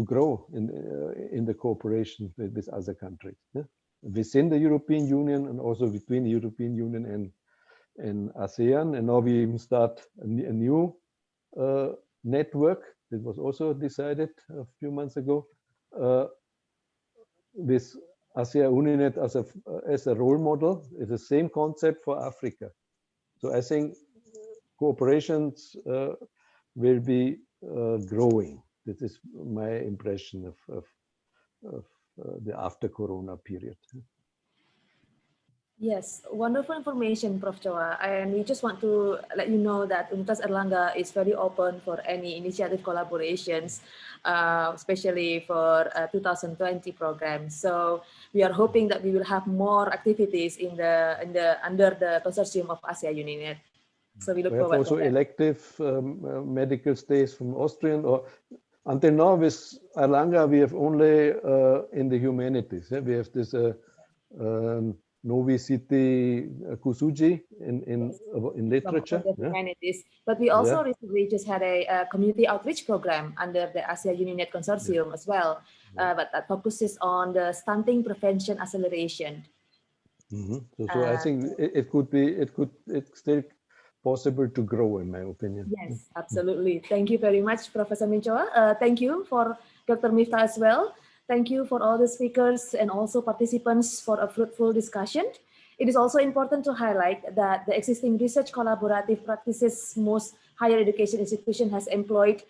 P: grow in the cooperation with other countries, within the European Union, and also between the European Union and ASEAN. And now we start a new network that was also decided a few months ago, with ASEA Uninet as a role model. It's the same concept for Africa. So I think cooperations will be growing. This is my impression of the after Corona period.
N: Yes, wonderful information, Prof. Choa. And we just want to let you know that Universitas Airlangga is very open for any initiative collaborations, especially for 2020 program. So we are hoping that we will have more activities under the consortium of ASEA Uninet. So we look forward
P: also
N: to that.
P: Elective medical stays from Austrian, or until now with Airlangga we have only in the humanities. We have this Novi City Kusuji in literature.
N: Humanities. But we also recently just had a community outreach program under the ASEA Uninet consortium as well, but that focuses on the stunting prevention acceleration.
P: So I think it's still possible to grow, in my opinion.
N: Yes, absolutely. Thank you very much, Professor Minchoa. Thank you for Dr. Miftah as well. Thank you for all the speakers and also participants for a fruitful discussion. It is also important to highlight that the existing research collaborative practices most higher education institution has employed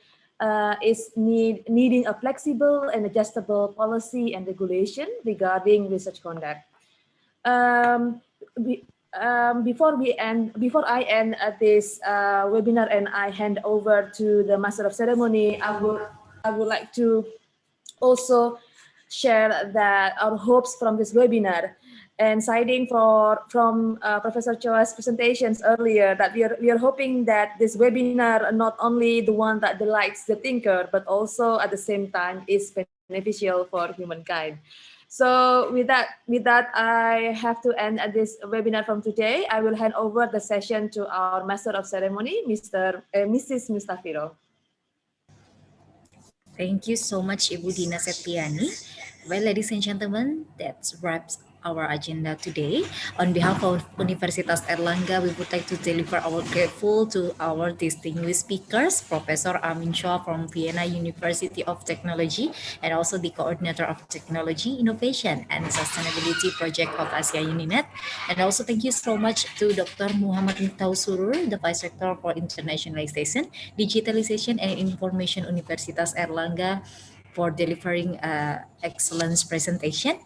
N: is needing a flexible and adjustable policy and regulation regarding research conduct. Before I end this webinar and I hand over to the Master of Ceremony, I would like to also share that our hopes from this webinar, and citing from Professor Choa's presentations earlier, that we are hoping that this webinar not only the one that delights the thinker, but also at the same time is beneficial for humankind. So with that, I have to end this webinar from today. I will hand over the session to our Master of Ceremony, Mrs. Mustafiro.
J: Thank you so much, Ibu Dina Septiani. Well, ladies and gentlemen, that wraps our agenda today. On behalf of Universitas Airlangga, we would like to deliver our grateful to our distinguished speakers, Professor Amin Shah from Vienna University of Technology, and also the Coordinator of Technology, Innovation, and Sustainability Project of ASEA Uninet. And also thank you so much to Dr. Muhammad Miftah Surur, the Vice Rector for Internationalization, Digitalization, and Information Universitas Airlangga, for delivering excellent presentation.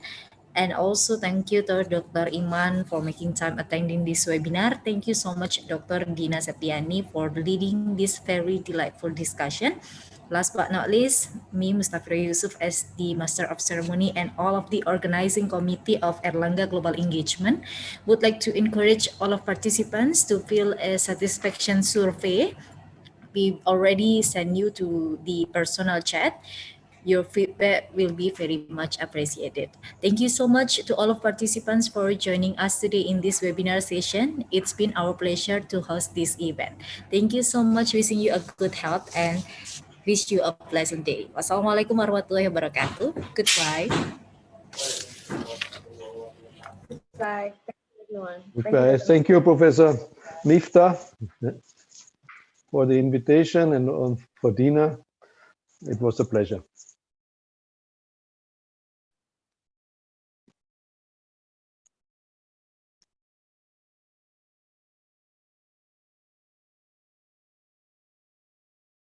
J: And also thank you to Dr. Iman for making time attending this webinar. Thank you so much, Dr. Dina Septiani, for leading this very delightful discussion. Last but not least, me, Mustafira Yusuf, as the Master of Ceremony, and all of the organizing committee of Airlangga Global Engagement, would like to encourage all of participants to fill a satisfaction survey. We already sent you to the personal chat. Your feedback will be very much appreciated. Thank you so much to all of participants for joining us today in this webinar session. It's been our pleasure to host this event. Thank you so much. Wishing you a good health and wish you a pleasant day. Wassalamualaikum warahmatullahi wabarakatuh. Goodbye.
N: Bye. Thank you, everyone.
P: Goodbye. Thank you, Professor Miftah. for the invitation and for Dina. It was a pleasure.